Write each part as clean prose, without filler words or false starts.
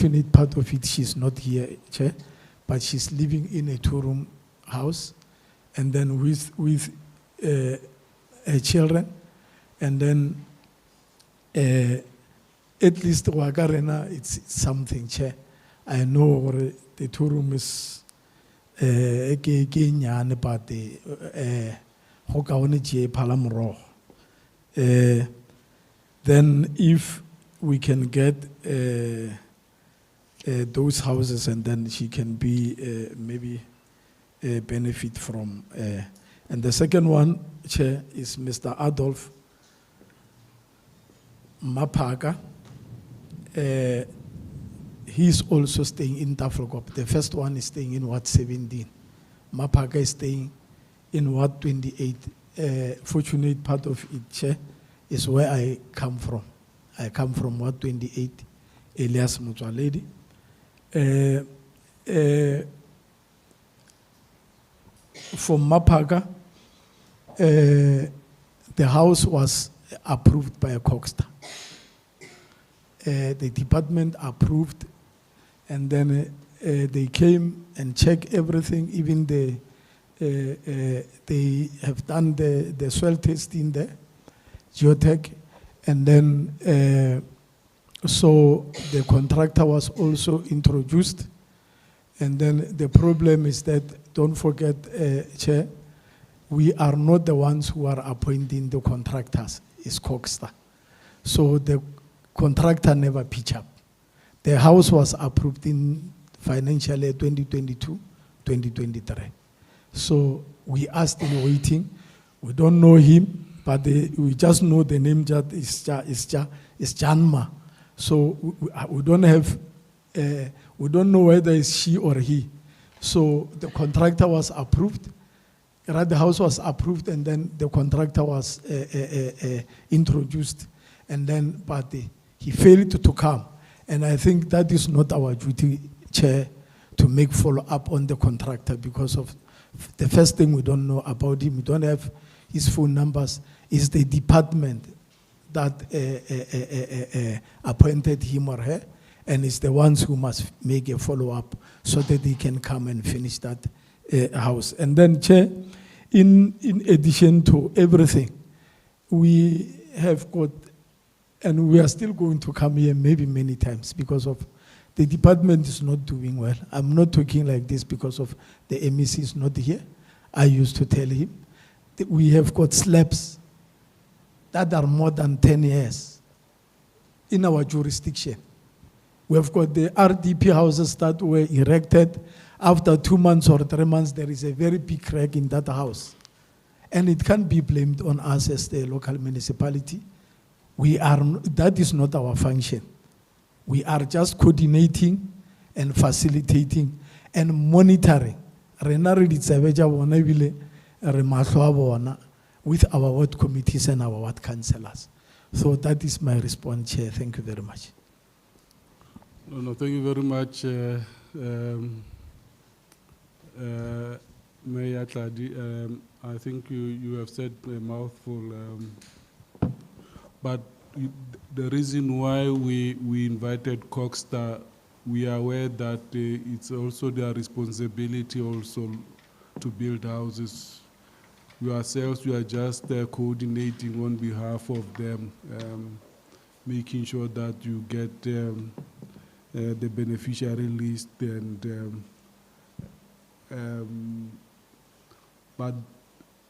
unfortunate part of it, she's not here, Chair, but she's living in a two-room house, and then with her children, and then at least Wagarena, it's something, Chair. I know the two-room is but then if we can get those houses, and then she can be maybe benefit from. And the second one, Chair, is Mr. Adolf Mapaga. He's also staying in Taflokop. The first one is staying in Ward 17. Mapaga is staying in Ward 28. Fortunate part of it, Chair, is where I come from. I come from Ward 28, Elias Mutwaledi. For Mapaga, the house was approved by a Coxter. The department approved, and then they came and checked everything. Even they have done the soil testing there, geotech, and then so the contractor was also introduced. And then the problem is that, don't forget, Chair, we are not the ones who are appointing the contractors. It's Coxter. So the contractor never pitch up. The house was approved in financial year 2022-2023. So we are still waiting. We don't know him, but we just know the name is Janma. So we don't have, we don't know whether it's she or he. So the contractor was approved. The house was approved, and then the contractor was introduced, and then but he failed to come. And I think that is not our duty, Chair, to make follow-up on the contractor, because of the first thing we don't know about him. We don't have his phone numbers. It's the department that appointed him or her, and it's the ones who must make a follow-up so that they can come and finish that house. And then, Chair, in addition to everything, we have got, and we are still going to come here maybe many times because of the department is not doing well. I'm not talking like this because of the MEC is not here. I used to tell him that we have got slabs that are more than 10 years in our jurisdiction. We have got the RDP houses that were erected. After 2 months or 3 months, there is a very big crack in that house. And it can't be blamed on us as the local municipality. That is not our function. We are just coordinating and facilitating and monitoring with our ward committees and our ward councillors. So that is my response, Chair. Thank you very much. No, thank you very much, Mayor Tladi. I think you have said a mouthful, but the reason why we invited Coxter, we are aware that it's also their responsibility also to build houses. We ourselves, we are just coordinating on behalf of them, making sure that you get the beneficiary list, and but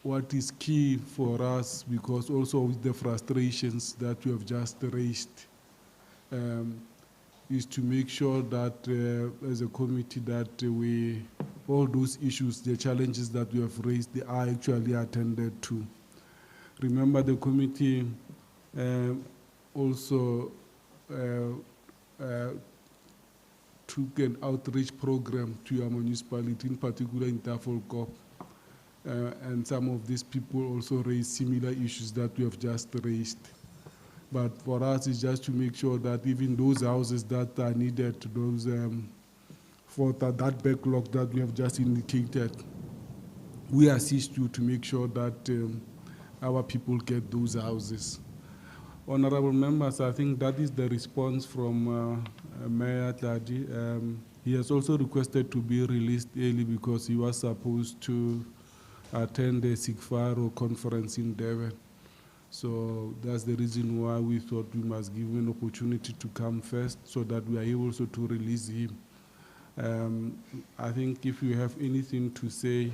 what is key for us, because also with the frustrations that you have just raised, is to make sure that as a committee that all those issues, the challenges that we have raised, they are actually attended to. Remember, the committee also took an outreach program to your municipality, in particular in Tafolkop. And some of these people also raised similar issues that we have just raised. But for us, it's just to make sure that even those houses that are needed, those for that backlog that we have just indicated, we assist you to make sure that our people get those houses. Honorable members, I think that is the response from Mayor Tladi. He has also requested to be released early because he was supposed to attend the SIGFARO conference in Devon. So that's the reason why we thought we must give him an opportunity to come first so that we are able also to release him. I think if you have anything to say,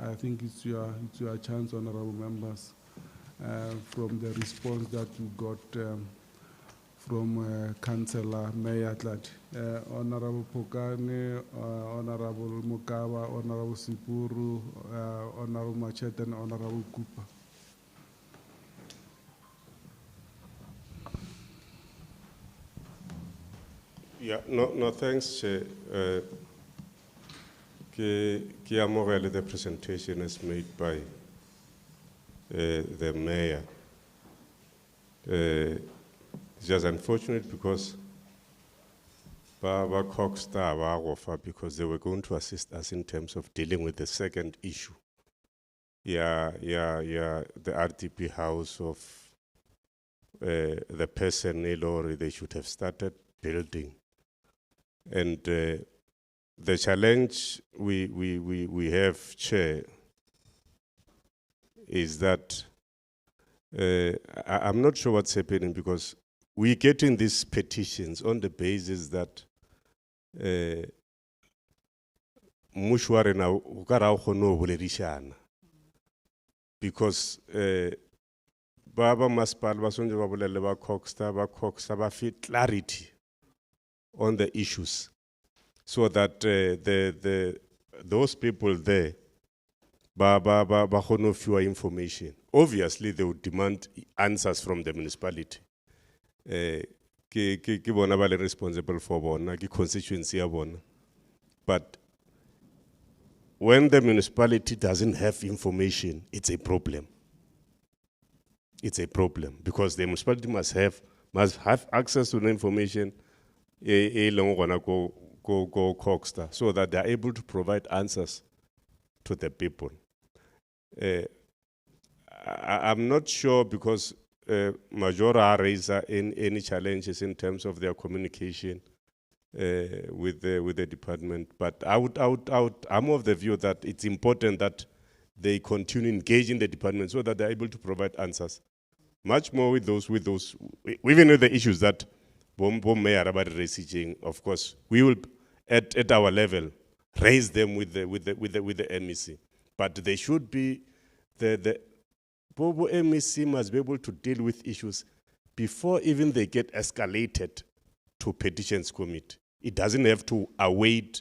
I think it's your chance, honorable members, from the response that you got from Councillor Mayor Tladi. Honorable Pokane, Honorable Mukaba, Honorable Sipuru, Honorable Machete, and Honorable Cooper. Yeah, no, thanks, Chair. Ki amogele the presentation is made by the mayor. It's just unfortunate because Baba Coxstar offer because they were going to assist us in terms of dealing with the second issue. Yeah, the RTP house of the personnel, or they should have started building. And the challenge we have, Chair, is that I'm not sure what's happening because we're getting these petitions on the basis that because Baba Maspal Basonja Babulele ba Coxstar ba fit clarity on the issues, so that those people there ba fewer information. Obviously, they would demand answers from the municipality. Ki bona ba le responsible for bona, ki constituency ya bona. But when the municipality doesn't have information, it's a problem. It's a problem because the municipality must have access to the information go Coxstar, so that they are able to provide answers to the people. I'm not sure because Majora raised any challenges in terms of their communication with the department, but I'm of the view that it's important that they continue engaging the department so that they're able to provide answers. Much more with those, even with the issues that Mayor about raising. Of course, we will at our level raise them with the MEC, but they should be the MEC must be able to deal with issues before even they get escalated to petitions committee. It doesn't have to await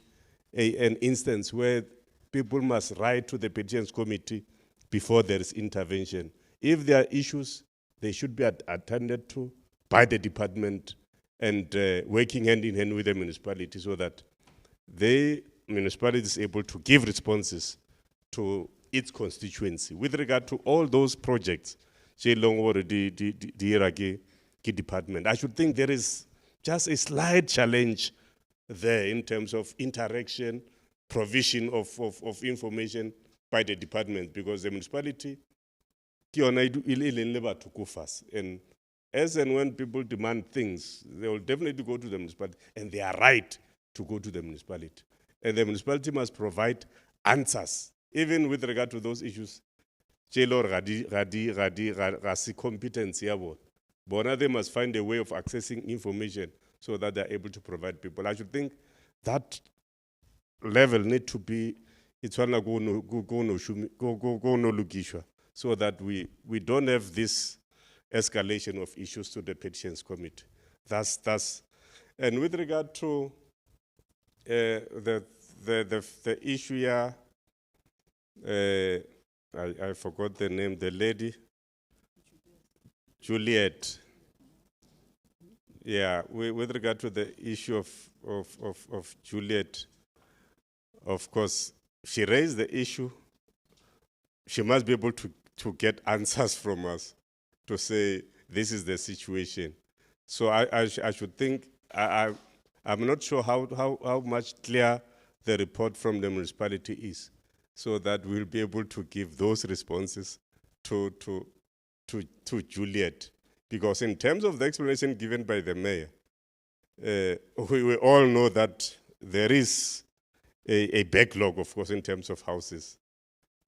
an instance where people must write to the petitions committee before there is intervention. If there are issues, they should be attended to by the department and working hand in hand with the municipality so that the municipality is able to give responses to its constituency with regard to all those projects. Department. I should think there is just a slight challenge there in terms of interaction, provision of information by the department, because the municipality, and as and when people demand things, they will definitely go to the municipality, and they are right to go to the municipality. And the municipality must provide answers, even with regard to those issues. Competence. Bona, they must find a way of accessing information so that they're able to provide people. I should think that level need to be, it's one go no lugishwa, so that we don't have this escalation of issues to the petitions committee. That's and with regard to the issue here, I forgot the name, the lady, Juliet. Yeah, with regard to the issue of Juliet, of course, she raised the issue. She must be able to get answers from us to say this is the situation. So I should think, I'm not sure how much clear the report from the municipality is, so that we'll be able to give those responses to Juliet. Because in terms of the explanation given by the mayor, we all know that there is a backlog, of course, in terms of houses.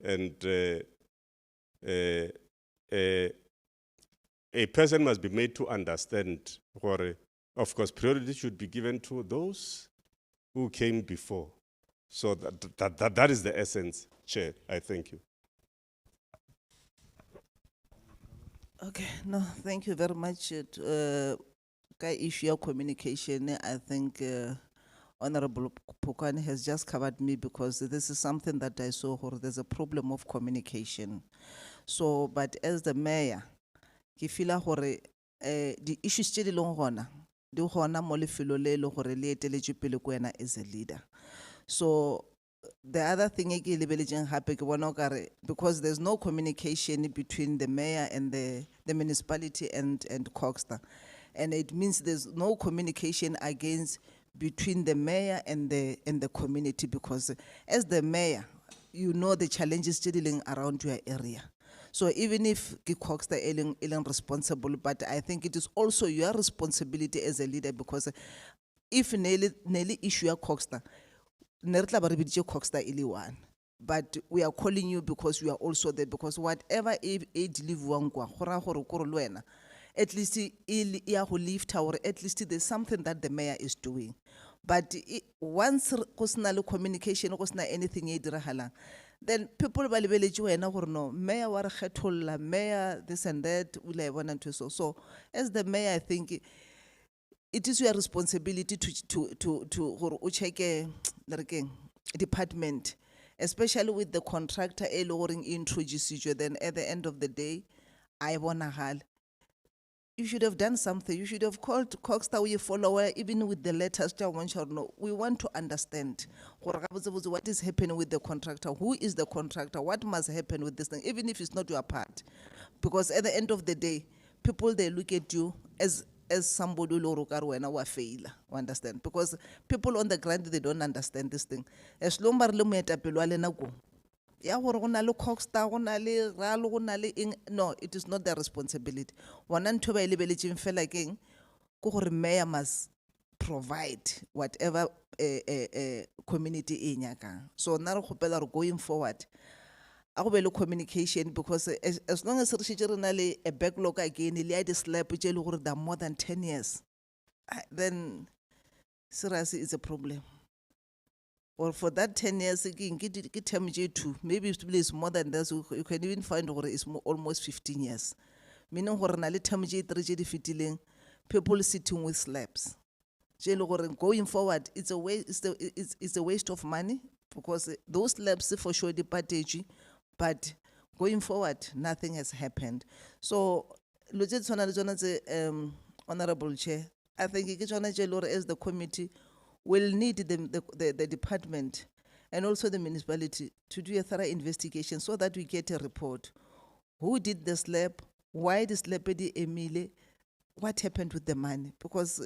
And a person must be made to understand, or, of course, priority should be given to those who came before. So that is the essence, Chair. I thank you. Okay, no, thank you very much. Issue of communication, I think Honorable Pukani has just covered me, because this is something that I saw, or there's a problem of communication. So, but as the mayor, ke feel hore the issues tse di leng gona di gona mo lefelo le le gore le eteletse pele ko wena as a leader. So the other thing e ke lebeletseng hape ke bona okare, because there's no communication between the mayor and the municipality and Coxstar, and it means there's no communication against between the mayor and the community, because as the mayor, you know the challenges dealing around your area. So even if Coxstar is responsible, but I think it is also your responsibility as a leader, because if Nelly issue a Coxstar, Coxstar ili one. But we are calling you because you are also there, because whatever aid live wangwa, at least lift or at least there's something that the mayor is doing. But once kusna communication, kusna anything then people ba lebeletse wena gore no mayor wa re kgetholla, mayor this and that, so as the mayor, I think it is your responsibility to check a department, especially with the contractor lowering introduce you. Then at the end of the day, I wanna hal. You should have done something. You should have called Coxstar, your follower, even with the letters. We want to understand what is happening with the contractor. Who is the contractor? What must happen with this thing, even if it's not your part? Because at the end of the day, people, they look at you as somebody who fail. Understand? Because people on the ground, they don't understand this thing. As long as no, it is not their responsibility. Mayor must provide whatever community in. So now going forward, I will communication, because as long as a backlog again, slap more than 10 years, then seriously it's a problem. Or for that 10 years again, get term J2, maybe it's more than that. So you can even find where it's almost 15 years. Meaning where nale term J3 people sitting with slabs. Going forward, it's a waste of money, because those slabs for sure departage, but going forward, nothing has happened. So, Honorable Chair, I think as the committee will need the department and also the municipality to do a thorough investigation, so that we get a report. Who did the slab? Why the slab did Emile? What happened with the money? Because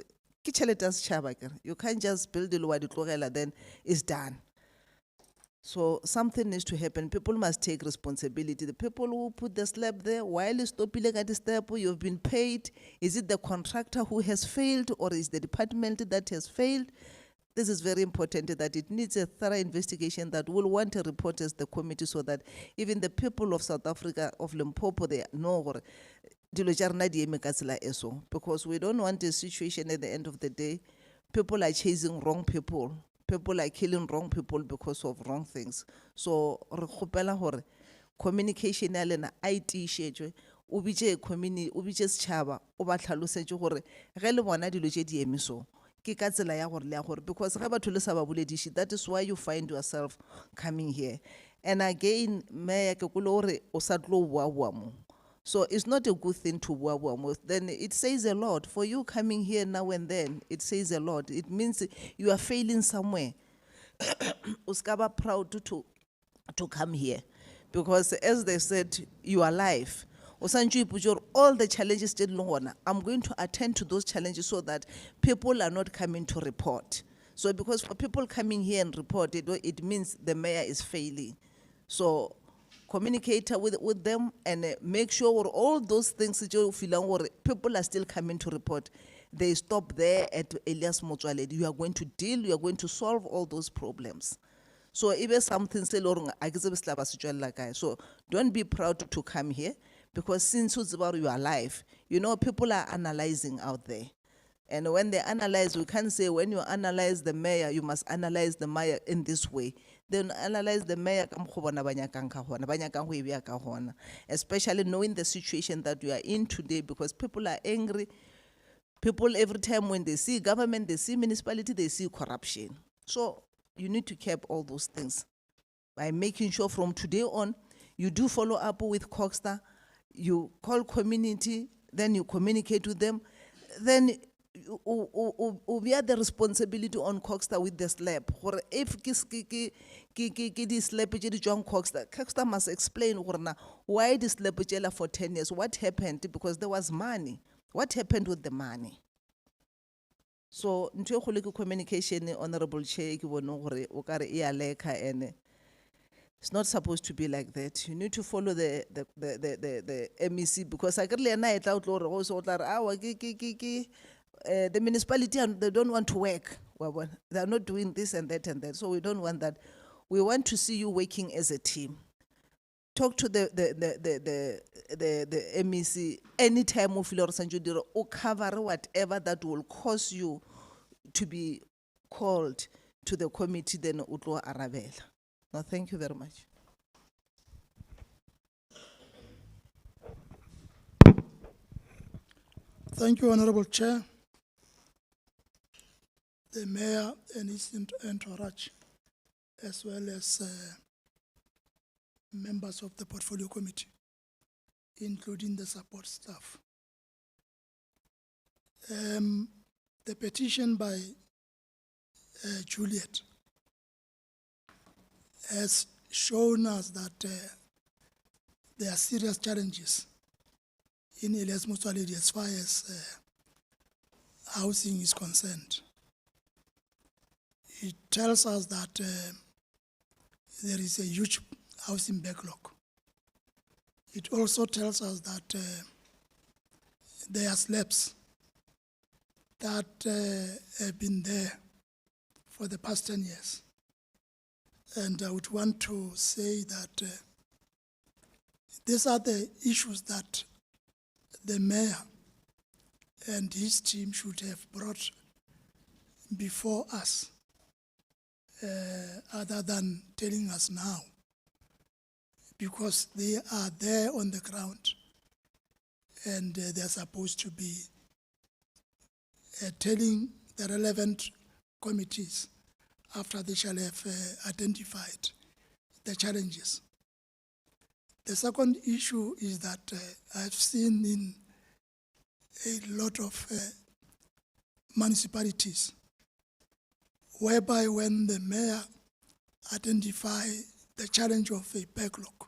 you can't just build the lower then it's done. So something needs to happen. People must take responsibility. The people who put the slab there, while it's stopping at the step, you've been paid. Is it the contractor who has failed, or is the department that has failed? This is very important, that it needs a thorough investigation, that will want a report as the committee, so that even the people of South Africa, of Limpopo, they know. Because we don't want a situation at the end of the day, people are chasing wrong people. People are killing wrong people because of wrong things. So, communication IT schedule, community, chaba, because that is why you find yourself coming here. And again, so it's not a good thing to then it says a lot. For you coming here now and then, it says a lot. It means you are failing somewhere. Uskaba proud to come here, because as they said, you are live. All the challenges, I'm going to attend to those challenges, so that people are not coming to report. So because for people coming here and report, it means the mayor is failing. So communicate with them and make sure all those things that you feel people are still coming to report. They stop there at Elias Motswaledi. You are going to deal, you are going to solve all those problems. So if something say so don't be proud to come here, because since it's about your life, you know, people are analyzing out there. And when they analyze, we can't say when you analyze the mayor, you must analyze the mayor in this way. Then analyze the mayor, especially knowing the situation that we are in today, because people are angry. People, every time when they see government, they see municipality, they see corruption. So you need to keep all those things by making sure from today on, you do follow up with Coxstar, you call community, then you communicate with them, then we have the responsibility on Coxstar with the slab. Or if this slab Coxstar must explain why this slab for 10 years, what happened, because there was money. What happened with the money? So, communication, Honorable Chair, and it's not supposed to be like that. You need to follow the MEC, because I get night out also the municipality, and they don't want to work. Well, they're not doing this and that and that. So we don't want that. We want to see you working as a team. Talk to the MEC anytime you feel or cover whatever that will cause you to be called to the committee, then Utlo Arabella. No, thank you very much. Thank you, Honorable Chair. The Mayor and his entourage, as well as members of the Portfolio Committee, including the support staff. The petition by Juliet has shown us that there are serious challenges in Elias Motswaledi as far as housing is concerned. It tells us that there is a huge housing backlog. It also tells us that there are slabs that have been there for the past 10 years. And I would want to say that these are the issues that the mayor and his team should have brought before us, other than telling us now, because they are there on the ground and they're supposed to be telling the relevant committees after they shall have identified the challenges. The second issue is that I've seen in a lot of municipalities whereby when the mayor identify the challenge of a backlog,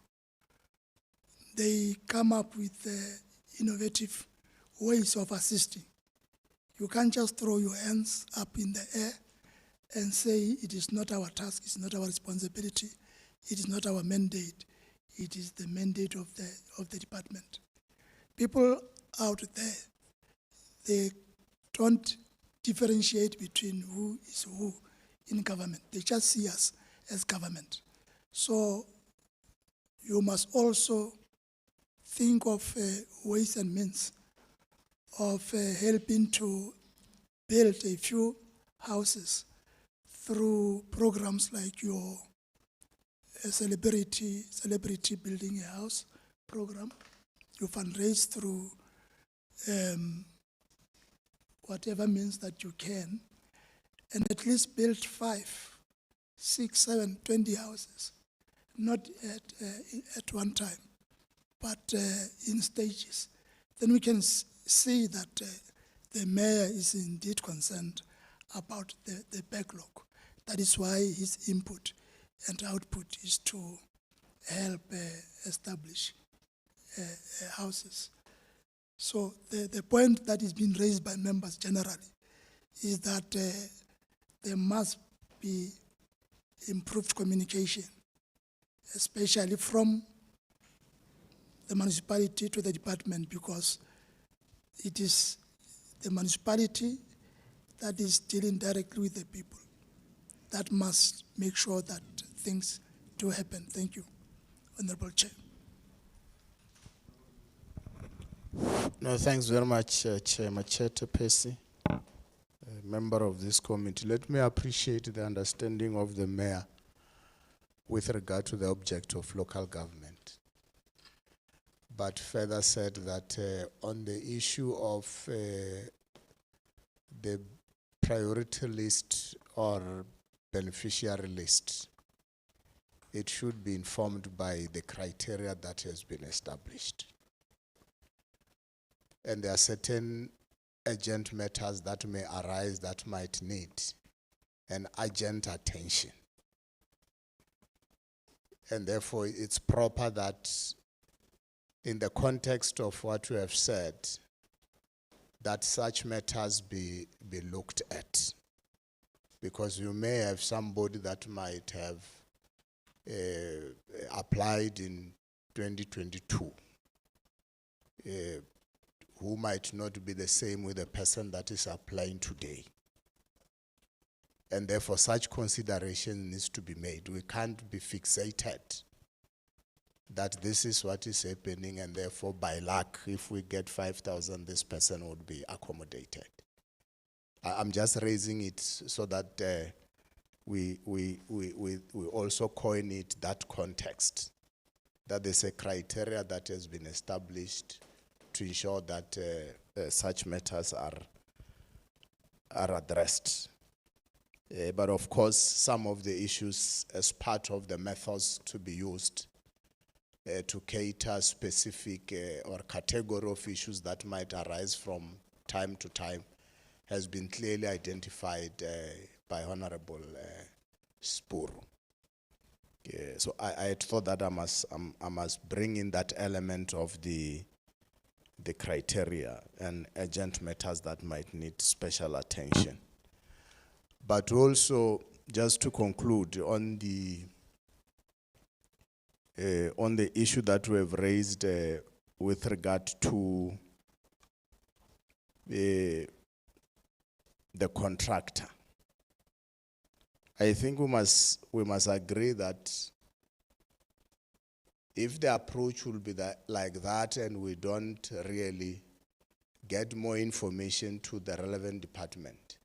they come up with innovative ways of assisting. You can't just throw your hands up in the air and say it is not our task, it's not our responsibility, it is not our mandate, it is the mandate of the department. People out there, they don't differentiate between who is who in government. They just see us as government. So you must also think of ways and means of helping to build a few houses through programs like your celebrity building a house program. You fundraise through whatever means that you can, and at least build 5, 6, 7, 20 houses, not at one time, but in stages. Then we can see that the mayor is indeed concerned about the backlog. That is why his input and output is to help establish houses. So the point that is being raised by members generally is that there must be improved communication, especially from the municipality to the department, because it is the municipality that is dealing directly with the people that must make sure that things do happen. Thank you, Honorable Chair. No, thanks very much, Chair Machete Pesi, a member of this committee. Let me appreciate the understanding of the mayor with regard to the object of local government. But further said that on the issue of the priority list or beneficiary list, it should be informed by the criteria that has been established. And there are certain urgent matters that may arise that might need an urgent attention. And therefore, it's proper that in the context of what we have said, that such matters be looked at. Because you may have somebody that might have applied in 2022, who might not be the same with the person that is applying today. And therefore, such consideration needs to be made. We can't be fixated that this is what is happening, and therefore, by luck, if we get 5,000, this person would be accommodated. I'm just raising it so that we also coin it that context, that there's a criteria that has been established to ensure that such matters are addressed. But of course, some of the issues as part of the methods to be used to cater specific or category of issues that might arise from time to time has been clearly identified by Honorable Spuru. So I thought that I must bring in that element of the criteria and urgent matters that might need special attention. But also, just to conclude on the issue that we have raised with regard to the contractor, I think we must agree that if the approach will be like that, and we don't really get more information to the relevant department,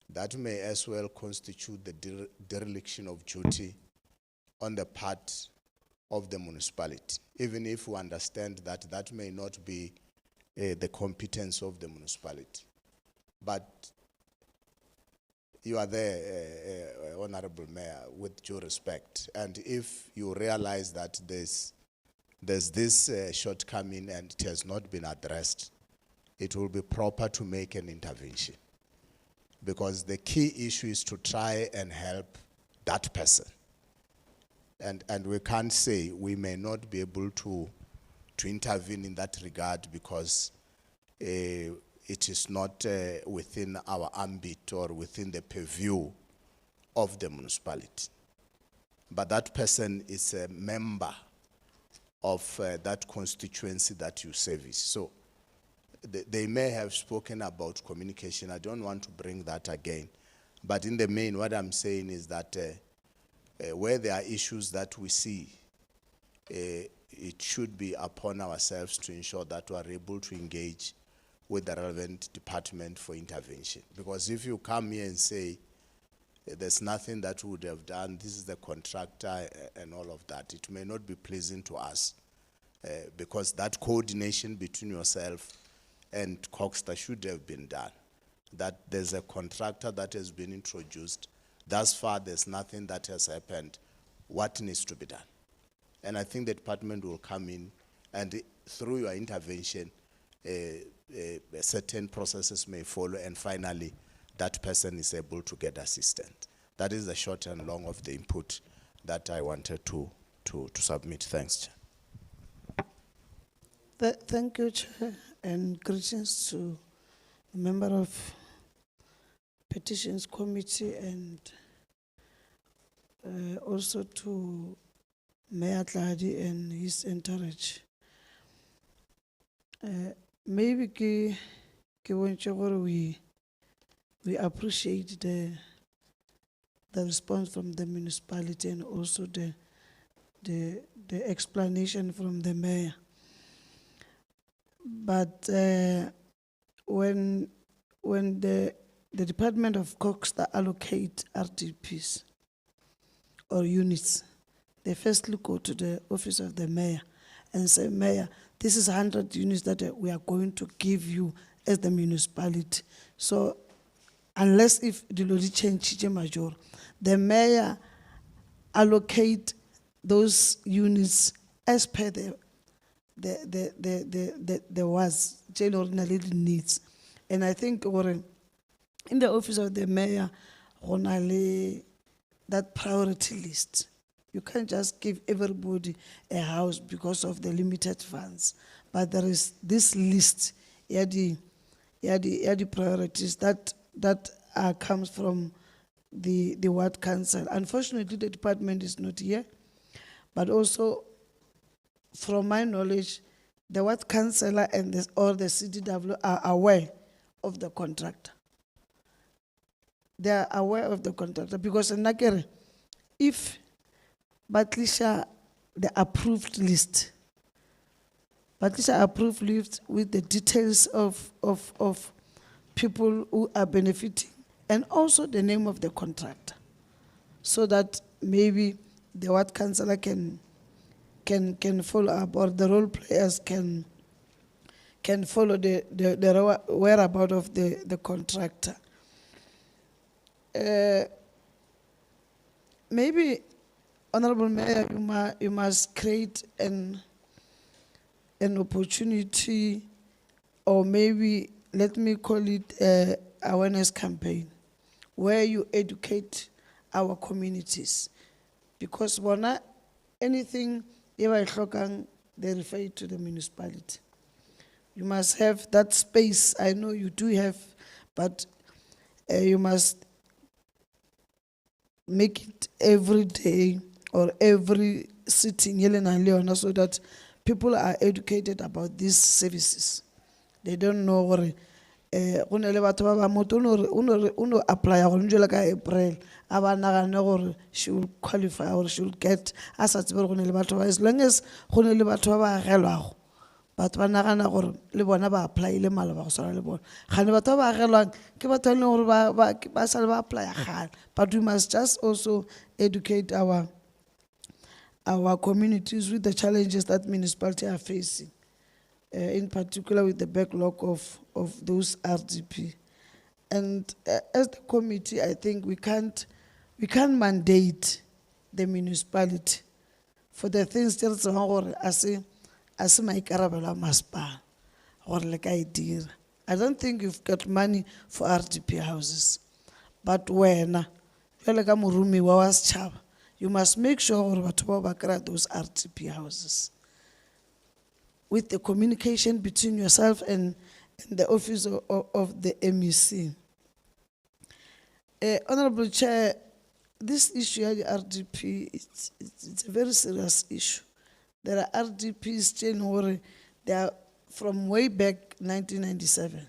that may as well constitute the dereliction of duty on the part of the municipality, even if we understand that that may not be the competence of the municipality. But you are there, Honorable Mayor, with due respect, and if you realize that there's this shortcoming and it has not been addressed, it will be proper to make an intervention. Because the key issue is to try and help that person. And we can't say we may not be able to intervene in that regard because it is not within our ambit or within the purview of the municipality. But that person is a member of that constituency that you service. So they may have spoken about communication. I don't want to bring that again. But in the main, what I'm saying is that where there are issues that we see, it should be upon ourselves to ensure that we are able to engage with the relevant department for intervention. Because if you come here and say, there's nothing that we would have done, this is the contractor and all of that, it may not be pleasing to us. Because that coordination between yourself and Coxter should have been done. That there's a contractor that has been introduced. Thus far, there's nothing that has happened. What needs to be done? And I think the department will come in, and through your intervention, certain processes may follow, and finally, that person is able to get assistance. That is the short and long of the input that I wanted to submit. Thanks, Chair. Thank you, Chair, and greetings to the member of Petitions Committee, and also to Mayor Tladi and his entourage. Maybe ke bontše gore we appreciate the response from the municipality and also the explanation from the mayor. But when the Department of Coxta allocate RDPs or units, they firstly go to the office of the mayor and say, Mayor, this is 100 units that we are going to give you as the municipality. So unless if the law change major, the mayor allocate those units as per the was general needs. And I think in the office of the mayor, that priority list. You can't just give everybody a house because of the limited funds. But there is this list, the priorities that comes from the ward council. Unfortunately, the department is not here. But also, from my knowledge, the ward councillor and or the CDW are aware of the contractor. They are aware of the contractor because in Nakere, if Batlisha the approved list, Batlisha approved list with the details of people who are benefiting and also the name of the contractor, so that maybe the ward councillor can follow up, or the role players can follow the whereabouts of the contractor. Maybe, Honorable Mayor, you must create an opportunity, or maybe let me call it awareness campaign, where you educate our communities, because anything they refer it to the municipality. You must have that space. I know you do have, but you must make it every day or every sitting, so that people are educated about these services. They don't know what apply April, she will qualify or she will get as long as but ba nagana gore le bona ba apply le mala ba go swana le bona gane batho ba agelwang ke batho le gore ba sale ba apply gale. But we must just also educate our communities with the challenges that municipalities are facing, in particular with the backlog of those RDP. And as the committee, I think we can't mandate the municipality for the things that as my karabela maspa or like I did. I don't think you've got money for RDP houses. But when you must make sure those RDP houses with the communication between yourself and the office of the MEC. Honorable Chair, this issue of the RDP, it's a very serious issue. There are RDPs, they are from way back 1997,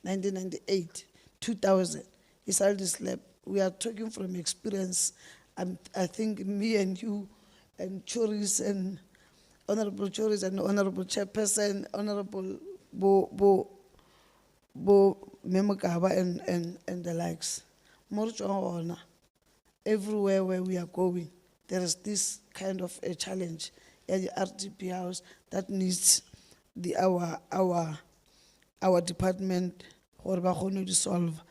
1998, 2000. It's all this lab. We are talking from experience. I think me and you and Choris and Honorable Choris and Honorable Chairperson, Honorable Bo Memokaba and the likes. Everywhere where we are going, there is this kind of a challenge at the RDP house that needs our department to solve.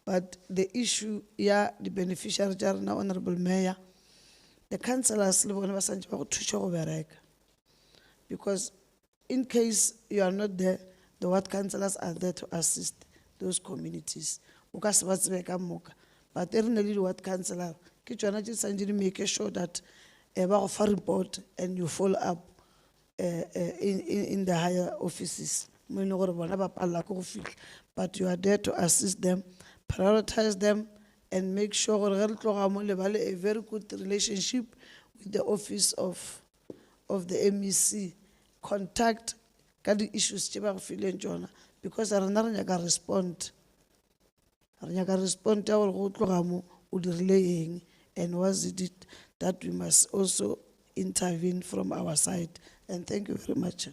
But the issue, the beneficiary, Honorable Mayor, the councillors, because in case you are not there, the ward councillors are there to assist those communities. But the ward councillor, make sure that a report and you follow up in the higher offices. But you are there to assist them, prioritize them, and make sure a very good relationship with the office of the MEC. Contact ka di-issues tše ba go fileng tšona, because rena re nyaka respond ya gore go tloga mo o dirile eng, and was it that we must also intervene from our side. And thank you very much.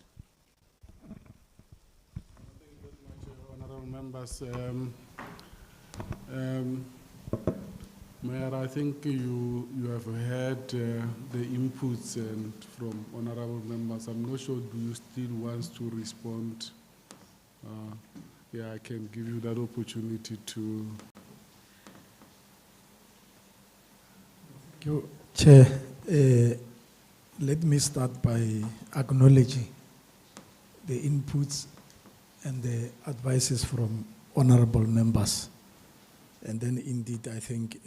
Honorable members, Mayor, I think you have heard the inputs and from honorable members. I'm not sure, do you still want to respond? Yeah, I can give you that opportunity to. Thank you, Chair. Let me start by acknowledging the inputs and the advices from honorable members. And then indeed, I think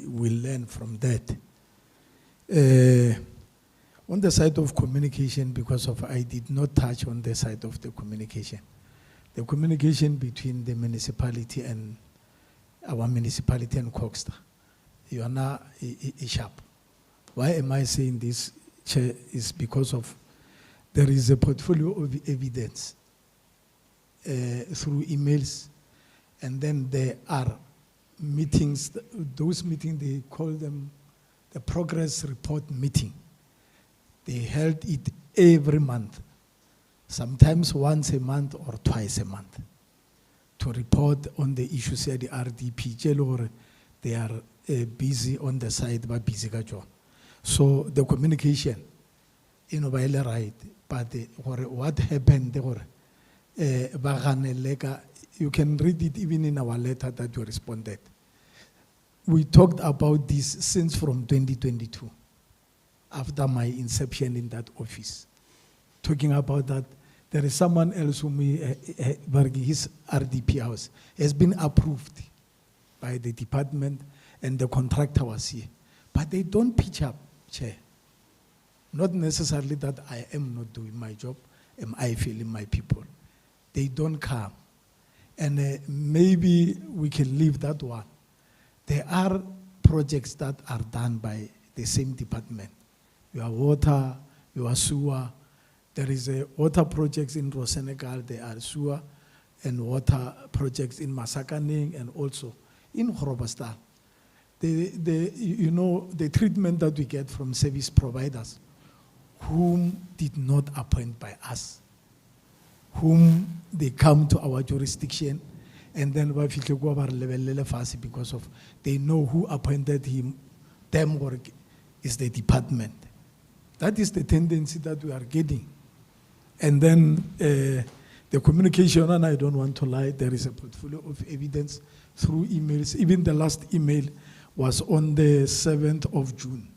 we'll learn from that. On the side of communication, because of I did not touch on the side of the communication. The communication between the municipality and our municipality and Coxter, you are now sharp. Why am I saying this, Chair, is because of there is a portfolio of evidence through emails, and then there are meetings, those meetings, they call them the progress report meeting. They held it every month, sometimes once a month or twice a month, to report on the issues at the RDP. They are busy on the side, but busy ka jona. So the communication, by right, but what happened, you can read it even in our letter that you responded. We talked about this since from 2022, after my inception in that office. Talking about that, there is someone else whom his RDP house has been approved by the department and the contractor was here. But they don't pitch up, Chair. Not necessarily that I am not doing my job, am I failing my people. They don't come. And maybe we can leave that one. There are projects that are done by the same department. Your water, your sewer. There is a water projects in Rosenegal, there are sewer and water projects in Masakaning and also in Horobastal. The treatment that we get from service providers whom did not appoint by us, whom they come to our jurisdiction and then because of they know who appointed them or is the department. That is the tendency that we are getting. And then the communication, and I don't want to lie, there is a portfolio of evidence through emails. Even the last email was on the 7th of June,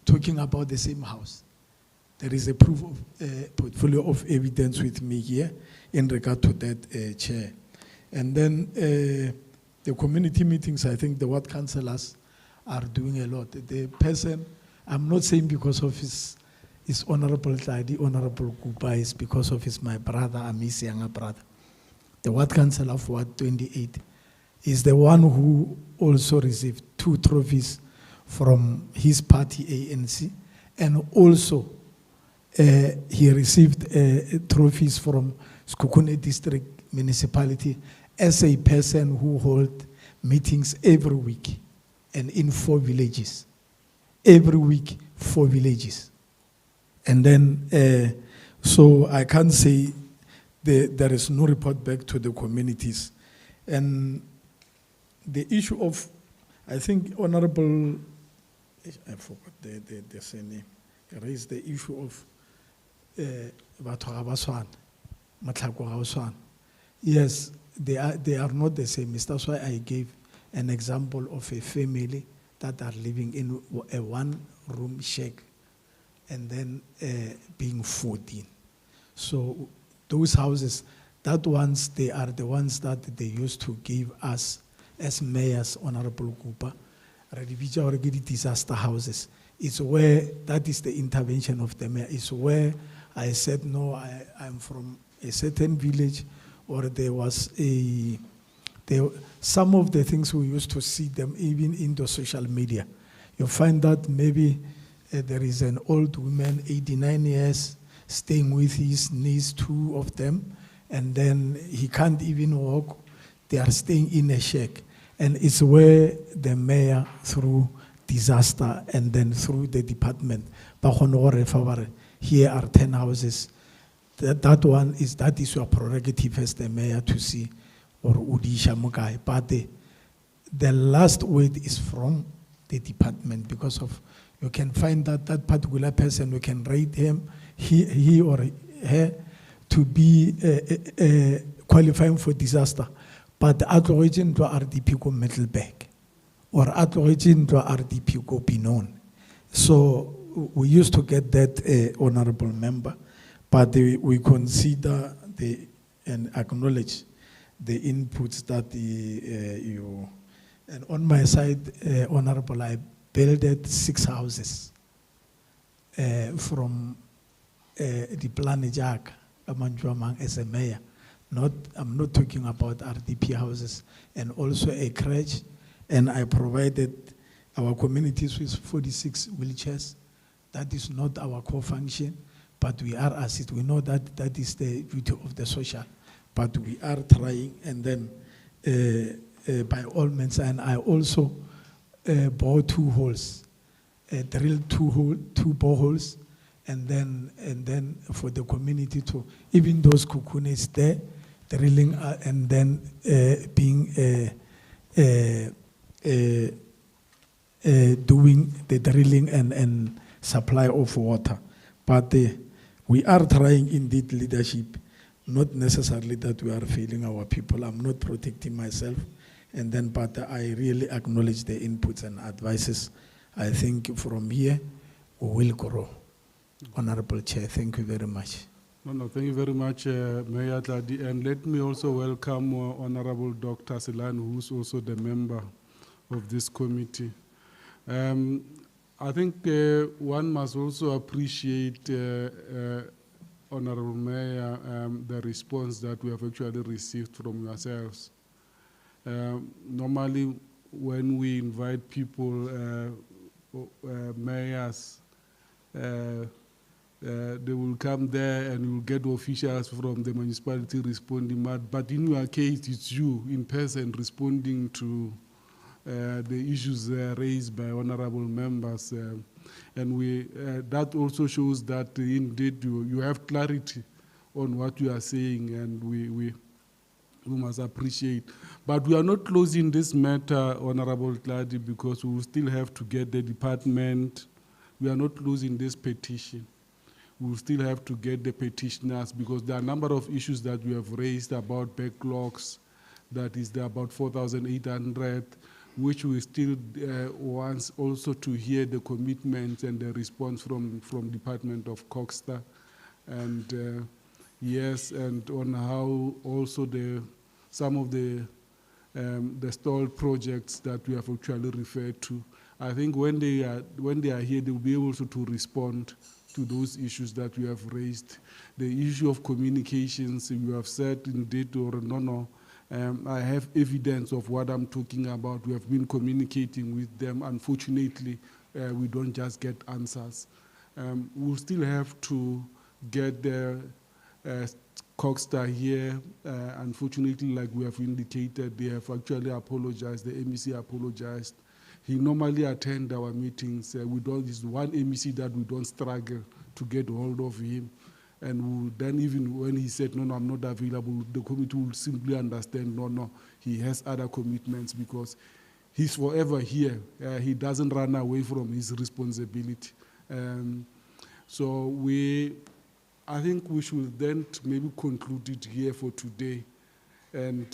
talking about the same house. There is a proof of portfolio of evidence with me here in regard to that, Chair. And then the community meetings, I think the ward councillors are doing a lot. The person, I'm not saying because of his Honorable Daddy, Honorable Kupa, is because of my brother, I'm his younger brother. The ward councillor of Ward 28 is the one who also received 2 trophies from his party, ANC, and also he received trophies from Skukune District Municipality as a person who holds meetings every week and in 4 villages. Every week, 4 villages. And then, so I can't say there is no report back to the communities. And the issue of, I think, Honorable, I forgot the surname, raised the issue of yes, they are not the same. That's why I gave an example of a family that are living in a 1-room shack and then being 14. So those houses, that ones, they are the ones that they used to give us as mayors, Honorable Kupa, disaster houses. It's where, that is the intervention of the mayor. It's where I said, no, I'm from a certain village, or there was some of the things we used to see them even in the social media. You find that maybe there is an old woman, 89 years, staying with his niece, 2 of them, and then he can't even walk. They are staying in a shack. And it's where the mayor, through disaster and then through the department, here are 10 houses. That is your prerogative as the mayor to see, or Udisha Mugai. But the last word is from the department, because of you can find that particular person, you can rate him, he or her, to be qualifying for disaster. But at origin to RDP go metal bag, or at origin to RDP go Pinon. So we used to get that honorable member, but we consider and acknowledge the inputs that you. And on my side, honorable, I built 6 houses from the plan Jack Amanjuamang as a mayor. I'm not talking about RDP houses, and also a crèche, and I provided our communities with 46 wheelchairs. That is not our core function, but we are assist. We know that is the duty of the social, but we are trying, and then by all means, and I also bought 2 holes, drilled 2 boreholes, and then for the community to, even those kukunes there, drilling and then being doing the drilling and supply of water. But we are trying indeed leadership, not necessarily that we are failing our people. I'm not protecting myself. And then, but I really acknowledge the inputs and advices. I think from here, we will grow. Honorable Chair, thank you very much. No, thank you very much, Mayor Tladi. And let me also welcome Honorable Dr. Silan, who's also the member of this committee. I think one must also appreciate, Honorable Mayor, the response that we have actually received from yourselves. Normally, when we invite people, mayors, they will come there and you'll get officials from the municipality responding. But in your case, it's you in person responding to the issues raised by honorable members. And that also shows that indeed you have clarity on what you are saying, and we must appreciate. But we are not closing this matter, Honorable Tladi, because we will still have to get the department. We are not closing this petition. We will still have to get the petitioners, because there are a number of issues that we have raised about backlogs. That is, there are about 4,800, which we still want also to hear the commitment and the response from Department of Coxter. And yes, and on how also some of the stalled projects that we have actually referred to. I think when they are here, they will be able to respond to those issues that we have raised. The issue of communications, you have said indeed or no, I have evidence of what I'm talking about. We have been communicating with them. Unfortunately, we don't just get answers. We'll still have to get the Coxter here. Unfortunately, like we have indicated, they have actually apologized. The MEC apologized. He normally attends our meetings. There's one MEC that we don't struggle to get hold of him. And then even when he said, no, I'm not available, the committee will simply understand, no, he has other commitments, because he's forever here. He doesn't run away from his responsibility. So I think we should then maybe conclude it here for today and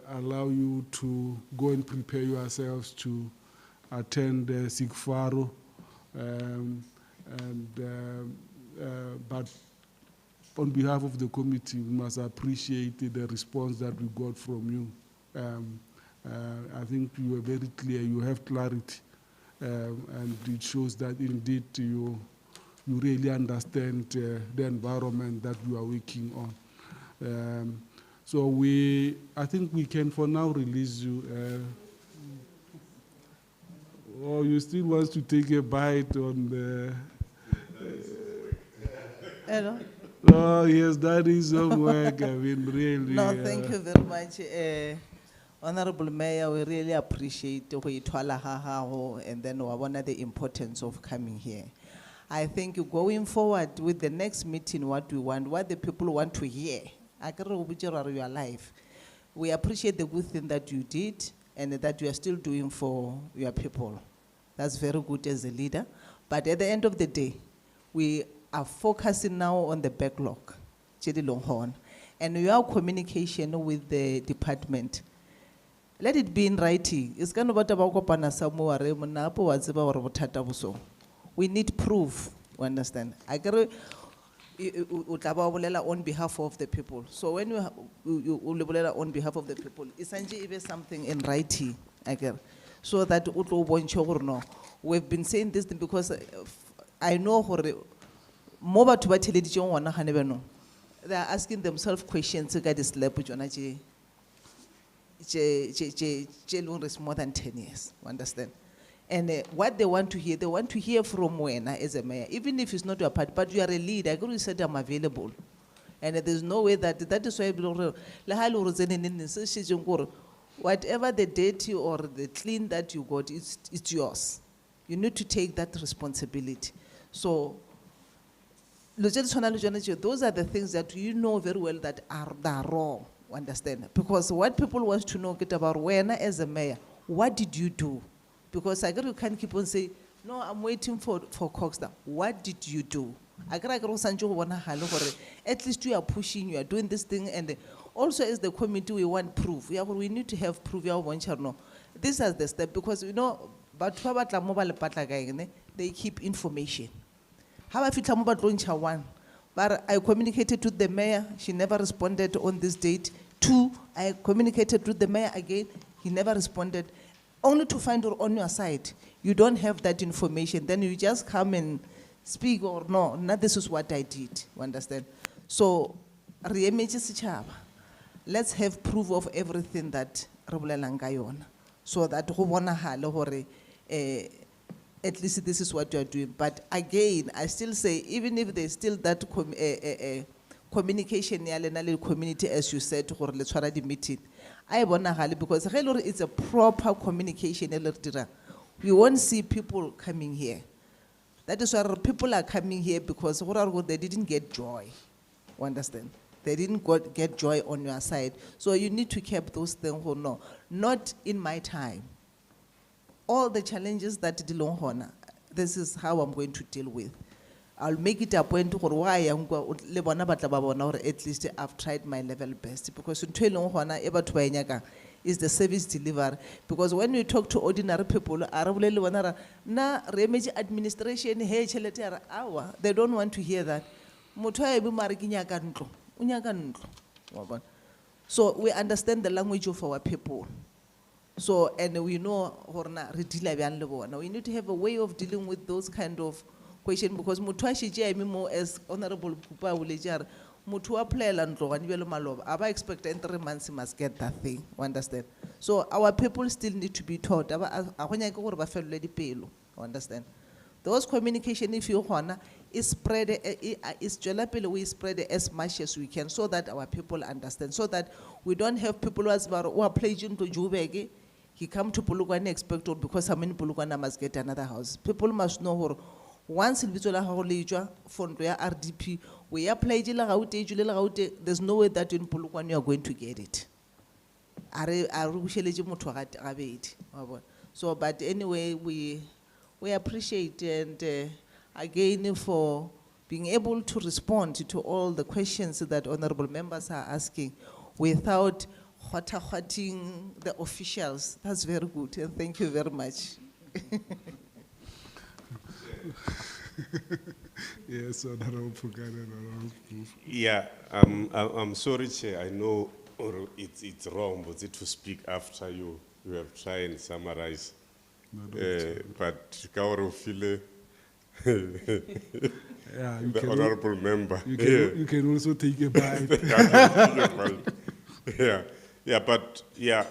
allow you to go and prepare yourselves to attend Sigfaro. But on behalf of the committee, we must appreciate the response that we got from you. I think you were very clear, you have clarity, and it shows that indeed you really understand the environment that you are working on. So I think we can for now release you. Or you still want to take a bite on the... You know? Oh, he has done his own work, I mean, really. No, thank you very much. Honorable Mayor, we really appreciate and then we want the importance of coming here. I think going forward with the next meeting, what we want, what the people want to hear, your life. We appreciate the good thing that you did and that you are still doing for your people. That's very good as a leader. But at the end of the day, we are focusing now on the backlog, and your communication with the department. Let it be in writing. It's kind of what we need proof, you understand? I get on behalf of the people. So when you on behalf of the people, it's even something in writing, I get. So that we've been saying this thing because I know they are asking themselves questions about this level. Is more than 10 years, understand? And what they want to hear from when as a mayor, even if it's not your part, but you are a leader, I go to say I'm available. And there's no way that is why whatever the dirty or the clean that you got, it's yours. You need to take that responsibility. So those are the things that you know very well that are wrong, understand? Because what people want to know about when as a mayor, what did you do? Because I you can't keep on saying, no, I'm waiting for Coxstar. What did you do? At least you are pushing, you are doing this thing, and also as the committee we want proof. Yeah, we need to have proof. This is the step because but they keep information. How I feel about one. But I communicated to the mayor, she never responded on this date. 2, I communicated to the mayor again, he never responded. Only to find her on your side. You don't have that information. Then you just come and speak or no, this is what I did. You understand? So, let's have proof of everything that so that at least this is what you are doing. But again, I still say, even if there's still that communication community, as you said, let's try the meeting. Because it's a proper communication. We won't see people coming here. That is why people are coming here because they didn't get joy. You understand? They didn't get joy on your side. So you need to keep those things. No, not in my time. All the challenges that this is how I'm going to deal with. I'll make it a point for why I'm going to at least I've tried my level best. Because is the service delivery. Because when we talk to ordinary people, na remedy administration, they don't want to hear that. So we understand the language of our people. So, and we know, we need to have a way of dealing with those kind of questions because as Honorable Pupa will Mutua play landro and yellow malov. I expect in 3 months he must get that thing. You understand? So our people still need to be taught. Understand? Those communication, if you want, is spread we spread as much as we can so that our people understand. So that we don't have people who are pledging to Jubege. He come to Pulukwa and expect because how many Pulukwana must get another house. People must know once in Vitola Holijua, Fondria RDP, we apply there's no way that in Pulukwan you are going to get it. So, but anyway, we appreciate and again for being able to respond to all the questions that honorable members are asking without hotting the officials. That's very good, and thank you very much. Yes, Honorable Pugane, Honorable Proof. Yeah, I'm sorry, Chair. I know it's wrong, but to speak after you have tried and summarize. But Kaoro File, Yeah, the honorable member. You can also take a bite. Yeah.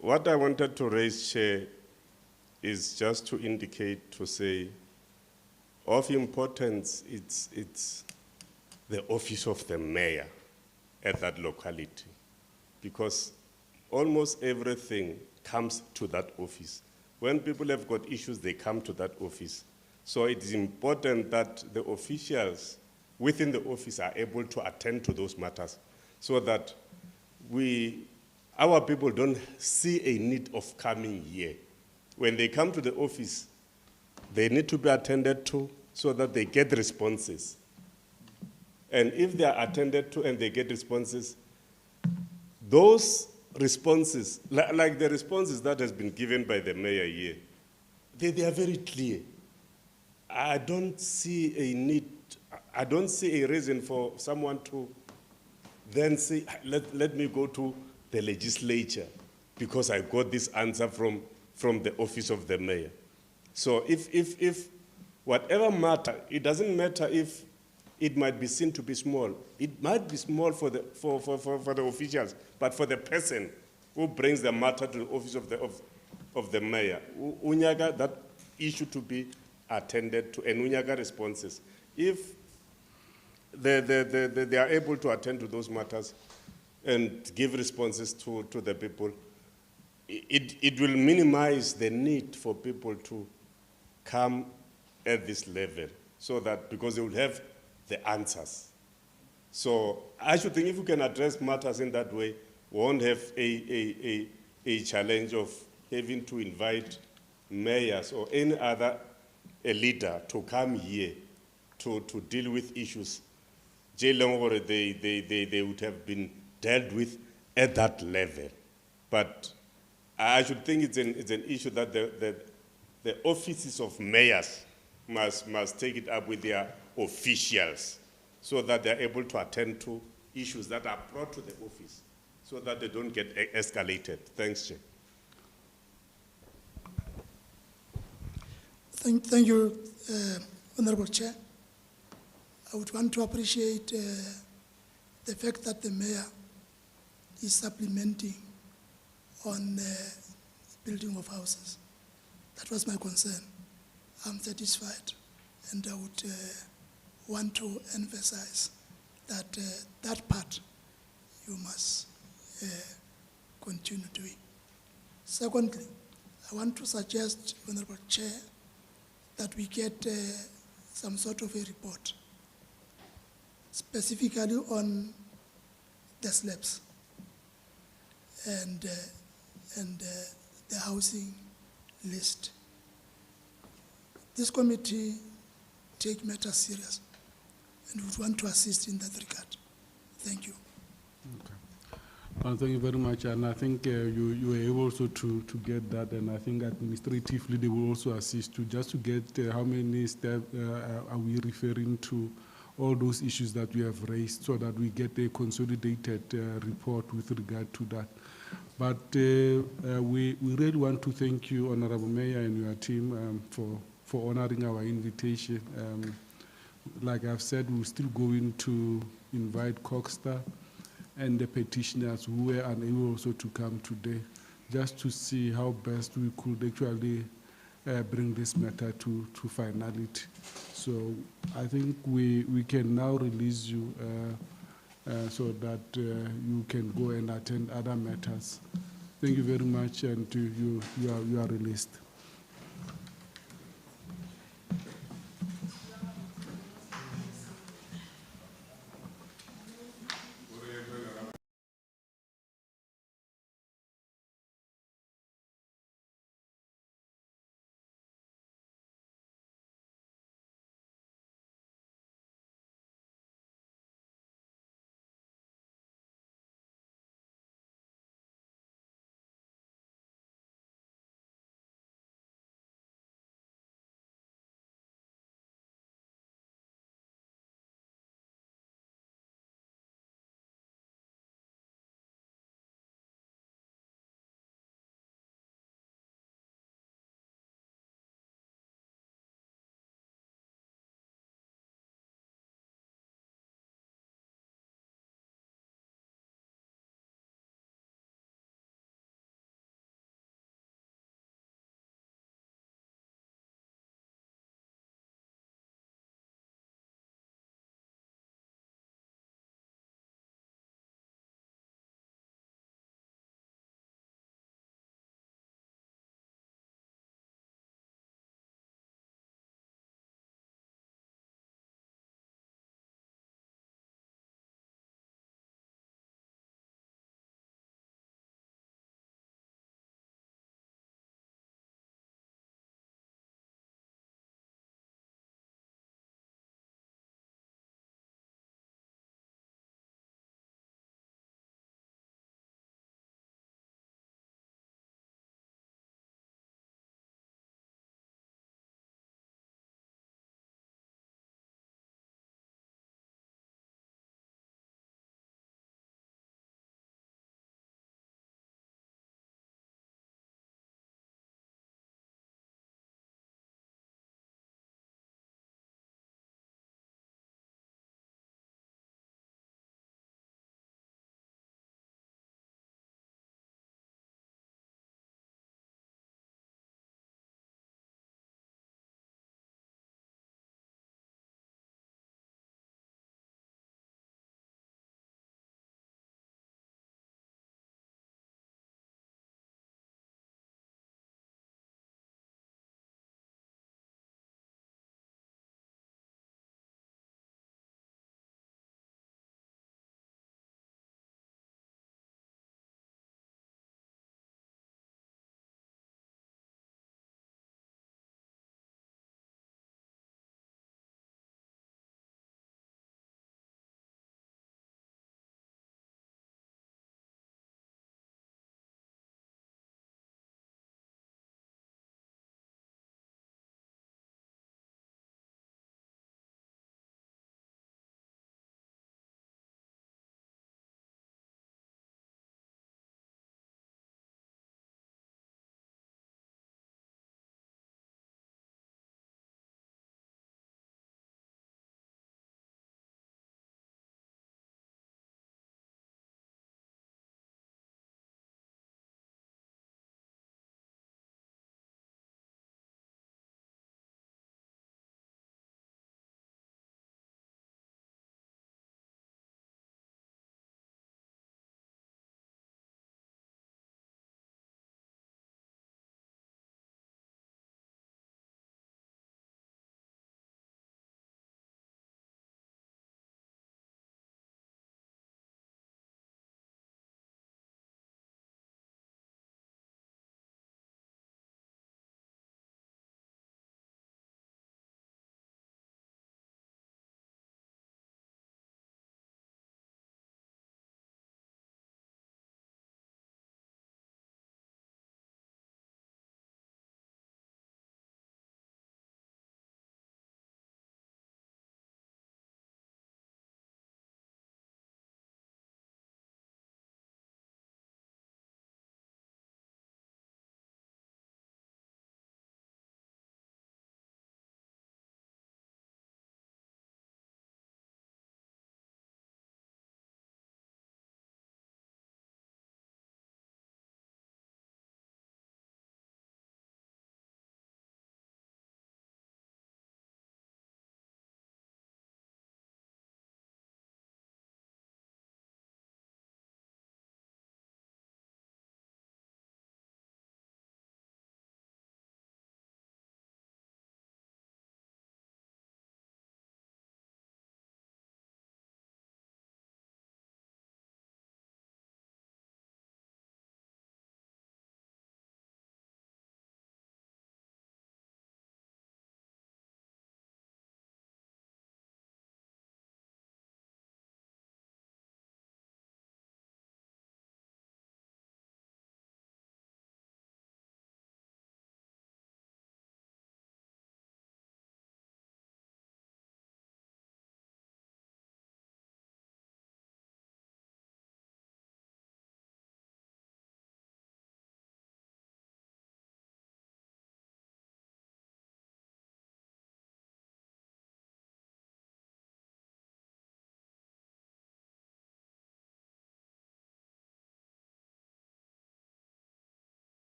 What I wanted to raise, Chair, is just to indicate, to say, Of importance, it's the office of the mayor at that locality, because almost everything comes to that office. When people have got issues, they come to that office. So it is important that the officials within the office are able to attend to those matters so that our people don't see a need of coming here. When they come to the office, they need to be attended to so that they get responses. And if they are attended to and they get responses, those responses, like the responses that has been given by the mayor here, they are very clear. I don't see a need, I don't see a reason for someone to then say, let me go to the legislature because I got this answer from the office of the mayor. So if whatever matter, it doesn't matter if it might be seen to be small. It might be small for the officials, but for the person who brings the matter to the office of the mayor, unyaga that issue to be attended to, and unyaga responses. If they are able to attend to those matters and give responses to the people, it will minimize the need for people to come at this level, so that because they will have the answers. So I should think if we can address matters in that way, we won't have a challenge of having to invite mayors or any other leader to come here to deal with issues. They would have been dealt with at that level. But I should think it's an issue that the offices of mayors must take it up with their officials so that they're able to attend to issues that are brought to the office so that they don't get escalated. Thanks, Chair. Thank you, Honorable Chair. I would want to appreciate the fact that the mayor is supplementing on building of houses. That was my concern. I'm satisfied, and I would want to emphasize that that part you must continue doing. Secondly, I want to suggest, Honorable Chair, that we get some sort of a report specifically on the slabs and the housing list. This committee take matters serious and would want to assist in that regard. Thank you. Okay. Well, thank you very much, and I think you were able also to get that, and I think administratively they will also assist you just to get how many steps are we referring to all those issues that we have raised so that we get a consolidated report with regard to that. But we really want to thank you, Honorable Mayor, and your team for honoring our invitation. Like I've said, we're still going to invite Coxstar and the petitioners who were unable also to come today, just to see how best we could actually bring this matter to finality. So I think we can now release you so that you can go and attend other matters. Thank you very much, and you are released.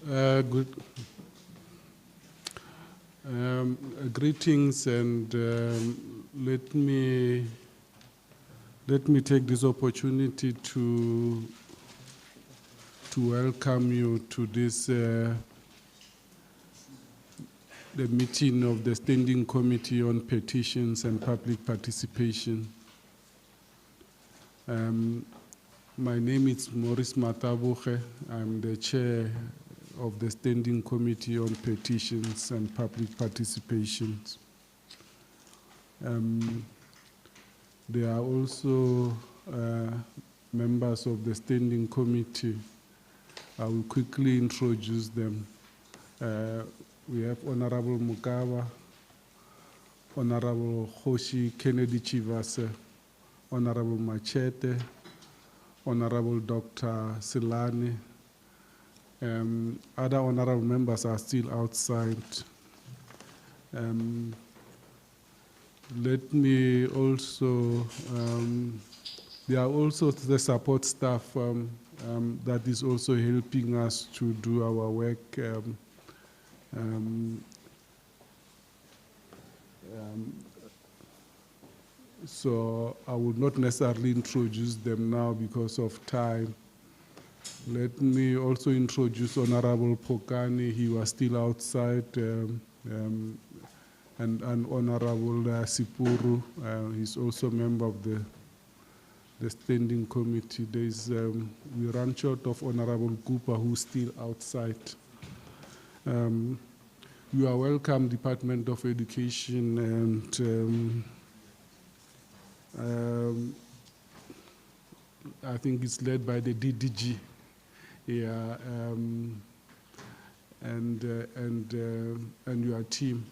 Good. Greetings, and let me take this opportunity to welcome you to this the meeting of the Standing Committee on Petitions and Public Participation. My name is Maurice Matabuche. I'm the chair of the Standing Committee on Petitions and Public Participation. There are also members of the Standing Committee. I will quickly introduce them. We have Honorable Mugawa, Honorable Hoshi Kennedy Chivase, Honorable Machete, Honorable Dr. Silani. Other honorable members are still outside. Let me also, there are also the support staff that is also helping us to do our work. So I would not necessarily introduce them now because of time. Let me also introduce Honorable Pokani. He was still outside, and Honorable Sipuru. He's also a member of the Standing Committee. We run short of Honorable Cooper, who's still outside. You are welcome, Department of Education, and I think it's led by the DDG. Yeah, and your team,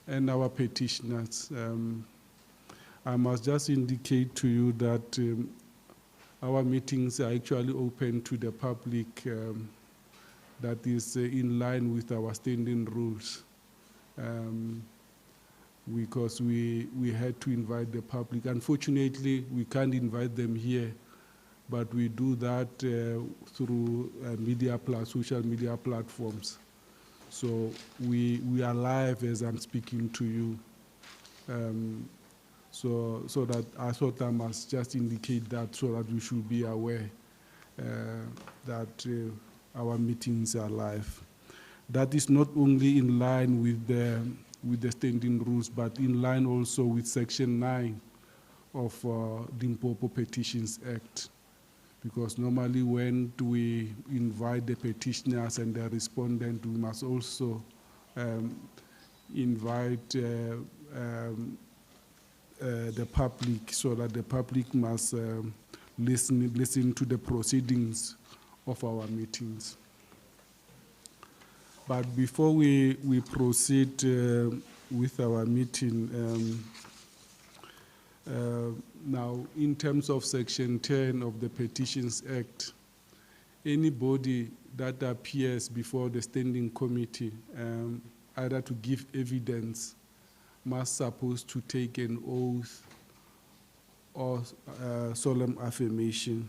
and our petitioners. I must just indicate to you that our meetings are actually open to the public. That is in line with our standing rules, because we had to invite the public. Unfortunately, we can't invite them here, but we do that through social media platforms. So we are live as I'm speaking to you. So that I thought I must just indicate that so that you should be aware that our meetings are live. That is not only in line with the standing rules, but in line also with Section 9 of the Limpopo Petitions Act. Because normally when we invite the petitioners and the respondent, we must also invite the public, so that the public must listen to the proceedings of our meetings. But before we proceed with our meeting, now in terms of Section 10 of the Petitions Act, anybody that appears before the Standing Committee, either to give evidence, must supposed to take an oath or solemn affirmation.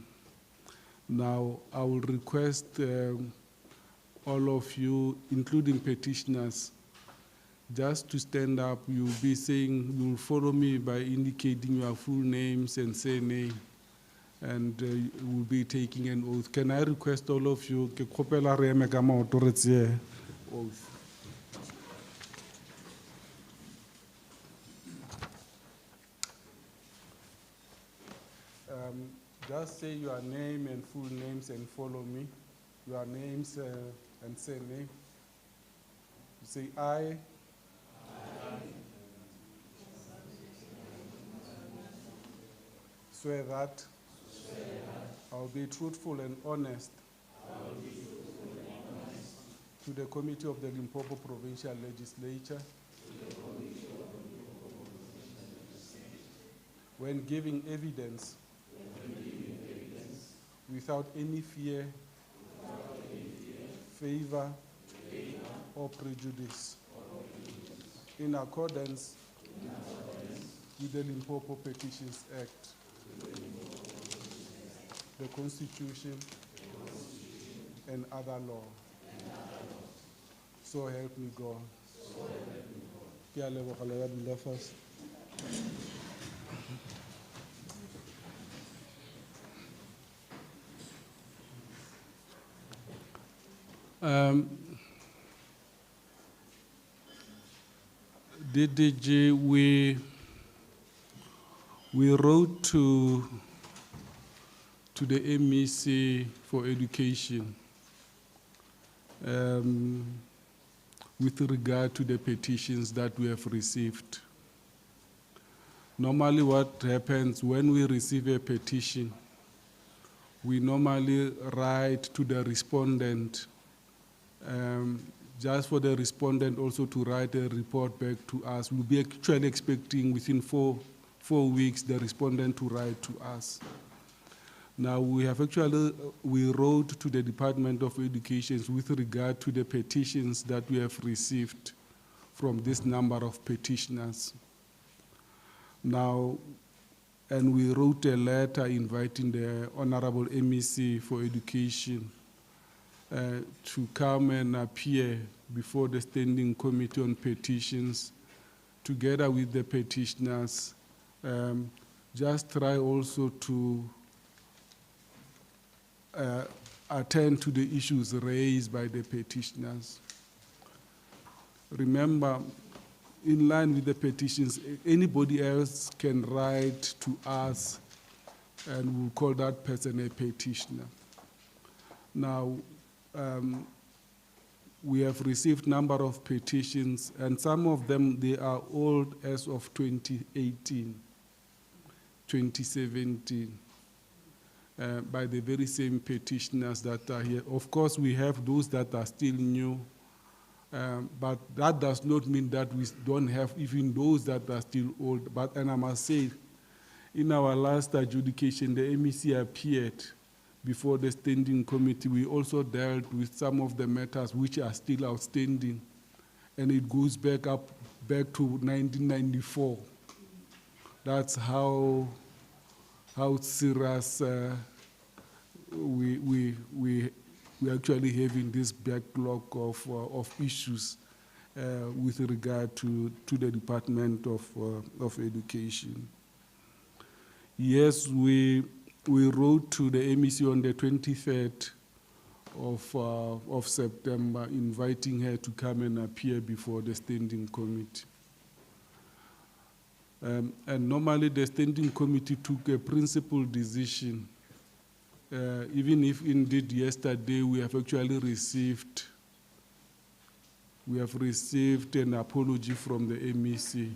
Now, I will request all of you, including petitioners, just to stand up. You'll be saying, you'll follow me by indicating your full names and surname, and we'll be taking an oath. Can I request all of you, oath. Just say your name and full names and follow me. Your names and surname. You say I. Swear that I'll be truthful and honest to the Committee of the Limpopo Provincial Legislature when giving evidence without any fear, favor, or prejudice, in accordance with the Limpopo Petitions Act, the Constitution, and other law. So help me God. Ke a leboga le ba dula fatshe. DDG, we wrote to the MEC for education with regard to the petitions that we have received. Normally what happens when we receive a petition, we normally write to the respondent, just for the respondent also to write a report back to us. We'll be actually expecting within four weeks the respondent to write to us. Now we wrote to the Department of Education with regard to the petitions that we have received from this number of petitioners. Now, and we wrote a letter inviting the Honorable MEC for Education to come and appear before the Standing Committee on Petitions, together with the petitioners. Just try also to attend to the issues raised by the petitioners. Remember, in line with the petitions, anybody else can write to us and we'll call that person a petitioner. Now, we have received number of petitions, and some of them, they are old as of 2018, 2017, by the very same petitioners that are here. Of course, we have those that are still new, but that does not mean that we don't have even those that are still old. And I must say, in our last adjudication, the MEC appeared before the Standing Committee. We also dealt with some of the matters which are still outstanding, and it goes back to 1994. That's how serious we actually having this backlog of issues with regard to the Department of Education. Yes, we wrote to the MEC on the 23rd of September, inviting her to come and appear before the Standing Committee. And normally the Standing Committee took a principled decision, even if indeed yesterday we have actually received an apology from the MEC,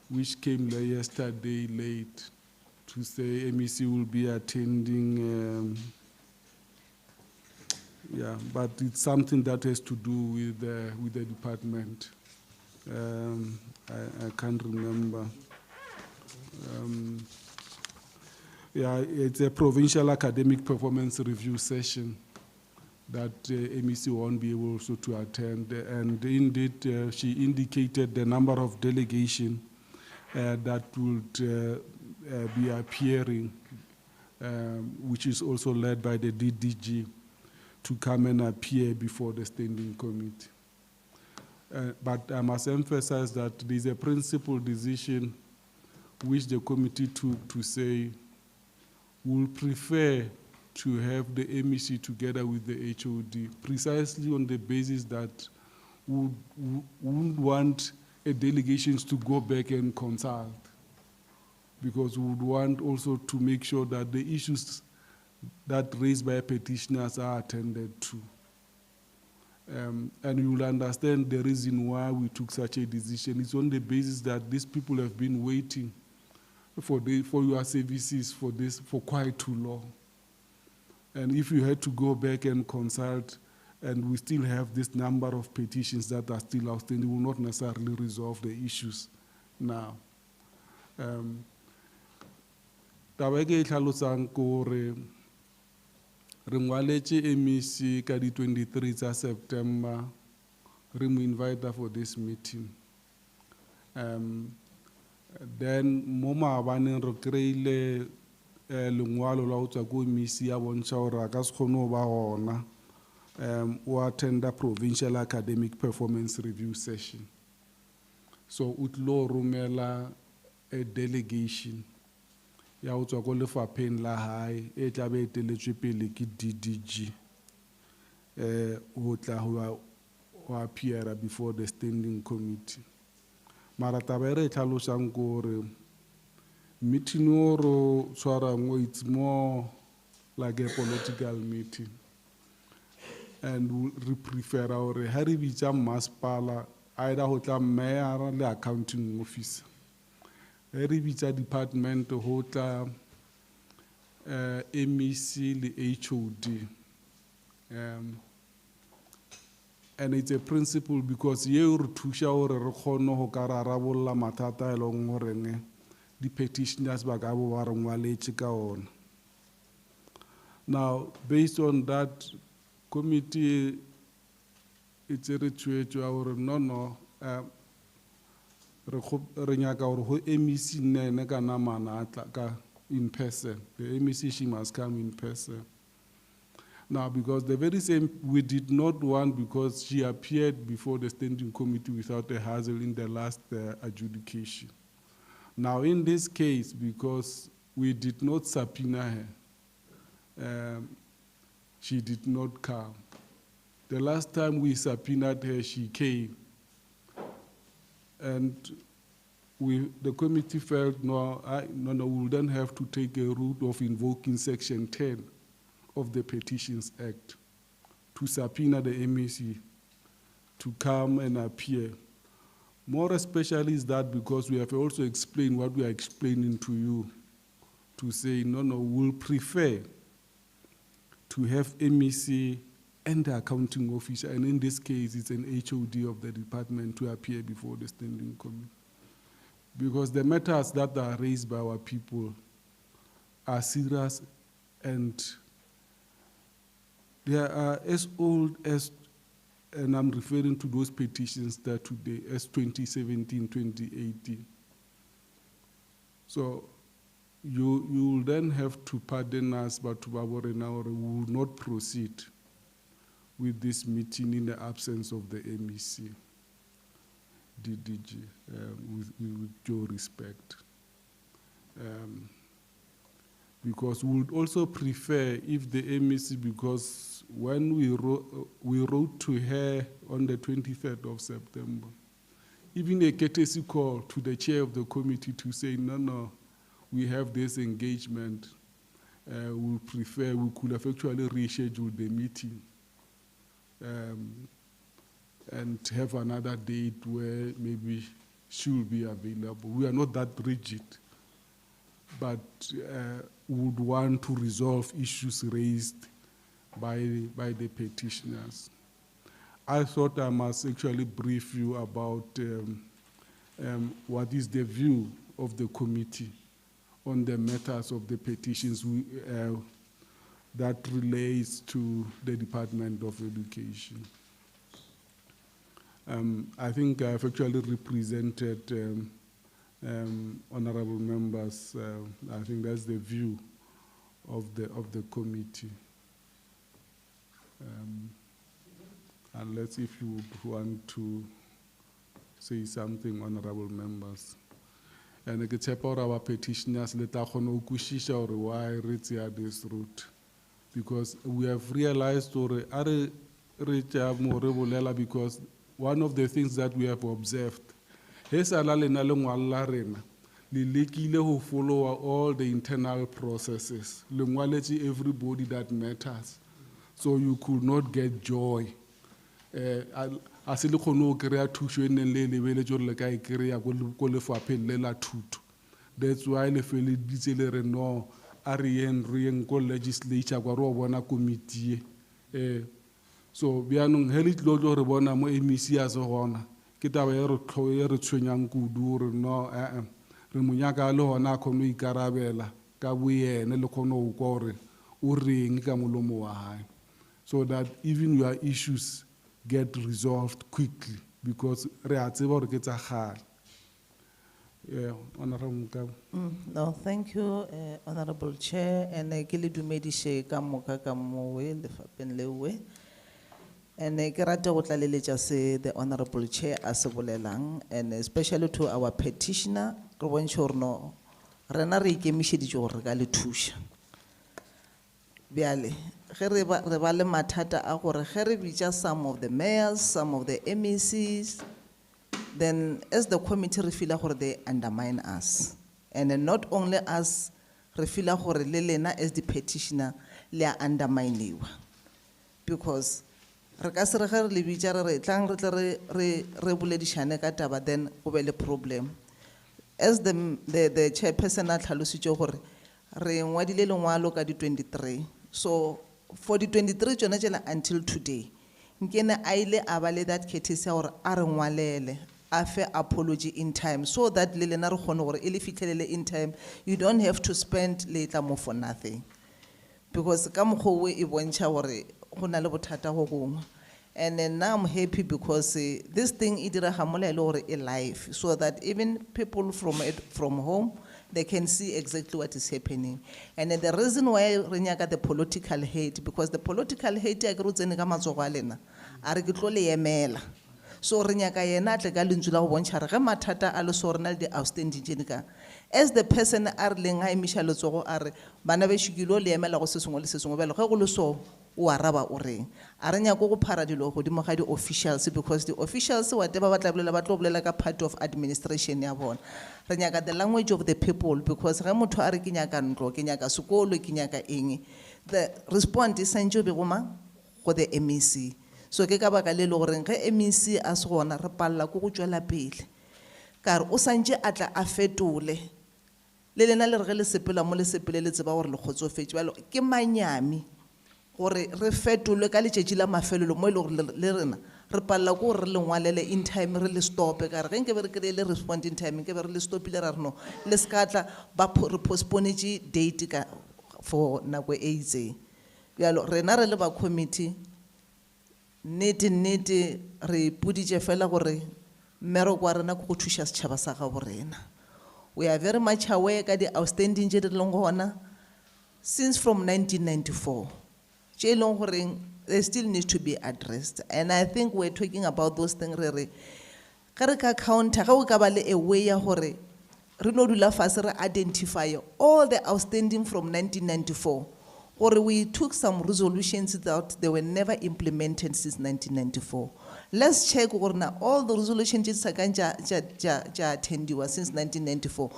which came yesterday late, to say MEC will be attending, but it's something that has to do with the department. I can't remember. It's a provincial academic performance review session that MEC won't be able also to attend. And indeed, she indicated the number of delegation that would be appearing, which is also led by the DDG, to come and appear before the Standing Committee. But I must emphasize that there is a principled decision which the committee took to say we'll prefer to have the MEC together with the HOD, precisely on the basis that we wouldn't want a delegations to go back and consult, because we would want also to make sure that the issues that raised by petitioners are attended to. And you will understand the reason why we took such a decision. It's on the basis that these people have been waiting for your services for quite too long. And if you had to go back and consult, and we still have this number of petitions that are still outstanding, will not necessarily resolve the issues now. Taba e ke e tlhalosang ke gore re ngwaletse MEC ka di 23 tsa September, re mo invite for this meeting. Then mo maabaneng re kry-ile lengwalo la go tswa ko MEC ya bontšha gore a ka se kgone go ba gona o attend a provincial academic performance review session. So utlo rumela a delegation ya ho tswa ko lefapheng la hae e tla be eteletswe pele ke DDG ho tla ho appear before the standing committee. Mara taba e re tlhalosang gore meeting o ro tshwarang it's more like a political meeting, and we prefer gore ha re bitsa masepala either ho tla mayor le accounting officer, ha re bitsa department ho tla MEC le HOD. And it's a principle because you re thusha gore re kgone ho ka rarabolla mathata e leng gore di petitioners ba ka bo ba re ngwaletše ka ona. Now, based on that, committee it's a ritual or no, re nyaka gore ho MEC nene ka namana atla ka in person. The MEC, she must come in person. Now, because the very same, we did not want, because she appeared before the standing committee without a hassle in the last adjudication. Now, in this case, because we did not subpoena her, she did not come. The last time we subpoenaed her, she came. And the committee felt, no, we will then have to take a route of invoking Section 10 of the Petitions Act to subpoena the MEC to come and appear. More especially is that because we have also explained what we are explaining to you, to say, no, we'll prefer to have MEC and the accounting officer, and in this case, it's an HOD of the department to appear before the standing committee. Because the matters that are raised by our people are serious, and they are as old as, and I'm referring to those petitions that today, as 2017, 2018. So you will then have to pardon us, but we will not proceed with this meeting in the absence of the MEC, DDG, with due respect. Because we would also prefer if the MEC, because when we wrote to her on the 23rd of September, even a courtesy call to the chair of the committee to say, no, we have this engagement, we prefer, we could have actually rescheduled the meeting and have another date where maybe she will be available. We are not that rigid, but would want to resolve issues raised by the petitioners. I thought I must actually brief you about what is the view of the committee on the matters of the petitions that relates to the Department of Education. I think I've actually represented honorable members. I think that's the view of the committee. Unless if you would want to say something, honorable members. And I get our petitioners later on why reach this route, because we have realized because one of the things that we have observed is to follow all the internal processes, everybody that matters, so you could not get joy. That's why the feel it no Arien ko legislature kwa ro bona committee so bianong helit lo re bona mo MEC a se gona ke taba e re tshwenyang kudu re no re munyaka le hona khono ikarabela ka boyene le khono o gore o reng ka molomo wa hae, so that even your issues get resolved quickly, because re a tseba gore ke tsa gale. Yeah, Honorable. No, thank you, Honorable Chair, and ke le dumedishe ka moka ka mowe le fapeng lewe. And ke rata go tlaleletša se the honorable chair a se bolelang, and especially to our petitioner, re bontšhe gore no, rena re ikemišeditše gore re ka le thuša. Bjale, ge re ba le mathata a gore ge re bitša some of the mayors, some of the MECs, then as the committee re feel gore they undermine us. And then not only us, re feel gore le lena as the petitioner le a undermine-iwa. Because re ka se re ge re le bitša re re tlang re tle re boledišane ka taba, then go be le problem. As the chairperson a tlhalositše gore re ngwadile lengwalo ka di 23. So for the 23 tšona tšela until today, nkene a ile a ba le that courtesy ya gore a re ngwalele, a fe apology in time, so that le lena re kgone gore e le fitlhelele in time. You don't have to spend later more for nothing. Because ka mokgwa o e bontšha gore go na le bothata go gongwe. And then now I'm happy because this thing idira hamole lore a life, so that even people from home, they can see exactly what is happening. And then the reason why renyaka the political hate, because the political hate agrutse ka matsogo a lena a re ke tlo le emela. So renyaka yena tle ka lentswe la go bontšha re ge mathata a le so rena le di outstanding tšenika. As the person a re leng a emiša letsogo a re bana bešikilo le emela go se sengwe le se sengwe bjale ge go le so o araba o reng a re nyako go phara dilo godimo ga di-officials, because the officials whatever ba tla bolela ba tlo bolela ka part of administration ya bona. Re nyaka the language of the people, because ge motho a re ke nyaka ntlo, ke nyaka sekolo, ke nyaka eng, the response is santse be goma go the MEC. So ke ka baka le le goreng ge MEC a se gona re palla ko go tšwela pele ka re o santse a tla a fetole le lena le re ge le sepela mo le sepele le tseba gore le kgotsofetse bjalo ke manyami gore re fetolwe ka letšatši la mafelelo mo e le gore le rena re palla ko gore re le ngwalele in time, re le stope ka re ge nke be re kry-ile respond in time, nke be re le stopile ra re no le se ka tla ba re postponetse date ka for nako e itseng. Bjalo rena re le ba committee nnete re puditše fela gore mmereko wa rena ko go thuša setšhaba sa gabo rena. We are very much aware ka di outstanding tše di leng gona since from 1994. Tše leng gore they still need to be addressed. And I think we're talking about those things re ka re ka counter ga o ka ba le a way ya gore re no dula fase re identify all the outstanding from 1994. Or we took some resolutions that they were never implemented since 1994. Let's check all the resolutions that attendiwa since 1994.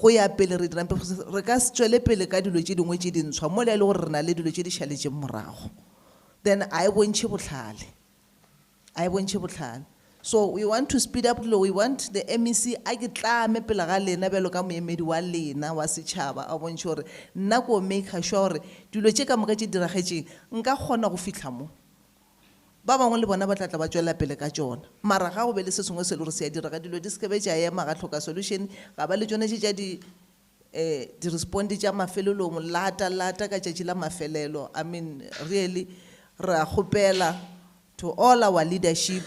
Go ya pele re dira re ka se tswele pele ka dilo tše dingwe tše dintšhwa mo le gore re na le dilo tše di šaletše morago. Then I bontšhe bohlale. So we want to speed up law. We want the MEC a ke tlame pele ga lena bjalo ka moemedi wa lena wa setšhaba a bontšhe gore nna ko make sure gore dilo tše ka moka tše diragetšeng nka kgona go fitlha mo ba bangwe le bona ba tla ba tswela pele ka tšona, mara ga go be le se sengwe se le gore se a dira ka dilo di se ke be tša ema ga tlhoka solution ga ba le tšone tše tša di responde tša mafelelong lata ka tšatši la mafelelo. I mean really re a kgopela to all our leadership,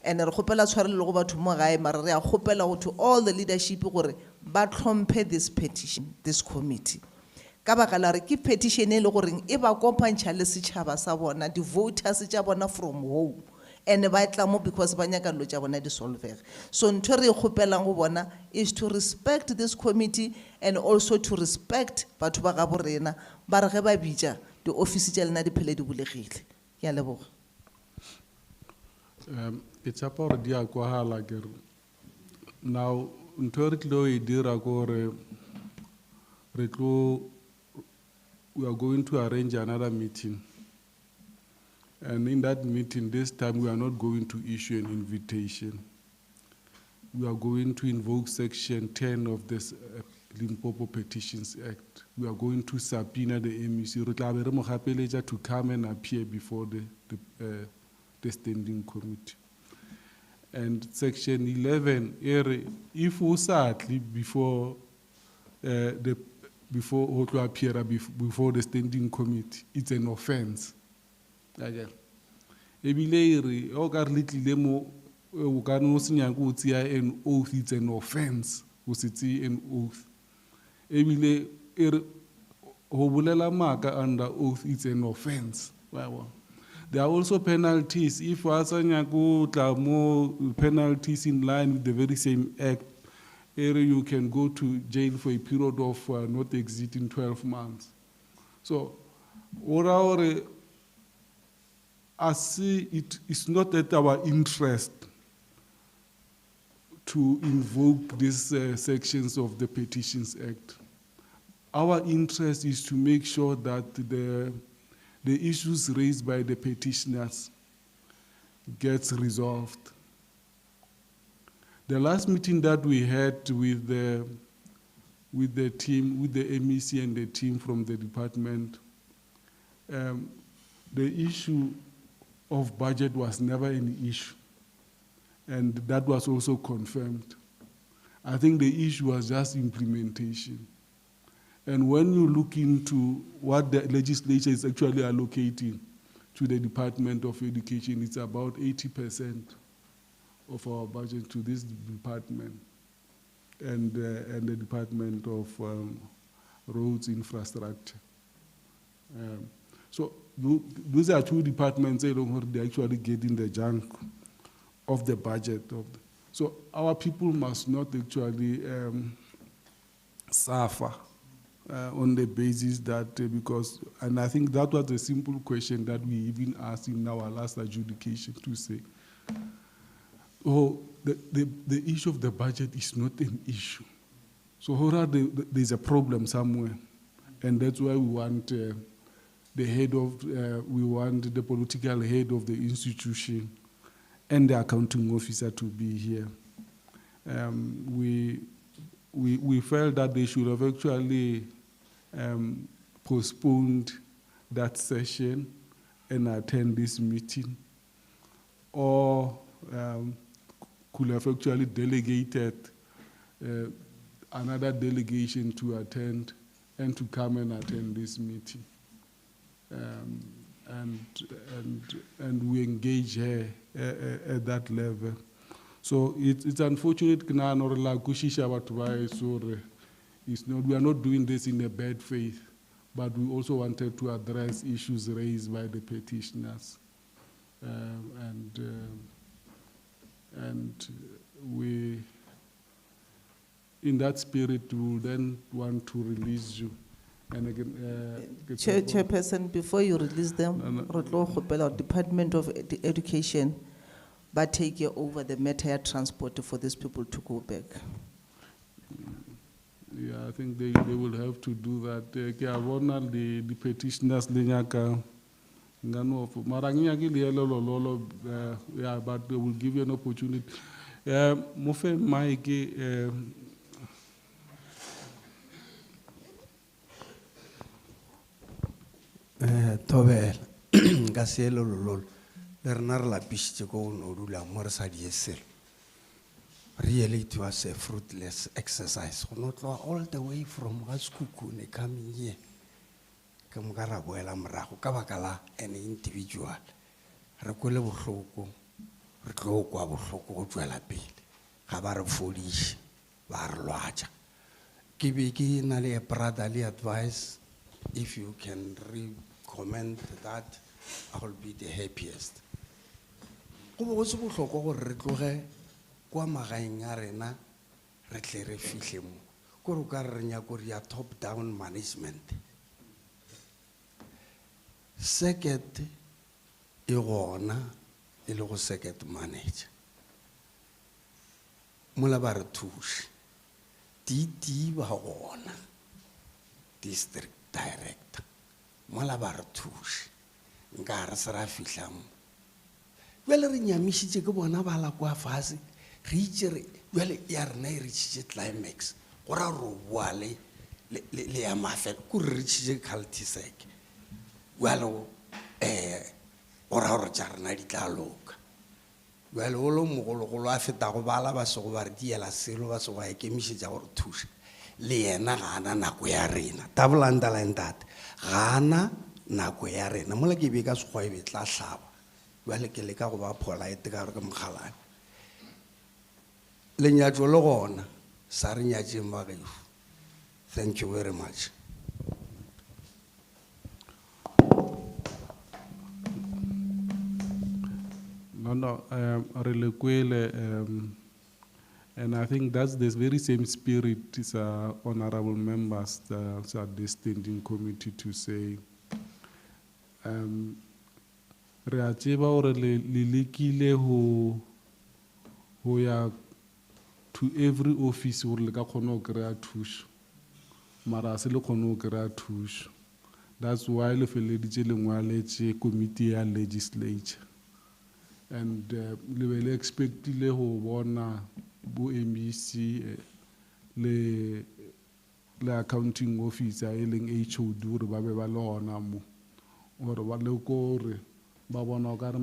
and re kgopela tshwarelo go batho mo gae, mara re a kgopela to all the leadership gore ba tlhomphe this petition, this committee. Ka baka la re ke petition e le goreng e ba kopantšha le setšhaba sa bona, di voters tša bona from home, and ba tla mo because ba nyaka dilo tša bona di solvege. So ntho re kgopelang go bona is to respect this committee and also to respect batho ba ga borena ba re ge ba bitša di office tša lena di phele di bulegile. Ke a leboga. It's about the aquahala. Now, we are going to arrange another meeting. And in that meeting, this time we are not going to issue an invitation. We are going to invoke Section 10 of this Limpopo Petitions Act. We are going to subpoena the MEC to come and appear before the standing committee. And Section 11, if we sadly before to appear before the standing committee, it's an offense. Ebile o ka re litlile mo o ka no senya go tsia an oath, it's an offense go se tsie an oath. Ebile ho bolela maka under oath, it's an offense. There are also penalties. If asanya more penalties in line with the very same act, area you can go to jail for a period of not exceeding 12 months. So, I see it's not at our interest to invoke these sections of the Petitions Act. Our interest is to make sure that the issues raised by the petitioners gets resolved. The last meeting that we had with the team, with the MEC and the team from the department, the issue of budget was never an issue, and that was also confirmed. I think the issue was just implementation. And when you look into what the legislature is actually allocating to the Department of Education, it's about 80% of our budget to this department and the Department of Roads Infrastructure. So those are two departments they actually get in the junk of the budget. So our people must not actually suffer on the basis that, and I think that was a simple question that we even asked in our last adjudication to say, the issue of the budget is not an issue. So there's a problem somewhere, and that's why we want we want the political head of the institution and the accounting officer to be here. We felt that they should have actually postponed that session and attend this meeting, or could have actually delegated another delegation to attend and to come and attend this meeting. And we engage her at that level. So it's unfortunate we are not doing this in a bad faith, but we also wanted to address issues raised by the petitioners. And we, in that spirit, we will then want to release you. And again, Chairperson, before you release them, our Department of Education, but take over the matter transport for these people to go back. Yeah, I think they will have to do that. The petitioners, yeah, but they will give you an opportunity. Mofe Mike, Tobel, Gasielo Lol, Bernard Lapiche go no rula Morsa Diesel. Really, it was a fruitless exercise. Not all the way from Raskukune coming here. Kamgarabuela Mrahu, Kavakala, an individual. Requele Bushoko, Roko, Bushoko, Juelapil, Kabar foolish, Bar Loaja. Kibiki Nali Pradali advice, if you can recommend that, I will be the happiest. Also, Bushoko, kwa magaeng a rena re tle re fihle mo ko re ka re nya go ya top down management. Second e gona e le go second manager mola ba re thuše DD ba gona district director mola ba re thuše nka re se ra fihla mo jwale re nyamišitše ke bona ba la kwa fase re well ya rena e reachitše climax go ra ro bua le ya mafelo ko re reachitše cultisec well go ra gore tša rena di tla loka well o lo mogologolo a fetago bala ba se go ba re diela selo ba se go a ekemišetša gore thuša le yena ga ana nako ya rena double underline that ga ana nako ya rena mola ke be ka sekgwa e be tla hlaba well ke le ka go ba polite ka gore ke mokgalane lenyatšo le gona sa re nyatšeng ba gaefo. Thank you very much. no, re le kwele, and I think that's the very same spirit is honorable members at the standing committee to say, re a tseba hore le lekile ho ya to every office hore le ka kgona ho kry-a thuso, mara se le kgone ho kry-a thuso. That's why le feleditse le ngwaletše committee ya legislature, and le be le expectile ho bona bo MEC le accounting officer e leng HOD hore ba be ba le gona mo, gore ba leko hore ba bona o ka re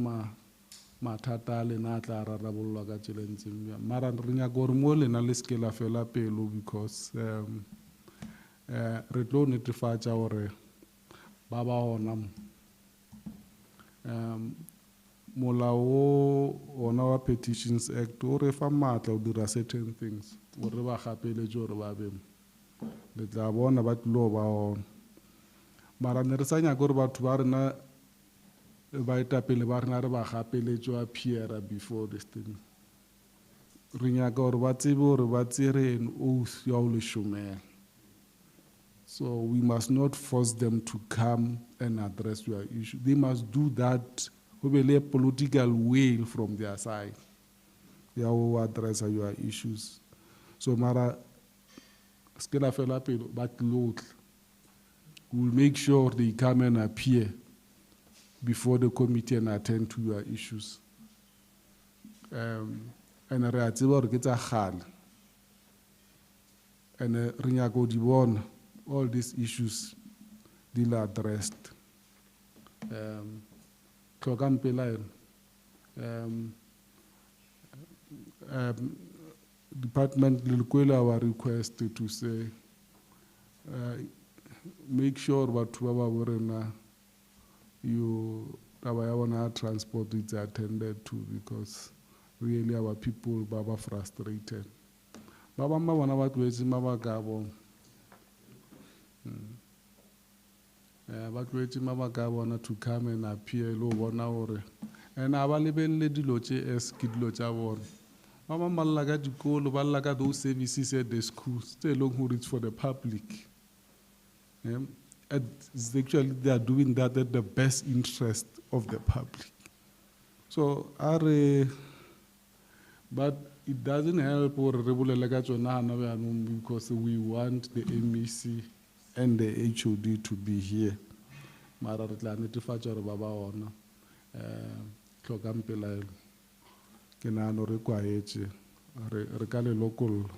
mathata a lena a tla rarabololwa ka tsela e ntseng jang. Mara re nyaka gore mo lena le seke la fela pelo, because re tlo netefatša gore ba ba gona mo. Molao o ona wa Petitions Act o re fa maatla o dira certain things gore ba gapeletše gore ba be mo, le tla bona ba tlilo ba gona. Mara ne re sa nyaka gore batho ba rena baetapele ba rena re ba gapeletše wa appeara before this thing. Re nyaka gore ba tsebe gore ba tsere an oath ya go le šomela. So we must not force them to come and address your issue. They must do that with a political will from their side. They will address your issues. So Mara, skela fela pelo, but we'll make sure they come and appear before the committee and attend to your issues. And re a tseba gore ke tsa kgale. And re nyaka go di bona all these issues deal addressed. Department will our request to say, make sure batho ba ba borena you our transport is attended to, because really our people are frustrated. Baba ma bona ba tlwetse mabaka a bona. Ba tlwetse mabaka a bona to come and appear lo bona hore and a ba lebelle dilo tše es ke dilo tša bona. Ba bang ba lla ka dikolo, ba lla ka those services at the schools tse leng hore it's for the public. It's actually they are doing that at the best interest of the public. So but it doesn't help or because we want the MEC and the HOD to be here. Mara re tla netefatša gore ba ba gona. Tlhokang pelaelo. Ke nahana re kwaetše re ka le lokolla.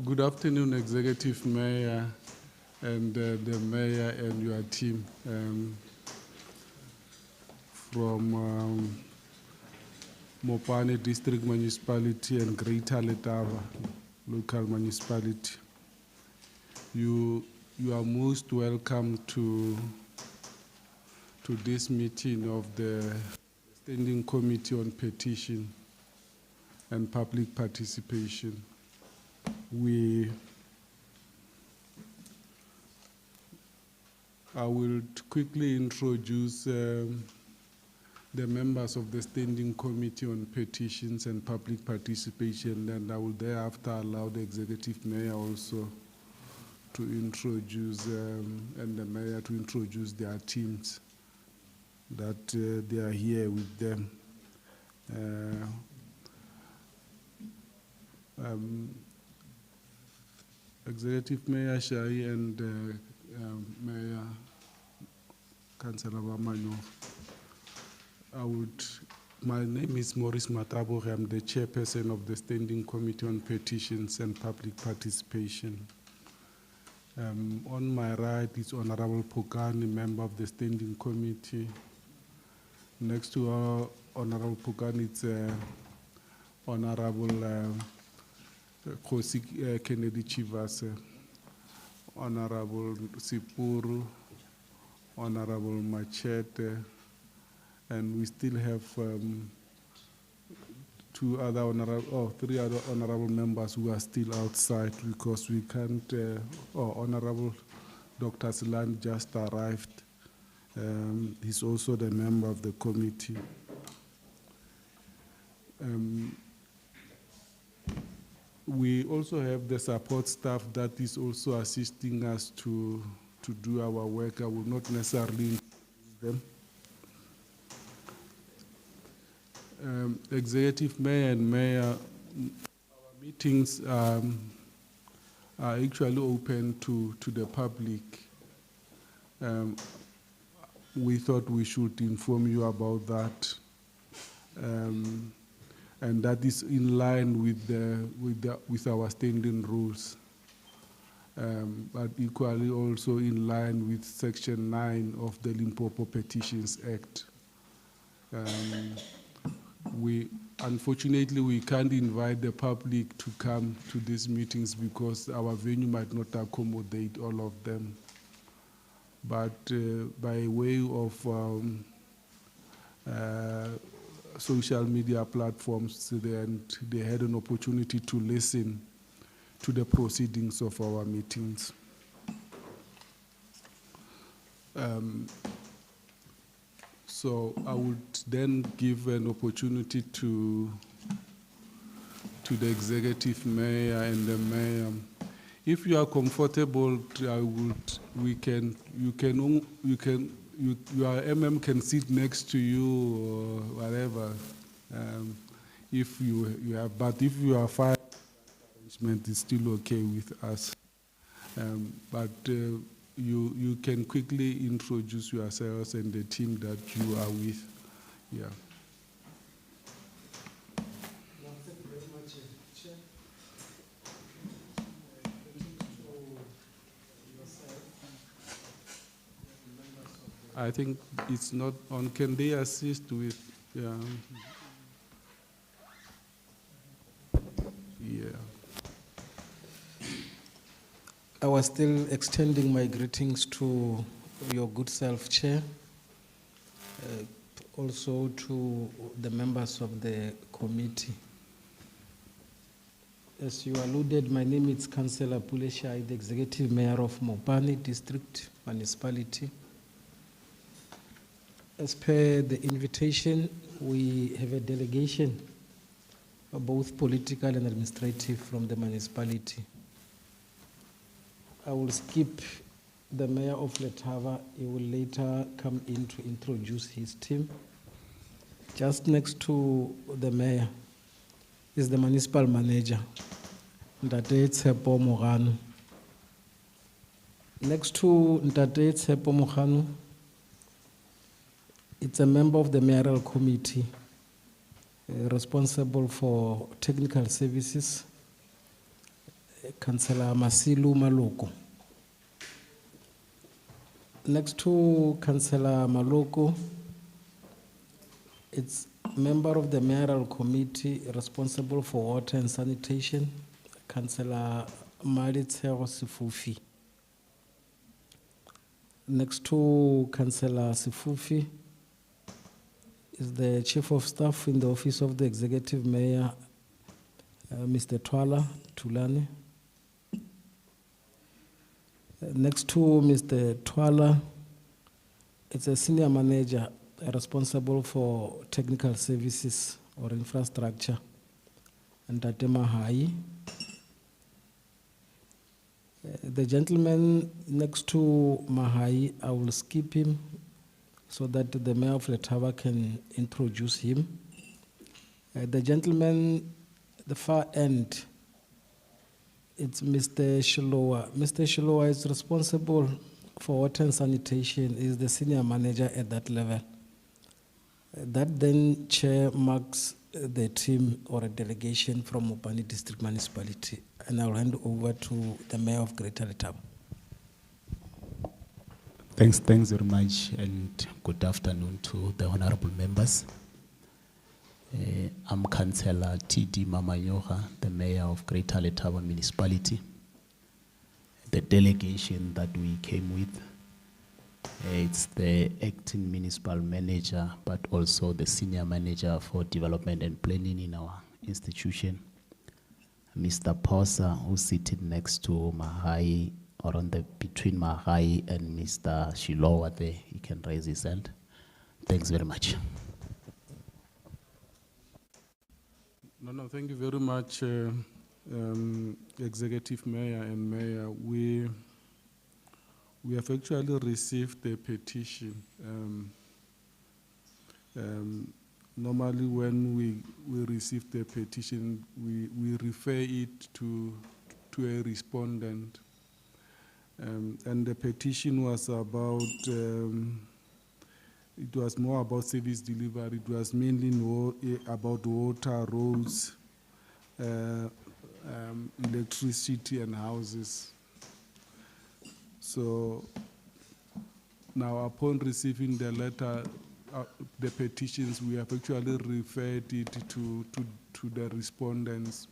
Good afternoon, Executive Mayor and the Mayor and your team from Mopane District Municipality and Greater Letaba Local Municipality. You are most welcome to this meeting of the Standing Committee on Petition and Public Participation. I will quickly introduce the members of the Standing Committee on Petitions and Public Participation, and I will thereafter allow the Executive Mayor also to introduce, and the Mayor to introduce their teams that they are here with them. Executive Mayor Shai and Mayor Councillor Bamanyo. My name is Maurice Matabo. I'm the chairperson of the Standing Committee on Petitions and Public Participation. On my right is Honorable Pukani, member of the Standing Committee. Next to Honorable Pukani, it's Honorable Kosi Kennedy Chivase, Honorable Sipuru, Honorable Machete, and we still have three other honorable members who are still outside because we can't. Honorable Dr. Silan just arrived. He's also the member of the committee. We also have the support staff that is also assisting us to do our work. I will not necessarily introduce them. Executive Mayor and Mayor, our meetings are actually open to the public. We thought we should inform you about that. And that is in line with our standing rules, but equally also in line with Section 9 of the Limpopo Petitions Act. Unfortunately, we can't invite the public to come to these meetings because our venue might not accommodate all of them. But by way of social media platforms, they had an opportunity to listen to the proceedings of our meetings. So I would then give an opportunity to the Executive Mayor and the Mayor. If you are comfortable, your MM can sit next to you or whatever. If you have, but if you are fine, arrangement is still okay with us. But you can quickly introduce yourselves and the team that you are with. Yeah. Thank you very much, Chair. I think it's not on. Can they assist with? Yeah. Yeah. I was still extending my greetings to your good self, Chair, also to the members of the committee. As you alluded, my name is Councillor Puleshai, the Executive Mayor of Mopane District Municipality. As per the invitation, we have a delegation, both political and administrative, from the municipality. I will skip the Mayor of Letaba. He will later come in to introduce his team. Just next to the Mayor is the Municipal Manager, Ntate Tshepo Mogano. Next to Ntate Tshepo Mogano, it's a member of the Mayoral Committee responsible for technical services Councillor Masilu Maloko. Next to Councillor Maloko, it's member of the mayoral committee responsible for water and sanitation, Councillor Maritshego Sifufi. Next to Councillor Sifufi is the chief of staff in the office of the executive mayor, Mr. Twala Tulani. Next to Mr. Twala, it's a senior manager responsible for technical services or infrastructure, and Tate Mahai. The gentleman next to Mahai, I will skip him so that the mayor of Letaba can introduce him. The gentleman at the far end, it's Mr. Shilowa. Mr. Shilowa is responsible for water and sanitation, is the senior manager at that level. That then chair marks the team or a delegation from Mopani District Municipality. And I'll hand over to the Mayor of Greater Letaba. Thanks very much, and good afternoon to the honorable members. I'm Councillor T.D. Mamanyoha, the Mayor of Greater Letaba Municipality. The delegation that we came with, it's the acting municipal manager, but also the senior manager for development and planning in our institution, Mr. Posa, who's sitting next to Mahai, or on the between Mahai and Mr. Shilowa there. He can raise his hand. Thanks very much. No, thank you very much, Executive Mayor and Mayor. We have actually received the petition. Normally when we receive the petition, we refer it to a respondent. And the petition was about, it was more about service delivery. It was mainly about water, roads, electricity and houses. So now upon receiving the letter, the petitions, we have actually referred it to the respondents.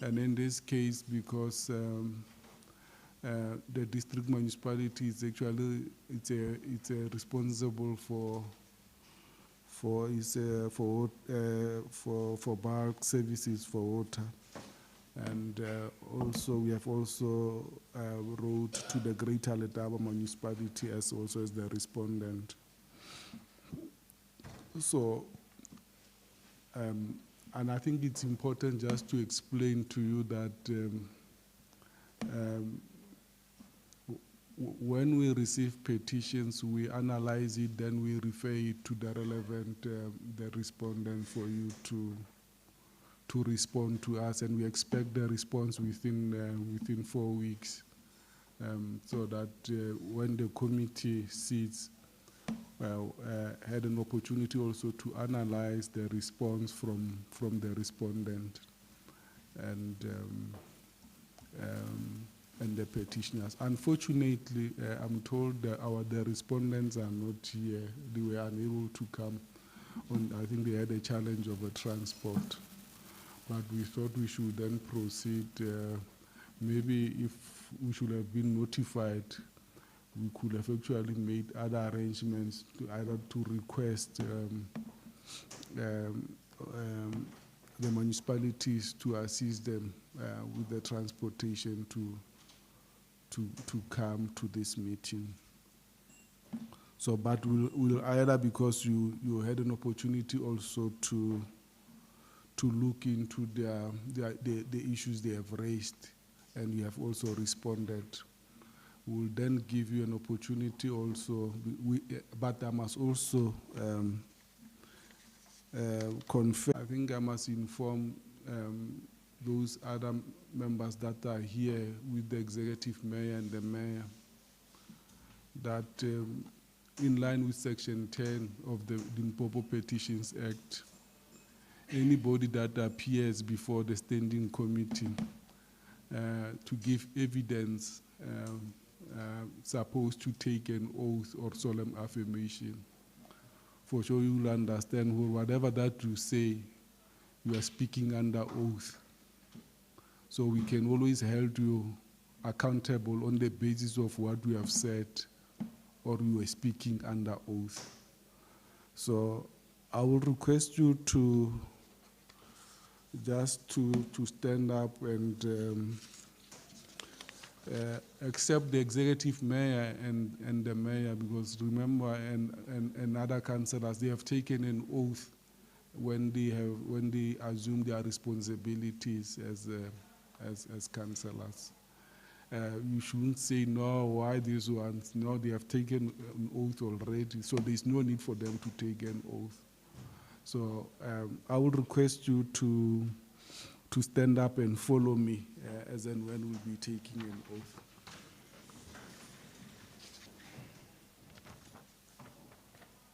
And in this case, because the district municipality is actually it's responsible for bulk services for water, and also we have also wrote to the Greater Letaba municipality as also as the respondent. So, and I think it's important just to explain to you that when we receive petitions, we analyze it, then we refer it to the relevant, the respondent for you to respond to us, and we expect the response within 4 weeks, so that when the committee sits, had an opportunity also to analyze the response from the respondent and the petitioners. Unfortunately, I'm told that the respondents are not here. They were unable to come. I think they had a challenge of a transport. But we thought we should then proceed. Maybe if we should have been notified, we could have actually made other arrangements to either to request the municipalities to assist them with the transportation to come to this meeting. So, but we'll either, because you had an opportunity also to look into the issues they have raised, and you have also responded. We'll then give you an opportunity also, but I must also confirm, I think I must inform those other members that are here with the executive mayor and the mayor that in line with Section 10 of the Limpopo Petitions Act, anybody that appears before the standing committee to give evidence, supposed to take an oath or solemn affirmation. For sure you will understand whatever that you say, you are speaking under oath. So we can always hold you accountable on the basis of what we have said or you are speaking under oath. So I will request you to just to stand up and accept the executive mayor and the mayor, because remember, and other councillors, they have taken an oath when they assume their responsibilities as councillors. You shouldn't say, no, why these ones? No, they have taken an oath already, so there's no need for them to take an oath. So I will request you to stand up and follow me as and when we'll be taking an oath.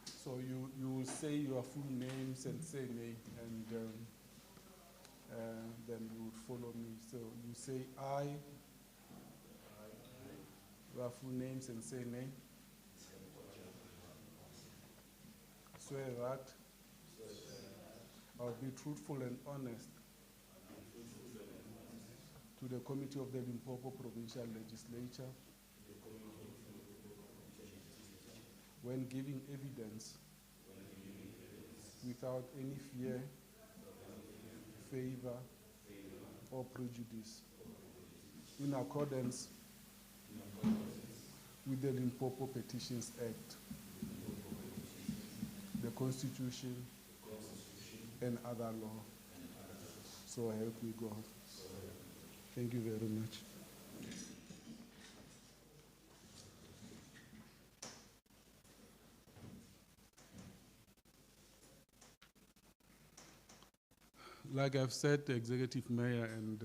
So you will say your full names and say name, and then you will follow me. So you say I, your full names and say name. Swear that I'll be truthful and honest to the Committee of the Limpopo Provincial Legislature when giving evidence without any fear, favor, or prejudice, in accordance with the Limpopo Petitions Act, the Constitution, and other law. So help me God. Thank you very much. Like I've said, the executive mayor and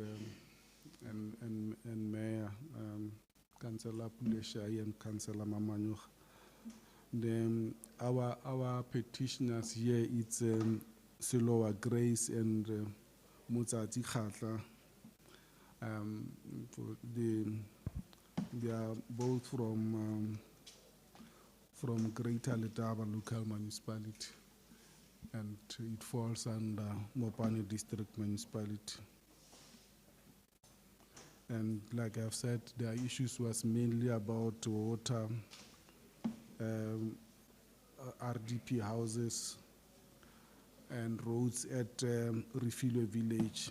mayor, Councillor Puleshai and Councillor Mamanyuch. Our petitioners here, it's Silowa Grace and Mutsati Khatla. They are both from Greater Letaba local municipality, and it falls under Mopani District Municipality. And like I've said, their issues was mainly about water, RDP houses, and roads at Refilo Village.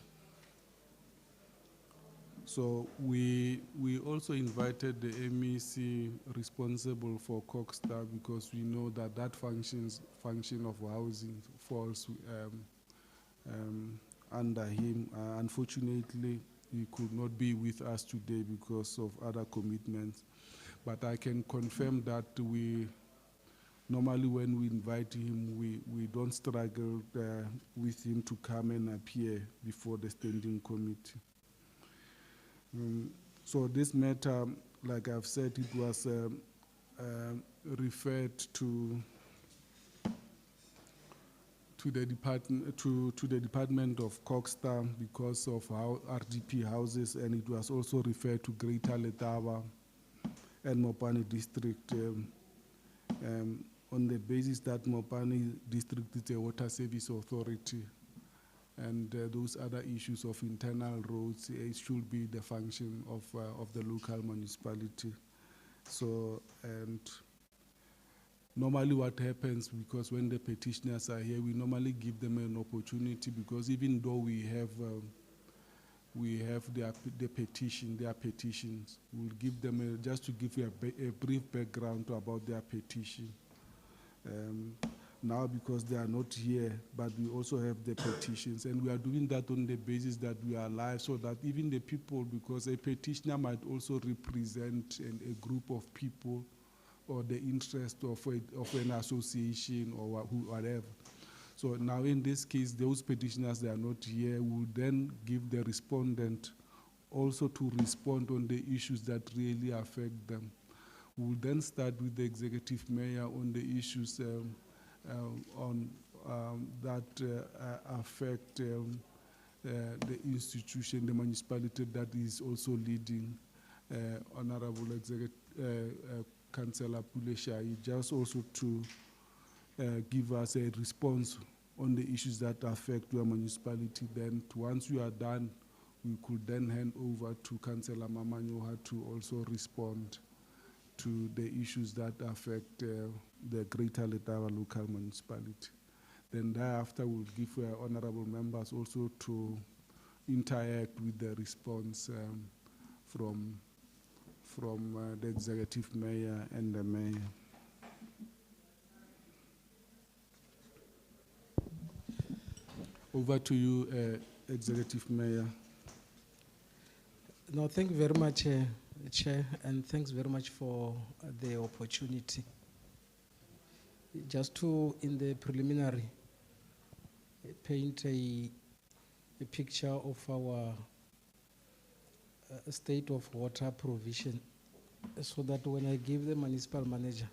So we also invited the MEC responsible for Cockstar, because we know that function of housing falls under him. Unfortunately, he could not be with us today because of other commitments. But I can confirm that we normally, when we invite him, we don't struggle with him to come and appear before the standing committee. So this matter, like I've said, it was referred to the Department of Cockstar because of how RDP houses, and it was also referred to Greater Letaba and Mopani District on the basis that Mopani District is a water service authority, and those other issues of internal roads, it should be the function of the local municipality. So, and normally what happens, because when the petitioners are here, we normally give them an opportunity, because even though we have their petitions, we'll give them just to give you a brief background about their petition. Now, because they are not here, but we also have the petitions, and we are doing that on the basis that we are live, so that even the people, because a petitioner might also represent a group of people or the interest of an association or whatever. So now in this case, those petitioners, they are not here, will then give the respondent also to respond on the issues that really affect them. We'll then start with the executive mayor on the issues that affect the institution, the municipality that is also leading, Honorable Councillor Puleshai, just also to give us a response on the issues that affect your municipality. Then once you are done, we could then hand over to Councillor Mamanyoha to also respond to the issues that affect the Greater Letaba local municipality. Then thereafter, we'll give honorable members also to interact with the response from the executive mayor and the mayor. Over to you, Executive Mayor. No, thank you very much, Chair, and thanks very much for the opportunity. Just to, in the preliminary, paint a picture of our state of water provision, so that when I give the municipal manager,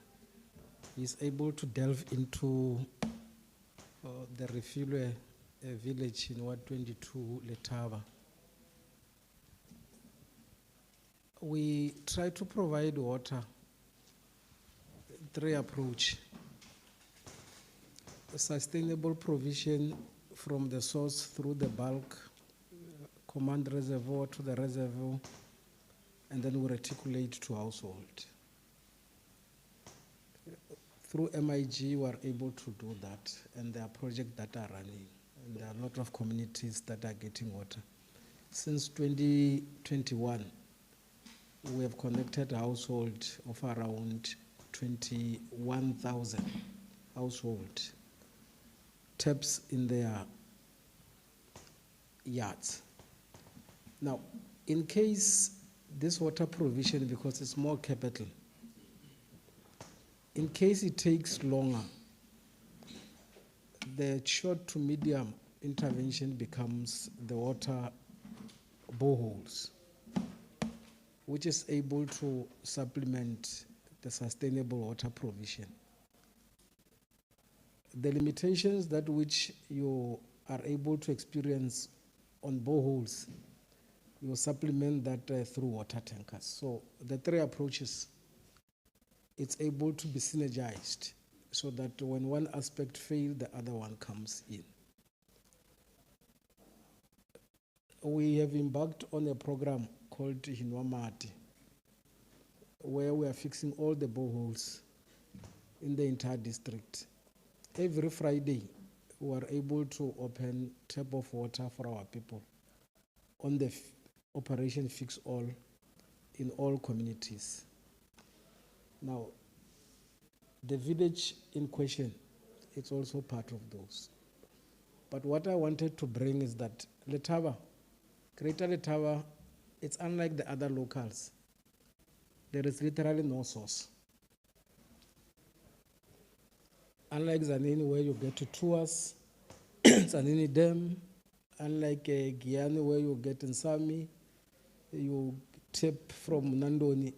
he's able to delve into the Refilwe village in Ward 22, Letaba. We try to provide water, three approach. A sustainable provision from the source through the bulk, command reservoir to the reservoir, and then we reticulate to household. Through MIG, we are able to do that, and there are projects that are running, and there are a lot of communities that are getting water. Since 2021, we have connected a household of around 21,000 household taps in their yards. Now, in case this water provision, because it's more capital, in case it takes longer, the short to medium intervention becomes the water boreholes, which is able to supplement the sustainable water provision. The limitations that which you are able to experience on boreholes, you supplement that through water tankers. So the three approaches, it's able to be synergized so that when one aspect fails, the other one comes in. We have embarked on a program called Hinwamati, where we are fixing all the boreholes in the entire district. Every Friday, we are able to open tap of water for our people on the Operation Fix All in all communities. Now, the village in question, it's also part of those. But what I wanted to bring is that Letaba, Greater Letaba, it's unlike the other locals. There is literally no source. Unlike Zanini, where you get to tours, Zanini Dam, unlike Guyana, where you get in Sami, you tap from Nandoni.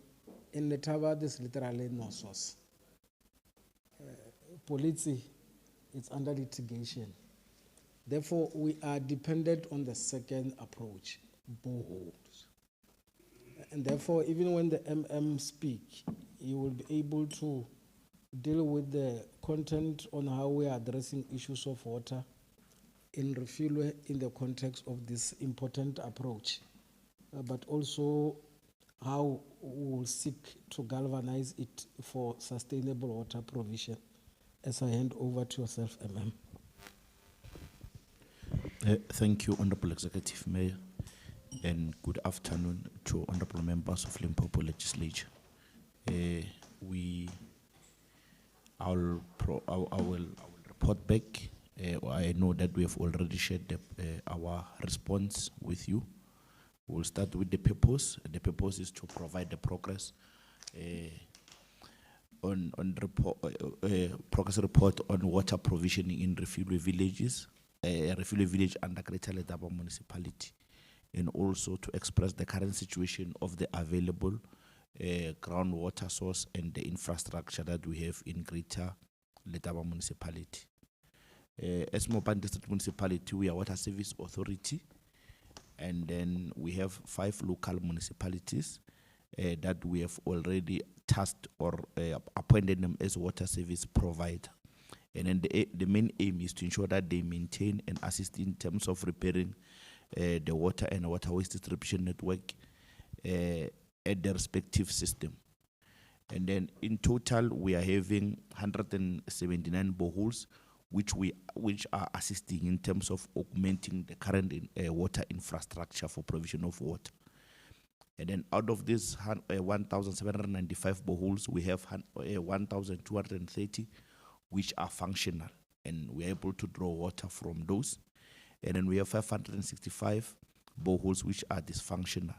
In Letaba, there's literally no source. Politi, it's under litigation. Therefore, we are dependent on the second approach, boreholes. And therefore, even when the MM speak, you will be able to deal with the content on how we are addressing issues of water in Refilwe in the context of this important approach, but also how we will seek to galvanize it for sustainable water provision. As I hand over to yourself, MM. Thank you, Honorable Executive Mayor, and good afternoon to honorable members of Limpopo Legislature. I will report back. I know that we have already shared our response with you. We'll start with the purpose. The purpose is to provide the progress progress report on water provisioning in Refilwe villages, Refilwe village under Greater Letaba municipality, and also to express the current situation of the available groundwater source and the infrastructure that we have in Greater Letaba municipality. As Mopan District Municipality, we are Water Service Authority, And then we have 5 local municipalities that we have already tasked or appointed them as water service provider. And then the main aim is to ensure that they maintain and assist in terms of repairing the water and water waste distribution network at the respective system. And then in total, we are having 179 boreholes, which are assisting in terms of augmenting the current water infrastructure for provision of water. And then out of these 1,795 boreholes, we have 1,230 which are functional, and we're able to draw water from those. And then we have 565 boreholes which are dysfunctional.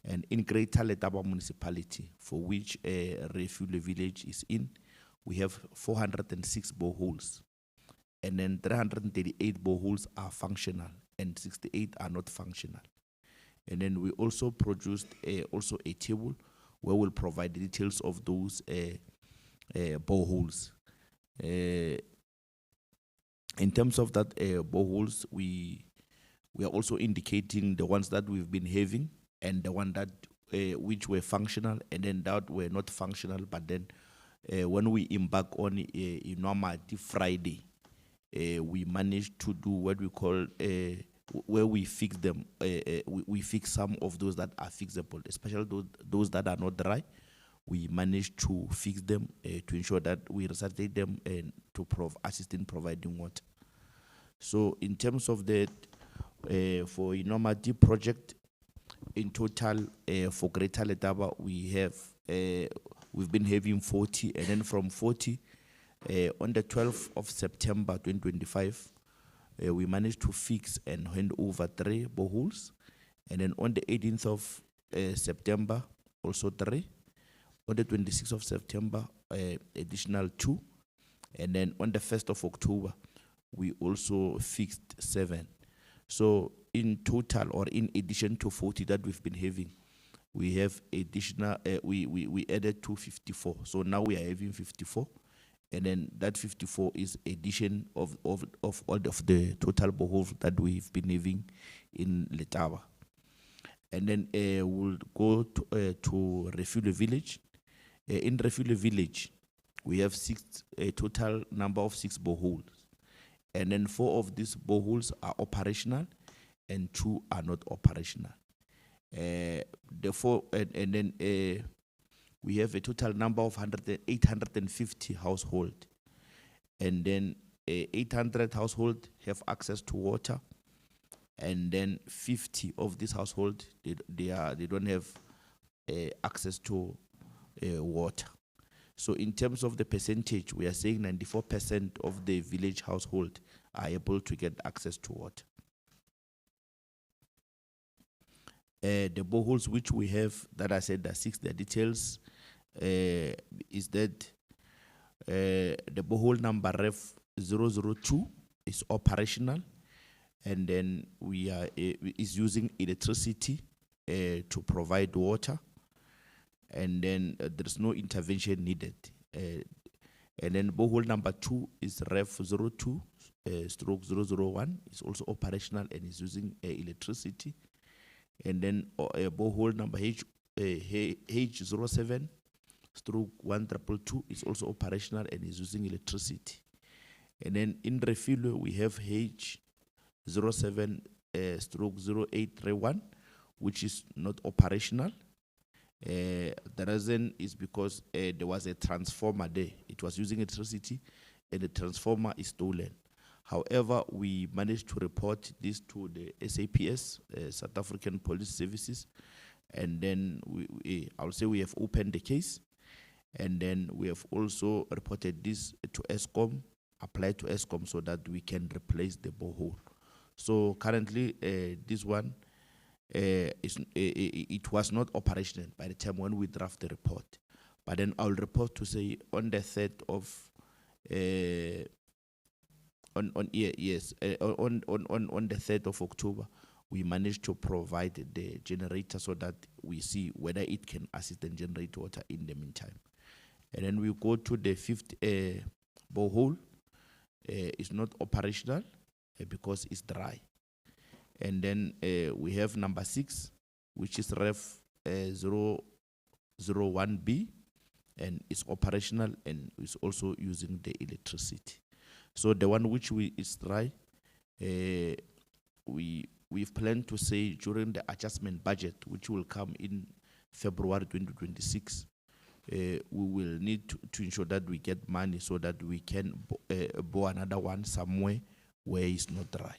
And in Greater Letaba municipality, for which Refuge Village is in, we have 406 boreholes. And then 338 boreholes are functional and 68 are not functional. And then we also produced also a table where we'll provide the details of those boreholes. In terms of that boreholes, we are also indicating the ones that we've been having and the one that which were functional and then that were not functional. But then when we embark on a normal Friday, we managed to do what we call where we fix them. We fix some of those that are fixable, especially those that are not dry. We managed to fix them to ensure that we resuscitate them and to assist in providing water. So in terms of that, for a normative project, in total for Greater Letaba, we've been having 40, and then from 40, on the 12th of September 2025, we managed to fix and hand over 3 boreholes, and then on the 18th of September, also 3. On the 26th of September, additional 2. And then on the 1st of October, we also fixed 7. So in total, or in addition to 40 that we've been having, we have additional, we added to 54. So now we are having 54. And then that 54 is addition of all of the total boreholes that we've been having in Letaba. And then we'll go to Refuge Village. In Refuge Village, we have a total number of 6 boreholes. And then 4 of these boreholes are operational and 2 are not operational. And then we have a total number of 850 households. And then 800 households have access to water. And then 50 of these households, they don't have access to water. So in terms of the percentage, we are saying 94% of the village household are able to get access to water. The boreholes which we have, that I said are 6, the details is that the borehole number ref 002 is operational, and then we are is using electricity to provide water, and then there's no intervention needed. And then borehole number 2 is ref 02 stroke 001 is also operational and is using electricity. And then borehole number H07 stroke 1222 is also operational and is using electricity. And then in Refuge, we have H07 stroke 0831, which is not operational. The reason is because there was a transformer there. It was using electricity and the transformer is stolen. However, we managed to report this to the SAPS, South African Police Services, and then I would say we have opened the case, and then we have also reported this to ESCOM, applied to ESCOM so that we can replace the borehole. So currently, this one, it was not operational by the time when we draft the report. But then I'll report to say on the 3rd of on the 3rd of October, we managed to provide the generator so that we see whether it can assist and generate water in the meantime. And then we go to the 5th borehole. It's not operational because it's dry. And then we have number 6, which is Ref 001B, and it's operational and is also using the electricity. So the one which is dry, we've planned to say during the adjustment budget, which will come in February 2026, we will need to ensure that we get money so that we can bore another one somewhere where it's not dry.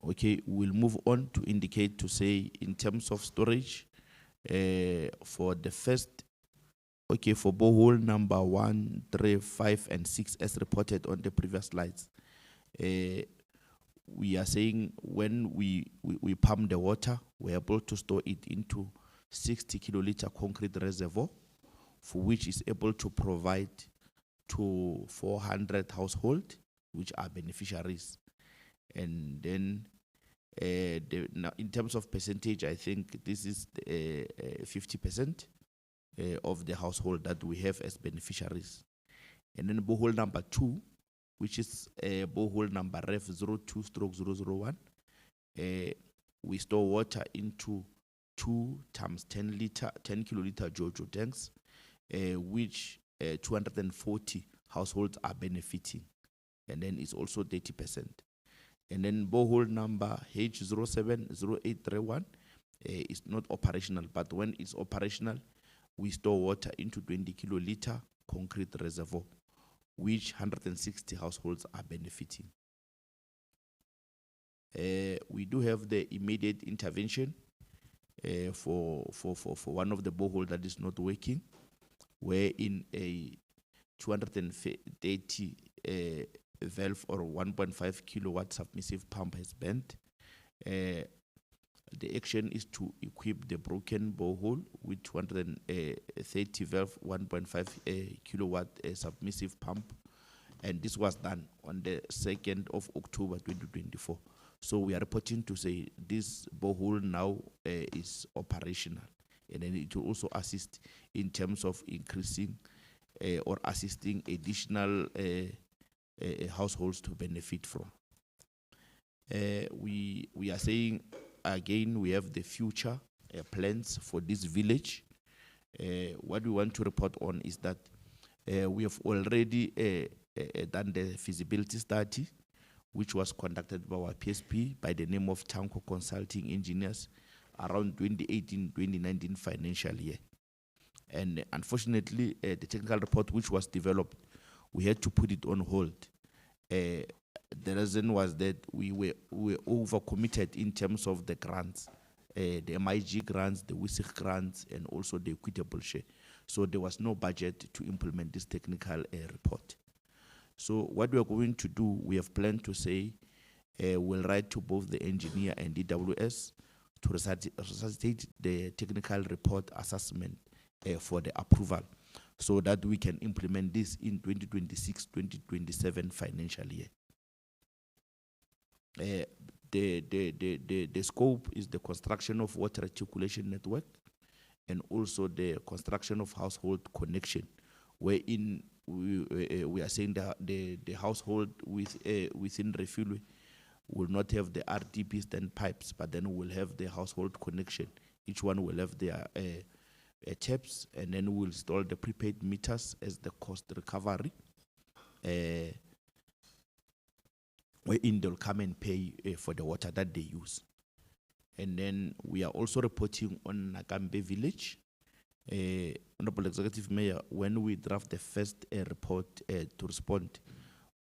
Okay, we'll move on to indicate to say in terms of storage, for the first, okay, for borehole number 1, 3, 5, and 6 as reported on the previous slides, we are saying when we pump the water, we're able to store it into 60 kiloliter concrete reservoir, for which is able to provide to 400 households, which are beneficiaries. And then now in terms of percentage, I think this is 50% of the household that we have as beneficiaries. And then borehole number 2, which is borehole number Ref 02/001, we store water into 2 times 10 kiloliter Jojo tanks, which 240 households are benefiting, and then it's also 30%. And then borehole number H070831 is not operational, but when it's operational, we store water into 20 kiloliter concrete reservoir, which 160 households are benefiting. We do have the immediate intervention for one of the borehole that is not working, where in a 230 valve or 1.5 kilowatt submissive pump has bent. The action is to equip the broken borehole with 230 valve 1.5 kilowatt submissive pump, and this was done on the 2nd of October 2024. So we are reporting to say this borehole now is operational, and then it will also assist in terms of increasing or assisting additional households to benefit from. We are saying again, we have the future plans for this village. What we want to report on is that we have already done the feasibility study, which was conducted by our PSP by the name of Tanko Consulting Engineers around 2018-2019 financial year. And unfortunately, the technical report which was developed, we had to put it on hold. The reason was that we were overcommitted in terms of the grants, the MIG grants, the WISIC grants, and also the equitable share. So there was no budget to implement this technical report. So what we are going to do, we have planned to say, we'll write to both the engineer and DWS to resuscitate the technical report assessment for the approval, so that we can implement this in 2026-2027 financial year. The scope is the construction of water reticulation network and also the construction of household connection, wherein we are saying that the household within Refilwe will not have the RDP standpipes, but then we'll have the household connection. Each one will have their taps, and then we'll install the prepaid meters as the cost recovery, wherein they'll come and pay for the water that they use. And then we are also reporting on Nakambe village. Honorable Executive Mayor, when we draft the first report to respond,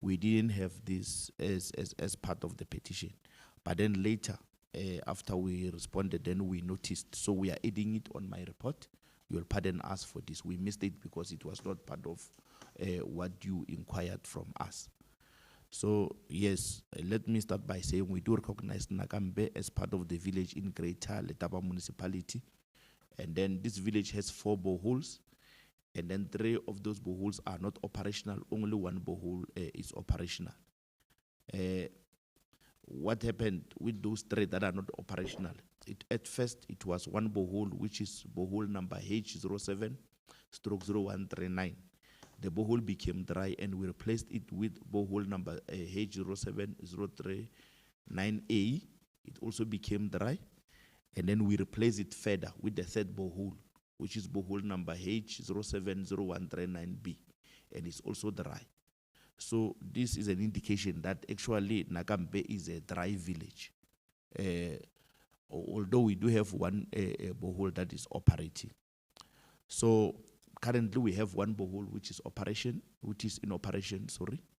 we didn't have this as part of the petition. But then later, after we responded, then we noticed. So we are adding it on my report. You'll pardon us for this. We missed it because it was not part of what you inquired from us. So yes, let me start by saying we do recognize Nakambe as part of the village in Greater Letaba municipality. And then this village has 4 boreholes, and then 3 of those boreholes are not operational. Only 1 borehole is operational. What happened with those 3 that are not operational? At first, it was 1 borehole, which is borehole number H07/0139. the borehole became dry, and we replaced it with borehole number H07039A. It also became dry. And then we replaced it further with the third borehole, which is borehole number H0701339B, and it's also dry. So this is an indication that actually Nagambe is a dry village. Although we do have one borehole that is operating. So currently we have one borehole which is in operation,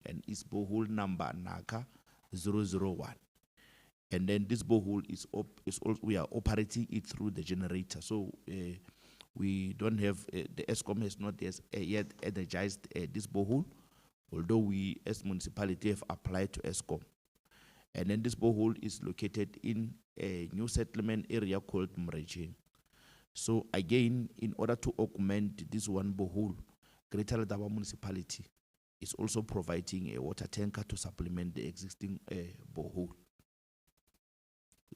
and it's borehole number NACA 001. And then this borehole we are operating it through the generator. So we don't have, the ESCOM has not yet energized this borehole, although we as municipality have applied to ESCOM. And then this borehole is located in a new settlement area called Mrejeng. So again, in order to augment this one borehole, Greater Letaba municipality is also providing a water tanker to supplement the existing borehole.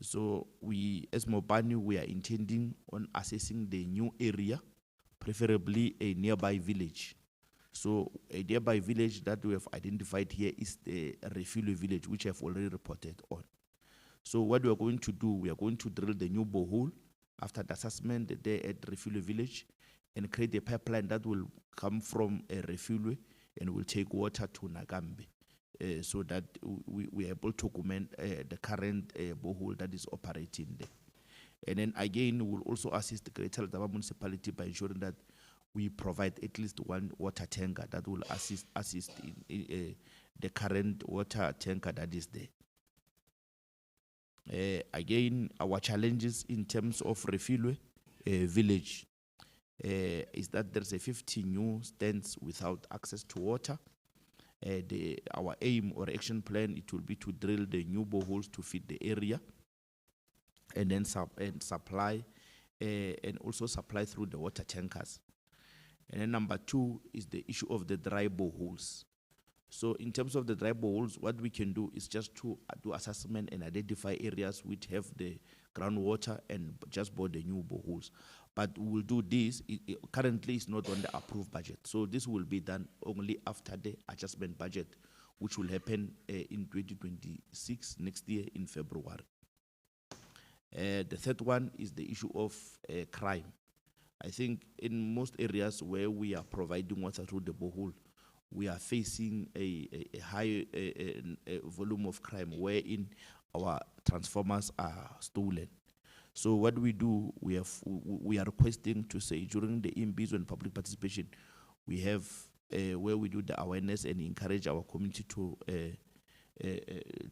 So we, as Mopani, we are intending on assessing the new area, preferably a nearby village. So a nearby village that we have identified here is the Refuel village, which I've already reported on. So what we are going to do, we are going to drill the new borehole after the assessment there at Refuel village and create a pipeline that will come from Refuel and will take water to Nagambe. So that we are able to augment the current borehole that is operating there. And then again, we will also assist the Greater Letaba municipality by ensuring that we provide at least one water tanker that will assist in the current water tanker that is there. Again, our challenges in terms of Refuel village is that there's a 50 new stands without access to water. Our aim or action plan, it will be to drill the new boreholes to feed the area, and then supply and also supply through the water tankers. And then number two is the issue of the dry boreholes. So in terms of the dry boreholes, what we can do is just to do assessment and identify areas which have the groundwater and just bore the new boreholes. But we will do this, currently it's not on the approved budget. So this will be done only after the adjustment budget, which will happen in 2026, next year in February. The third one is the issue of crime. I think in most areas where we are providing water through the borehole, we are facing a high volume of crime wherein our transformers are stolen. So what we do, we are requesting to say during the IMBs and public participation, we have where we do the awareness and encourage our community to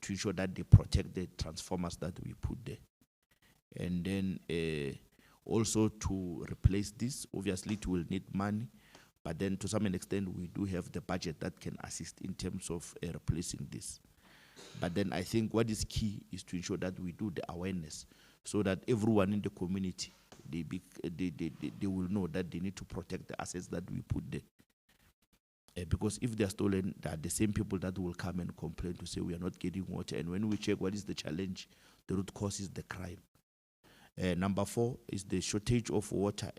ensure that they protect the transformers that we put there. And then also to replace this, obviously it will need money, but then to some extent we do have the budget that can assist in terms of replacing this. But then I think what is key is to ensure that we do the awareness so that everyone in the community, they will know that they need to protect the assets that we put there. Because if they are stolen, they are the same people that will come and complain to say we are not getting water. And when we check what is the challenge, the root cause is the crime. Number four is the shortage of water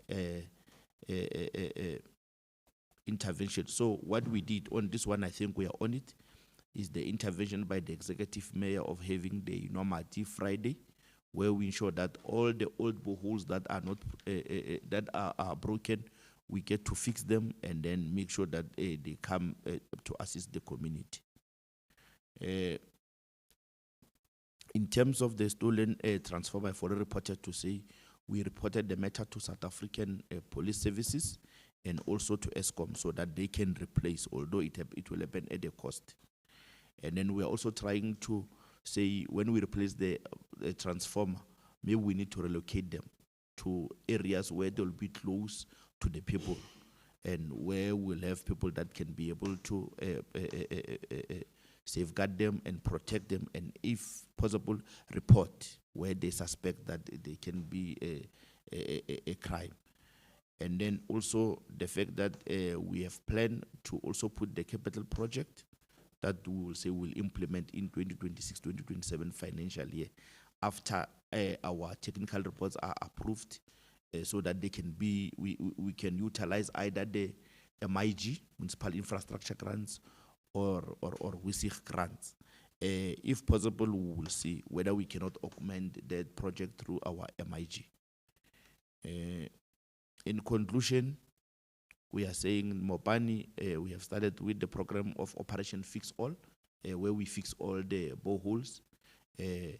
intervention. So what we did on this one, I think we are on it, is the intervention by the executive mayor of having the normative Friday, where we ensure that all the old boreholes that are not that are broken, we get to fix them and then make sure that they come to assist the community. In terms of the stolen transformer, I've already reported to say we reported the matter to South African Police Services and also to ESCOM so that they can replace, although it will happen at a cost. And then we are also trying to say when we replace the transformer, maybe we need to relocate them to areas where they'll be close to the people and where we'll have people that can be able to safeguard them and protect them, and if possible, report where they suspect that they can be a crime. And then also the fact that we have planned to also put the capital project that we will say we'll implement in 2026-2027 financial year after our technical reports are approved, so that they can be, we can utilize either the MIG, municipal infrastructure grants, or WISIG grants. If possible, we will see whether we cannot augment that project through our MIG. In conclusion, we are saying in Mopani, we have started with the program of Operation Fix All, where we fix all the boreholes in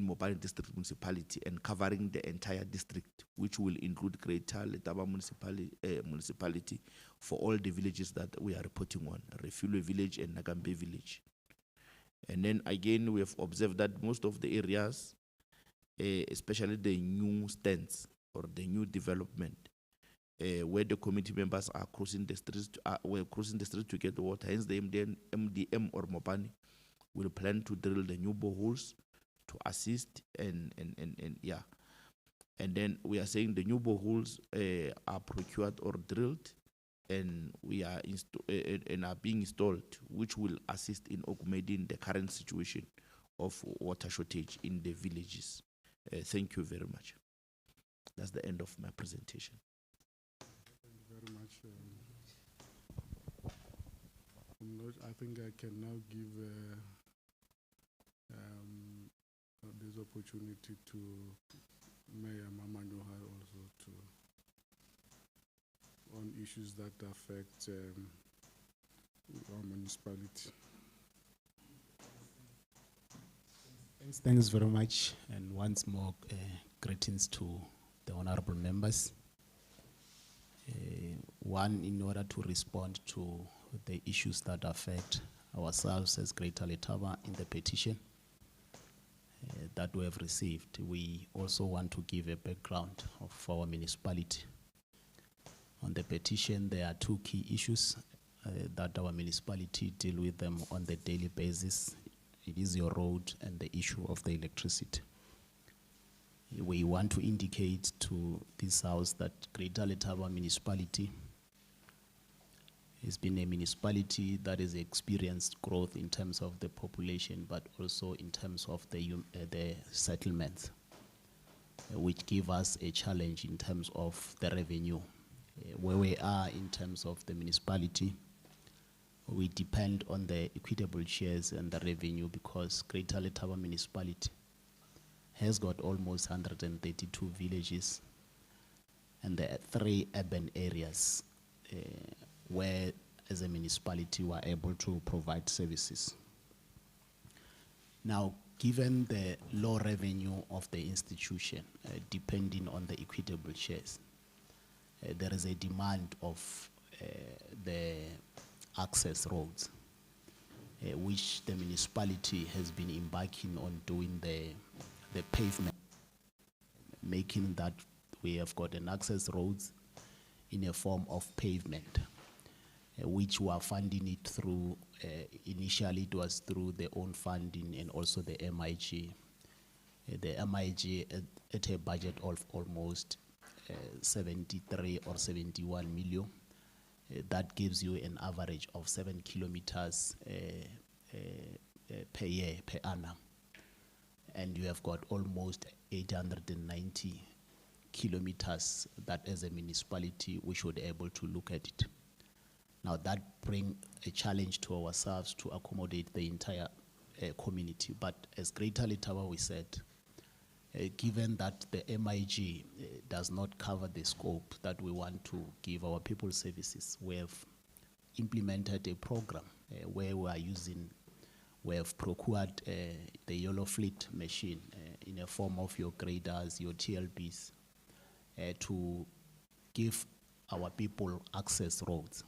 Mopani District Municipality and covering the entire district, which will include Greater Letaba Municipality for all the villages that we are reporting on, Refilwe Village and Nagambe Village. And then again, we have observed that most of the areas, especially the new stands or the new development, where the committee members are crossing the streets, were crossing the street to get water. Hence, the MDM or Mopani will plan to drill the new boreholes to assist and yeah. And then we are saying the new boreholes are procured or drilled, and we are and are being installed, which will assist in augmenting the current situation of water shortage in the villages. Thank you very much. That's the end of my presentation. Thank you very much. I think I can now give this opportunity to Mayor Mamanyoha also to on issues that affect our municipality. Thanks very much, and once more greetings to the honorable members. One, in order to respond to the issues that affect ourselves as Greater Letaba in the petition that we have received, we also want to give a background of our municipality. On the petition, there are two key issues that our municipality deal with them on the daily basis. It is your road and the issue of the electricity. We want to indicate to this house that Greater Letaba municipality has been a municipality that has experienced growth in terms of the population, but also in terms of the settlements, which give us a challenge in terms of the revenue. Where we are in terms of the municipality, we depend on the equitable shares and the revenue, because Greater Letaba municipality has got almost 132 villages and there are 3 urban areas where as a municipality we are able to provide services. Now, given the low revenue of the institution, depending on the equitable shares, there is a demand of the access roads, which the municipality has been embarking on doing the pavement, making that we have got an access roads in a form of pavement, which we are funding it through, initially it was through the own funding and also the MIG. The MIG at a budget of almost 73 or 71 million. That gives you an average of 7 kilometers per year, per annum. And you have got almost 890 kilometers that as a municipality we should be able to look at it. Now that brings a challenge to ourselves to accommodate the entire community. But as Greater Letaba we said, given that the MIG does not cover the scope that we want to give our people services, we have implemented a program where we have procured the yellow fleet machine in a form of your graders, your TLBs, to give our people access roads.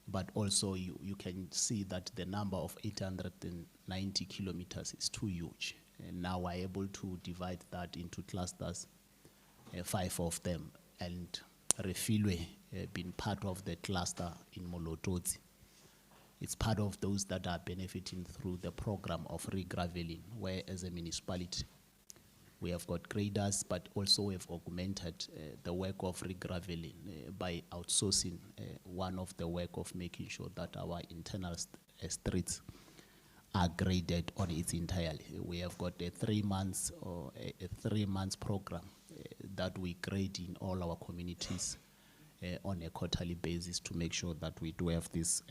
But also you can see that the number of 890 kilometers is too huge. And now we're able to divide that into clusters, 5 of them, and Refilwe being part of the cluster in Molototsi. It's part of those that are benefiting through the program of regraveling, where as a municipality, we have got graders, but also we have augmented the work of regraveling by outsourcing one of the work of making sure that our internal streets are graded on its entirely. We have got a 3 months or a 3 months program that we grade in all our communities on a quarterly basis to make sure that we do have these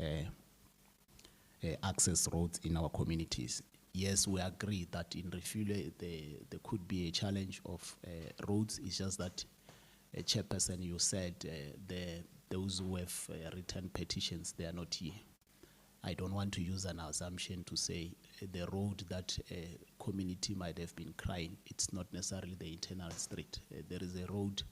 access roads in our communities. Yes, we agree that in Refugee there could be a challenge of roads. It's just that, Chairperson, you said those who have written petitions, they are not here. I don't want to use an assumption to say the road that a community might have been crying, it's not necessarily the internal street. There is a road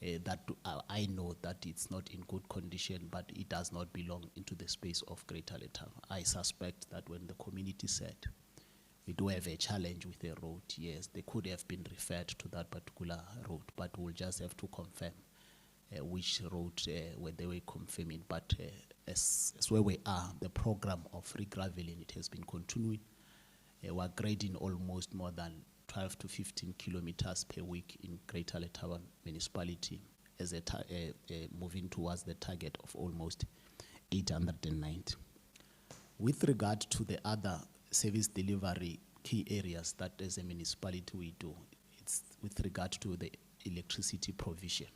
that I know that it's not in good condition, but it does not belong into the space of Greater Letaba. I suspect that when the community said, we do have a challenge with the road, yes, they could have been referred to that particular road, but we'll just have to confirm which road where they were confirming. But as where we are, the program of regraveling, it has been continuing. We're grading almost more than 12 to 15 kilometers per week in Greater Letaba municipality, as moving towards the target of almost 890. With regard to the other service delivery key areas that as a municipality we do, it's with regard to the electricity provision.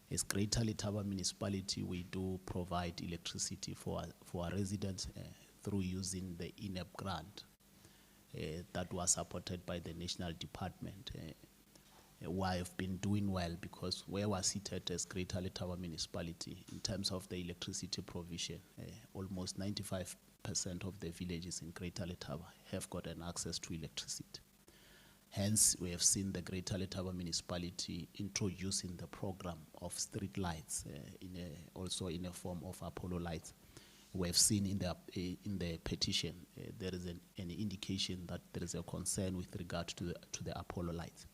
As Greater Letaba municipality, we do provide electricity for our residents through using the INEP grant that was supported by the National Department. We have been doing well because where we're seated as Greater Letaba municipality in terms of the electricity provision, almost 95% of the villages in Greater Letaba have gotten access to electricity. Hence, we have seen the Greater Letaba municipality introducing the program of street lights, also in a form of Apollo lights. We have seen in the petition there is an indication that there is a concern with regard to the Apollo lights.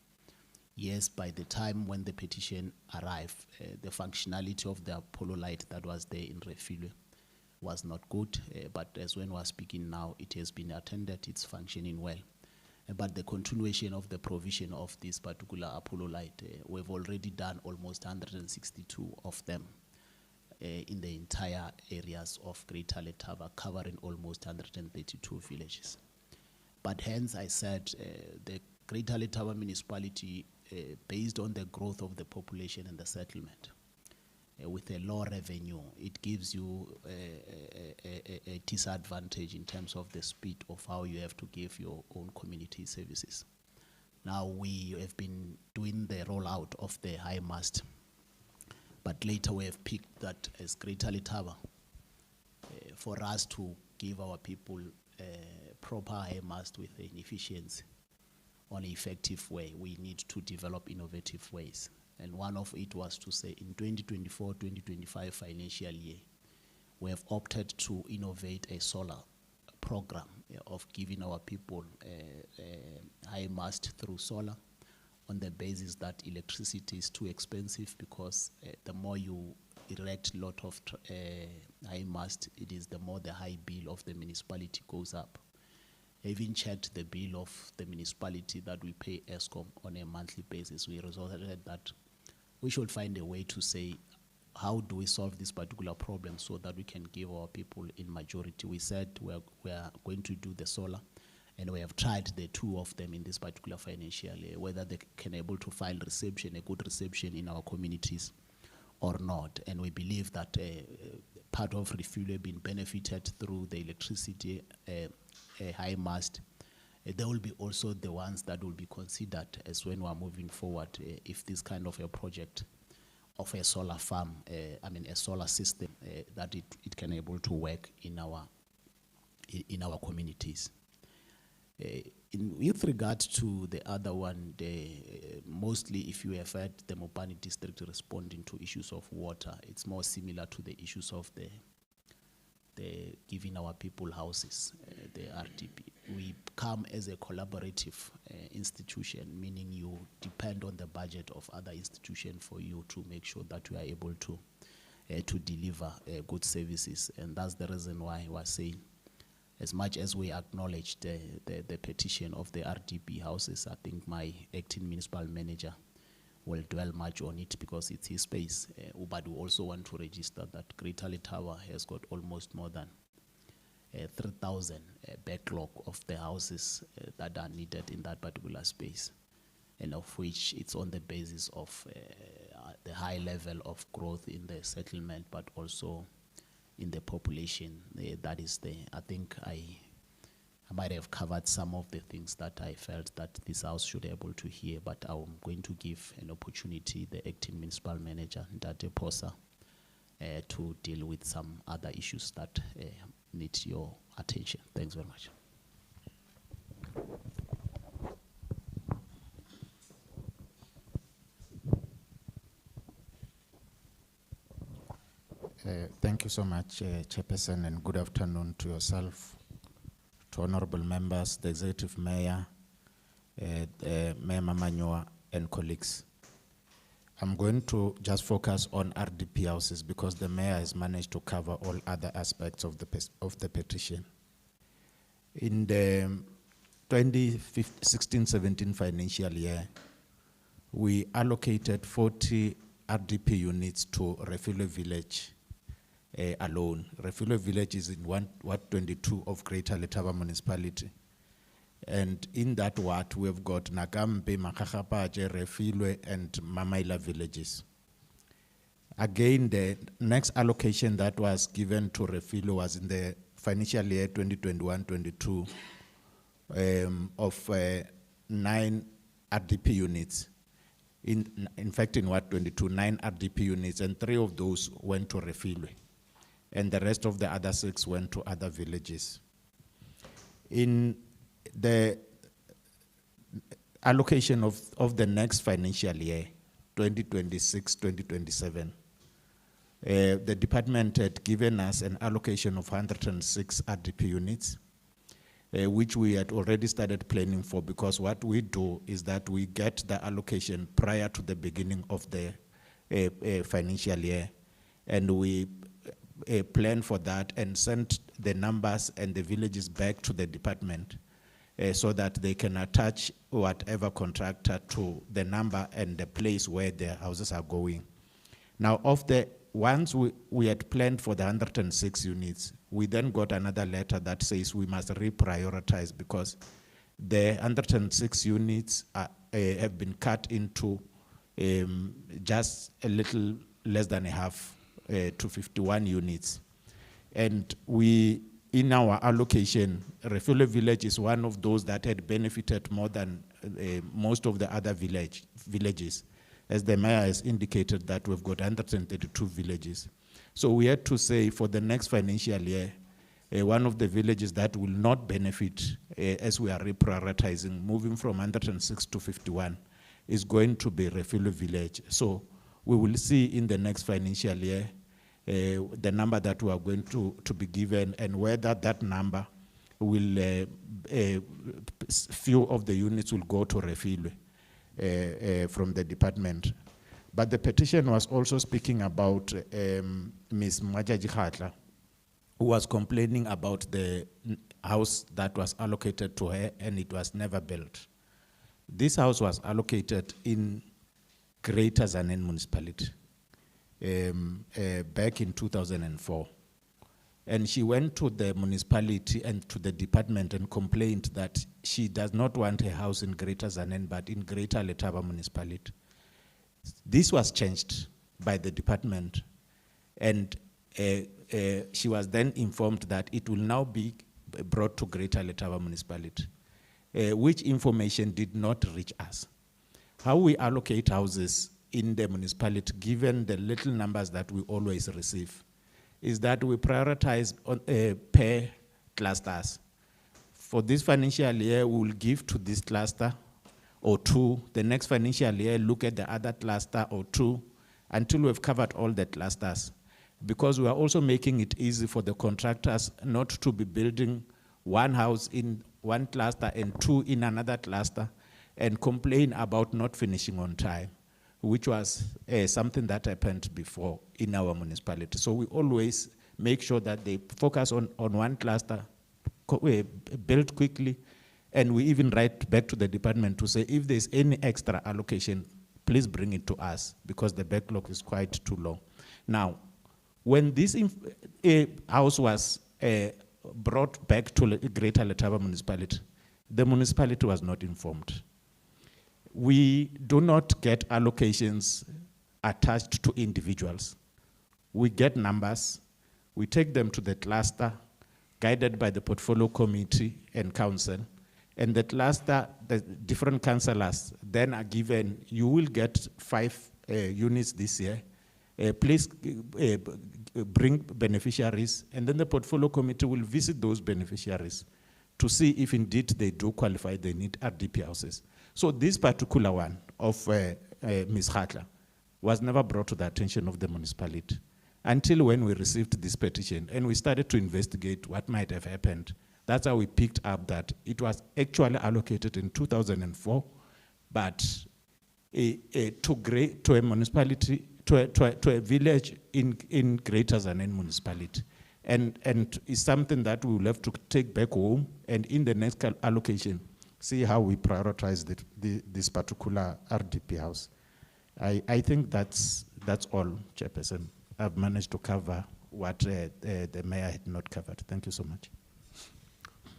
Yes, by the time when the petition arrived, the functionality of the Apollo light that was there in Refugee was not good, but as when we're speaking now, it has been attended, it's functioning well. But the continuation of the provision of this particular Apollo light, we've already done almost 162 of them in the entire areas of Greater Letaba, covering almost 132 villages. But hence I said the Greater Letaba municipality, based on the growth of the population and the settlement, with a low revenue, it gives you a disadvantage in terms of the speed of how you have to give your own community services. Now we have been doing the rollout of the high mast, but later we have picked that as Greater Letaba, for us to give our people proper high mast with an efficiency on an effective way, we need to develop innovative ways. And one of it was to say in 2024-2025 financial year, we have opted to innovate a solar program of giving our people high mast through solar on the basis that electricity is too expensive because the more you erect a lot of high mast, it is the more the high bill of the municipality goes up. Having checked the bill of the municipality that we pay ESCOM on a monthly basis, we resolved that we should find a way to say, how do we solve this particular problem so that we can give our people in majority? We said we are going to do the solar, and we have tried the two of them in this particular financial year, whether they can able to find reception, a good reception in our communities or not. And we believe that part of Refugee being benefited through the electricity high mast. There will be also the ones that will be considered as when we are moving forward, if this kind of a project of a solar farm, a solar system, that it can able to work in our communities. With regard to the other one, mostly if you have heard the Mopani district responding to issues of water, it's more similar to the issues of the giving our people houses, the RDP. We come as a collaborative institution, meaning you depend on the budget of other institutions for you to make sure that we are able to deliver good services. And that's the reason why we're saying, as much as we acknowledge the petition of the RDP houses, I think my acting municipal manager will dwell much on it because it's his space. But we also want to register that Greater Letaba has got almost more than 3,000 backlog of the houses that are needed in that particular space, and of which it's on the basis of the high level of growth in the settlement, but also in the population. That is I think I might have covered some of the things that I felt that this House should be able to hear, but I'm going to give an opportunity the acting municipal manager, Ndate Posa, to deal with some other issues that need your attention. Thanks very much. Thank you so much, Chairperson, and good afternoon to yourself, to honorable members, the executive mayor, Mayor Mamanyoa, and colleagues. I'm going to just focus on RDP houses because the mayor has managed to cover all other aspects of the petition. In the 2016-17 financial year, we allocated 40 RDP units to Refugee Village alone. Refugee Village is in Ward 22 of Greater Letaba Municipality. And in that ward, we've got Nakambe, Makakapaje, Refilwe, and Mamaila villages. Again, the next allocation that was given to Refilwe was in the financial year 2021-22 of 9 RDP units. In fact, in Ward 22, 9 RDP units, and 3 of those went to Refilwe. And the rest of the other 6 went to other villages. In the allocation of the next financial year, 2026-2027, the department had given us an allocation of 106 RDP units, which we had already started planning for, because what we do is that we get the allocation prior to the beginning of the financial year, and we plan for that and send the numbers and the villages back to the department so that they can attach whatever contractor to the number and the place where their houses are going. Now, once we had planned for the 106 units, we then got another letter that says we must reprioritize because the 106 units have been cut into just a little less than a half to 51 units. And in our allocation, Refugee Village is one of those that had benefited more than most of the other villages. As the mayor has indicated that we've got 132 villages. So we had to say for the next financial year, one of the villages that will not benefit as we are reprioritizing, moving from 106 to 51, is going to be Refugee Village. So we will see in the next financial year the number that we are going to be given and whether that number will, few of the units will go to Refugee from the department. But the petition was also speaking about Ms. Mwajaji Khatla, who was complaining about the house that was allocated to her and it was never built. This house was allocated in Greater Zanen Municipality back in 2004. And she went to the municipality and to the department and complained that she does not want a house in Greater Zanen, but in Greater Letaba Municipality. This was changed by the department, and she was then informed that it will now be brought to Greater Letaba Municipality, which information did not reach us. How we allocate houses in the municipality, given the little numbers that we always receive, is that we prioritize on, per clusters. For this financial year, we will give to this cluster or 2. The next financial year, look at the other cluster or 2 until we've covered all the clusters. Because we are also making it easy for the contractors not to be building one house in one cluster and 2 in another cluster and complain about not finishing on time, which was something that happened before in our municipality. So we always make sure that they focus on one cluster, build quickly, and we even write back to the department to say if there's any extra allocation, please bring it to us because the backlog is quite too long. Now, when this house was brought back to Greater Letaba Municipality, the municipality was not informed. We do not get allocations attached to individuals. We get numbers, we take them to the cluster, guided by the portfolio committee and council. And the cluster, the different councillors then are given, you will get 5 units this year. Please bring beneficiaries, and then the portfolio committee will visit those beneficiaries to see if indeed they do qualify, they need RDP houses. So this particular one of Ms. Khatla was never brought to the attention of the municipality until when we received this petition and we started to investigate what might have happened. That's how we picked up that it was actually allocated in 2004, but to a municipality, to a village in Greater Zanen municipality. And it's something that we will have to take back home and in the next allocation, see how we prioritize this particular RDP house. I think that's all, Chairperson. I've managed to cover what the mayor had not covered. Thank you so much.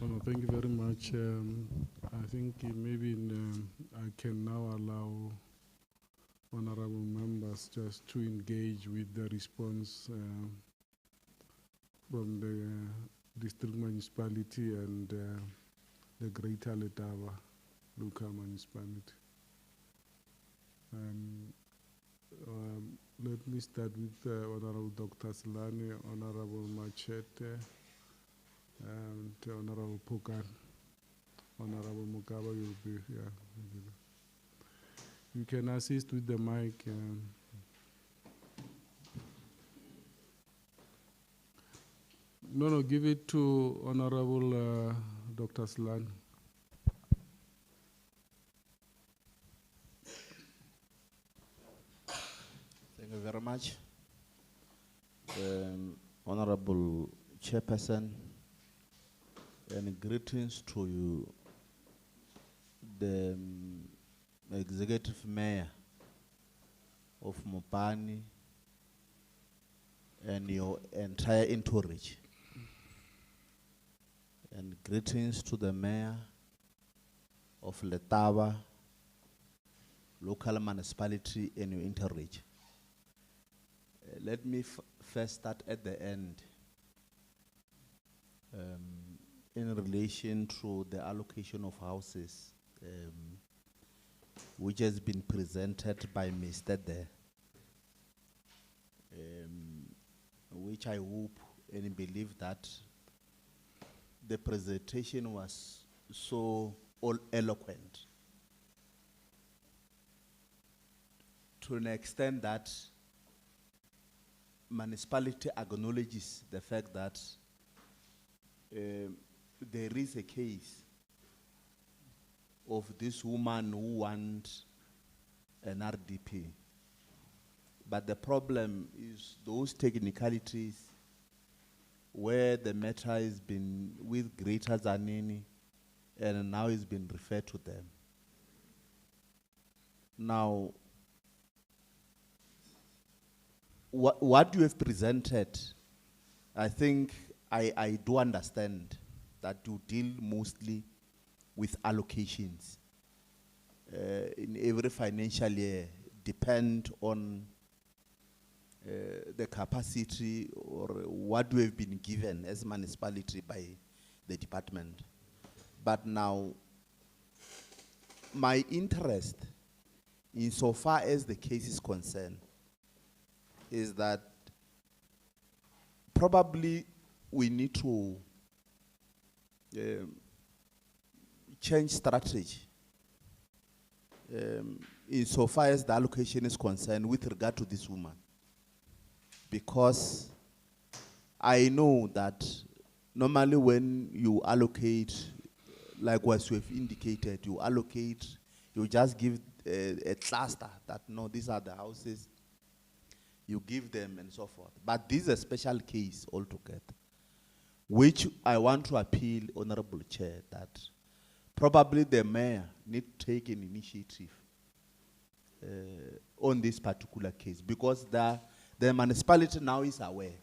Well, thank you very much. I think maybe I can now allow honorable members just to engage with the response from the district municipality and the Greater Letaba local municipality. Let me start with Honorable Dr. Slani, Honorable Machete, and Honorable Pukan. Honorable Mugaba, you'll be here. You can assist with the mic. No, give it to Honorable Dr. Slani. Thank you very much. Honorable Chairperson, and greetings to you, the Executive Mayor of Mopani and your entire entourage. And greetings to the Mayor of Letaba local municipality and your entourage. Let me first start at the end in relation to the allocation of houses which has been presented by Mr. De, which I hope and believe that the presentation was so eloquent to an extent that municipality acknowledges the fact that there is a case of this woman who wants an RDP. But the problem is those technicalities where the matter has been with Greater Zanini and now it's been referred to them. Now, what you have presented, I think I do understand that you deal mostly with allocations. In every financial year, depend on the capacity or what we have been given as municipality by the department. But now, my interest, insofar as the case is concerned, is that probably we need to change strategy insofar as the allocation is concerned with regard to this woman. Because I know that normally when you allocate, like what you have indicated, you allocate, you just give a cluster that no, these are the houses, you give them and so forth. But this is a special case altogether, which I want to appeal, Honorable Chair, that probably the mayor need to take an initiative on this particular case, because the municipality now is aware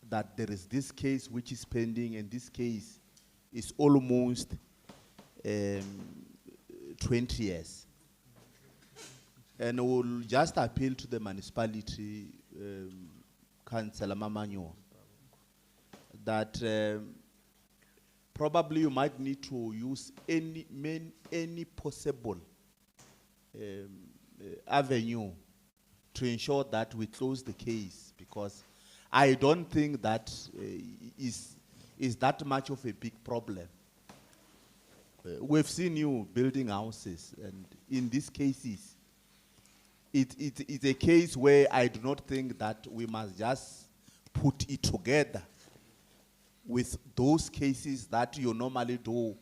that there is this case which is pending, and this case is almost 20 years. And we'll just appeal to the municipality, Councillor Mamanyo, that probably you might need to use any possible avenue to ensure that we close the case, because I don't think that is that much of a big problem. We've seen you building houses, and in these cases, it's a case where I do not think that we must just put it together with those cases that you normally do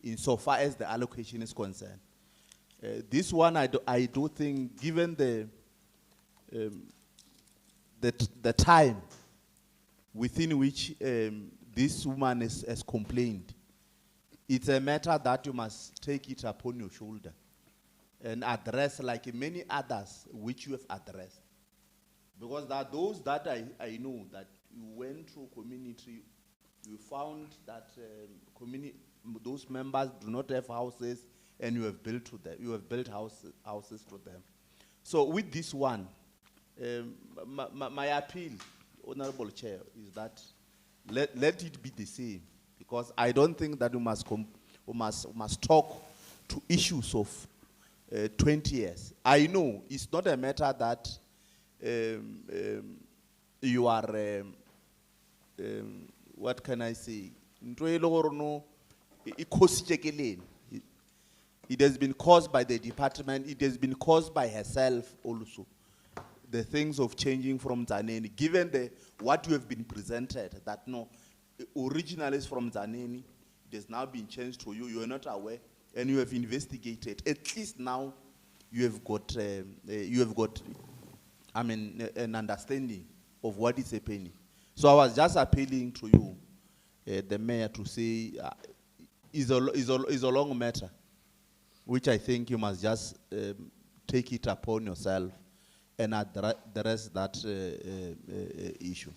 insofar as the allocation is concerned. This one, I do think, given the time within which this woman has complained, it's a matter that you must take it upon your shoulder and address like many others which you have addressed. Because there are those that I know that you went through community, you found that those members do not have houses, and you have built to them. You have built houses to them. So with this one, my appeal, Honorable Chair, is that let it be the same, because I don't think that we must talk to issues of 20 years. I know it's not a matter that you are, what can I say? It has been caused by the department, it has been caused by herself also. The things of changing from Zaneni, given what you have been presented, that no, originally is from Zaneni, it has now been changed to you, you are not aware, and you have investigated. At least now you have got, an understanding of what is happening. So I was just appealing to you, the mayor, to say, is a long matter, which I think you must just take it upon yourself and address that issue.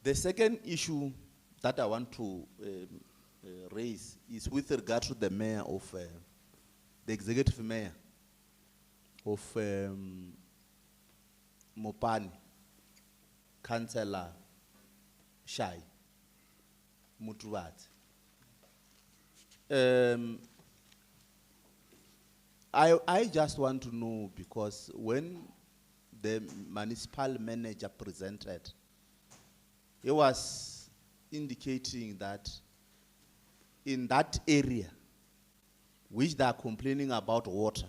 The second issue that I want to raise is with regard to the mayor of, the executive mayor of Mopani, Councillor Shai Mutuvat. I just want to know, because when the municipal manager presented, he was indicating that in that area, which they are complaining about water,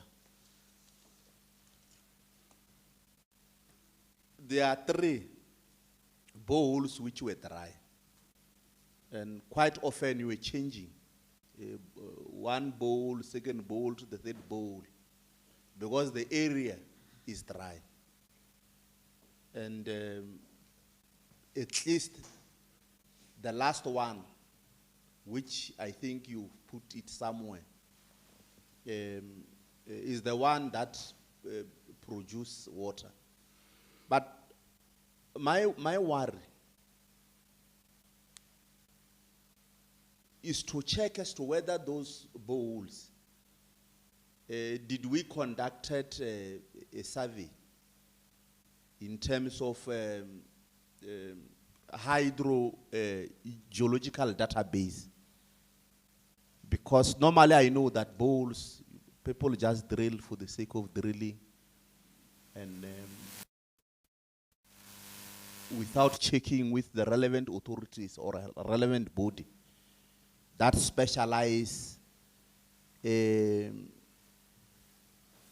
there are 3 bowls which were dry. And quite often you were changing one bowl, second bowl to the third bowl, because the area is dry. And at least the last one, which I think you put it somewhere, is the one that produces water. But my worry is to check as to whether those bowls, did we conducted a survey in terms of hydrogeological database? Because normally I know that bowls, people just drill for the sake of drilling, and without checking with the relevant authorities or a relevant body that specialize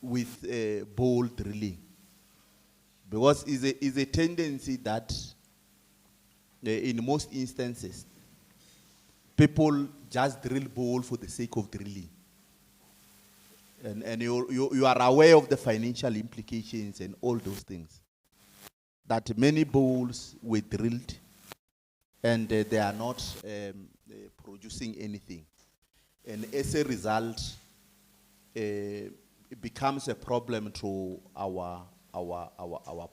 with bowl drilling. Because it's a tendency that in most instances, people just drill bowl for the sake of drilling. And you are aware of the financial implications and all those things. That many bowls were drilled and they are not producing anything. And as a result, it becomes a problem to our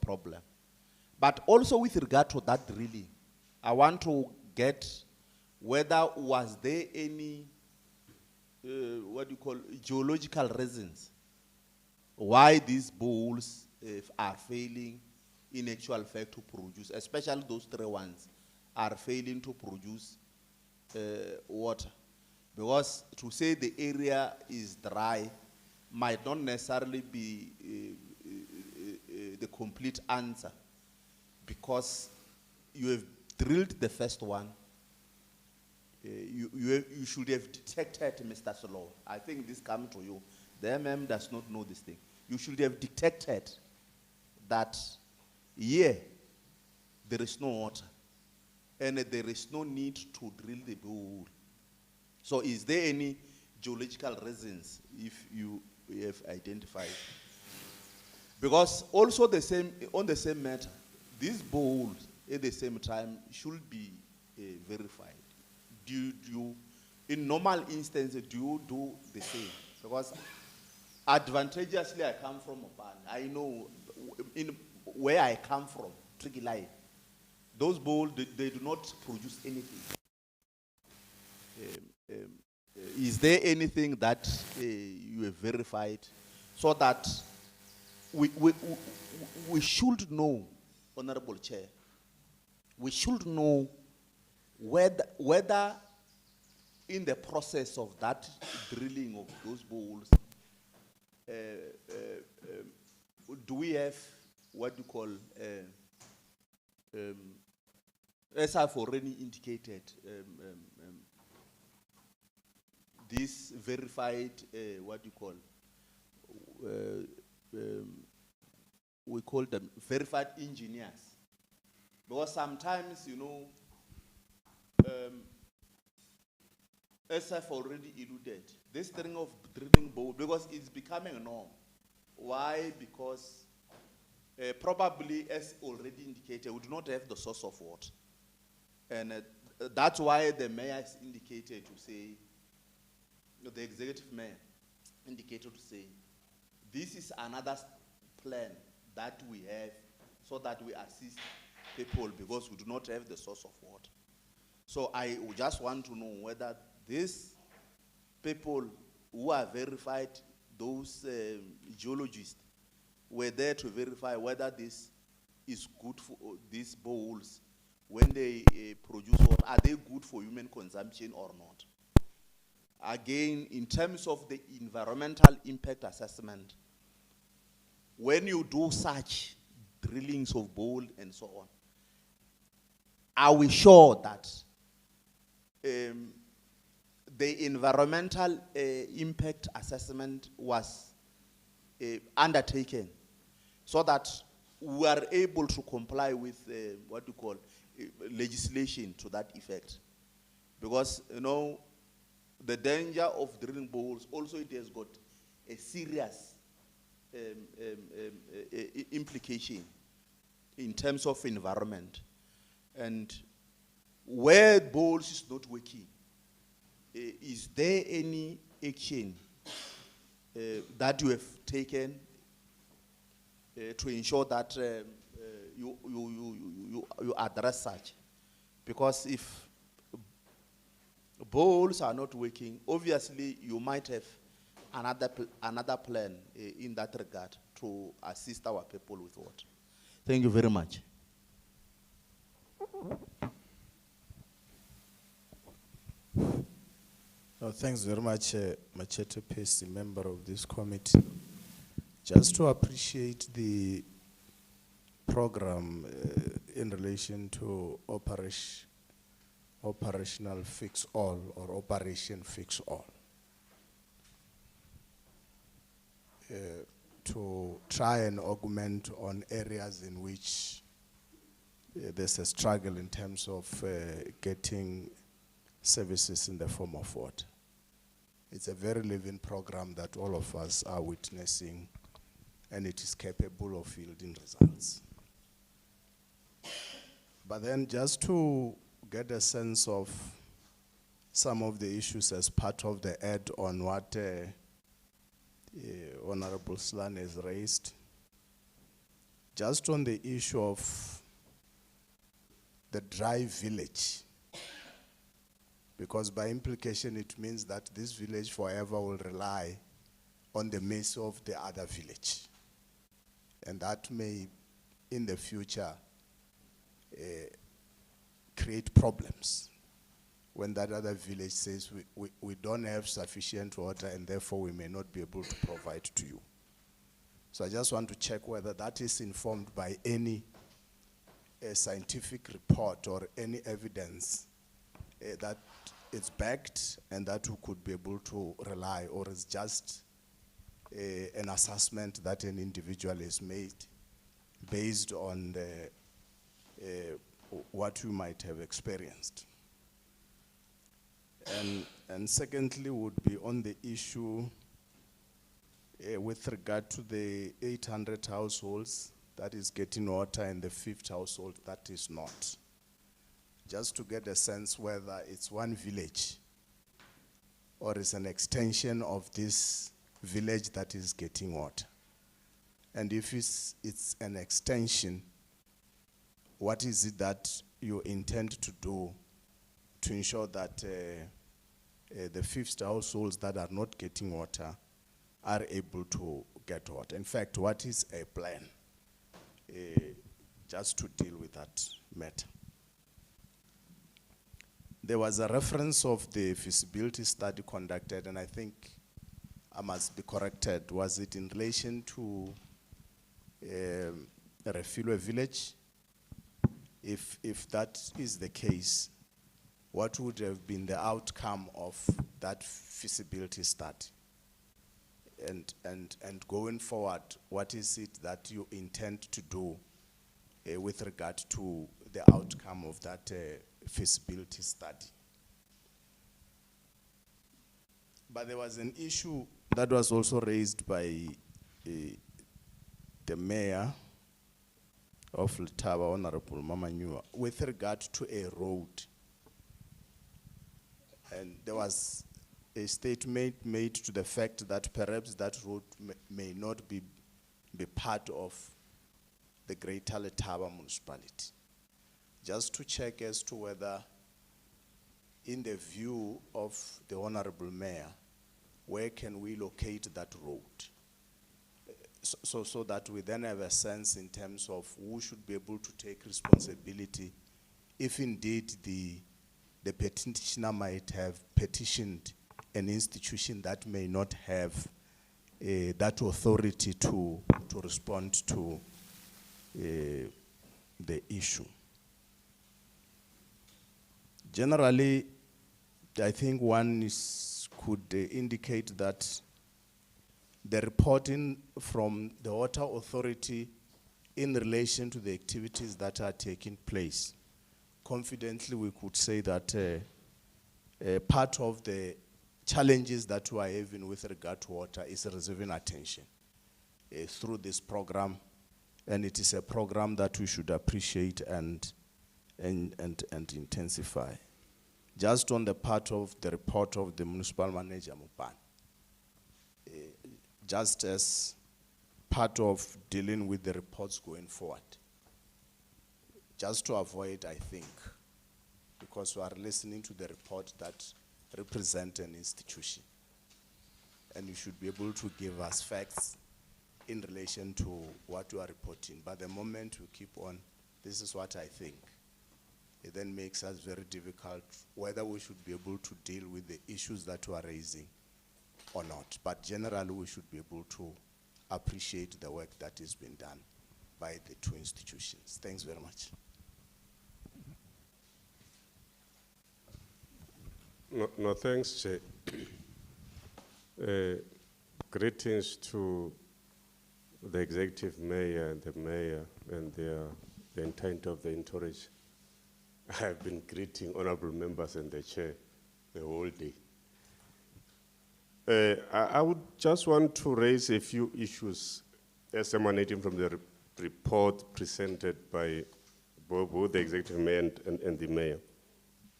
problem. But also with regard to that drilling, I want to get whether was there any, geological reasons why these bowls are failing in actual fact to produce, especially those 3 ones are failing to produce water. Because to say the area is dry might not necessarily be the complete answer, because you have drilled the first one. You should have detected, Mr. Solo. I think this comes to you. The MM does not know this thing. You should have detected that here there is no water and there is no need to drill the borehole. So is there any geological reasons if you have identified? Because also the same, on the same matter, these boreholes at the same time should be verified. Do you, in normal instances, do you do the same? Because advantageously, I come from Opan. I know in where I come from, Trigilai, those bowls, they do not produce anything. Is there anything that you have verified so that we should know, Honorable Chair, we should know whether in the process of that drilling of those bowls, do we have what you call, as I've already indicated, this verified, what you call, we call them verified engineers. Because sometimes, you know, as I've already alluded, this thing of drilling bowl, because it's becoming a norm. Why? Because probably, as already indicated, we do not have the source of water. And that's why the mayor has indicated to say, the executive mayor indicated to say, this is another plan that we have so that we assist people because we do not have the source of water. So I just want to know whether these people who are verified, those geologists, were there to verify whether this is good for these bowls when they produce water. Are they good for human consumption or not? Again, in terms of the environmental impact assessment, when you do such drillings of bowl and so on, are we sure that the environmental impact assessment was undertaken so that we are able to comply with what you call legislation to that effect? Because, you know, the danger of drilling bowls also, it has got a serious implication in terms of environment. And where bowls is not working, is there any action that you have taken to ensure that you address such? Because if bowls are not working, obviously you might have another plan in that regard to assist our people with water. Thank you very much. Thanks very much, Machete Pesi, member of this committee. Just to appreciate the program in relation to operational fix all or operation fix all. To try and augment on areas in which there's a struggle in terms of getting services in the form of water. It's a very living program that all of us are witnessing, and it is capable of yielding results. But then just to get a sense of some of the issues as part of the add on what Honorable Slan has raised, just on the issue of the dry village, because by implication it means that this village forever will rely on the midst of the other village. And that may, in the future, create problems when that other village says we don't have sufficient water and therefore we may not be able to provide to you. So I just want to check whether that is informed by any scientific report or any evidence that it's backed and that we could be able to rely, or is just an assessment that an individual has made based on what you might have experienced. And secondly would be on the issue with regard to the 800 households that is getting water and the 5th household that is not. Just to get a sense whether it's one village or it's an extension of this village that is getting water. And if it's an extension, what is it that you intend to do to ensure that the 5th households that are not getting water are able to get water? In fact, what is a plan just to deal with that matter? There was a reference of the feasibility study conducted, and I think I must be corrected. Was it in relation to Refilwe village? If that is the case, what would have been the outcome of that feasibility study? And going forward, what is it that you intend to do with regard to the outcome of that feasibility study? But there was an issue that was also raised by the mayor of Letaba, Honorable Mamanyua, with regard to a road. And there was a statement made to the fact that perhaps that road may not be part of the Greater Letaba municipality. Just to check as to whether, in the view of the Honorable Mayor, where can we locate that road? So that we then have a sense in terms of who should be able to take responsibility if indeed the petitioner might have petitioned an institution that may not have that authority to respond to the issue. Generally, I think one could indicate that the reporting from the water authority in relation to the activities that are taking place, confidently we could say that part of the challenges that we are having with regard to water is receiving attention through this program, and it is a program that we should appreciate and intensify. Just on the part of the report of the municipal manager, Mupan, just as part of dealing with the reports going forward, just to avoid, I think, because we are listening to the report that represent an institution, and you should be able to give us facts in relation to what you are reporting. But the moment we keep on, this is what I think, it then makes us very difficult whether we should be able to deal with the issues that we are raising or not. But generally, we should be able to appreciate the work that is being done by the two institutions. Thanks very much. No, thanks, Chair. Greetings to the executive mayor and the mayor and the intent of the entourage. I have been greeting honorable members and the chair the whole day. I would just want to raise a few issues as emanating from the report presented by both the executive mayor and the mayor.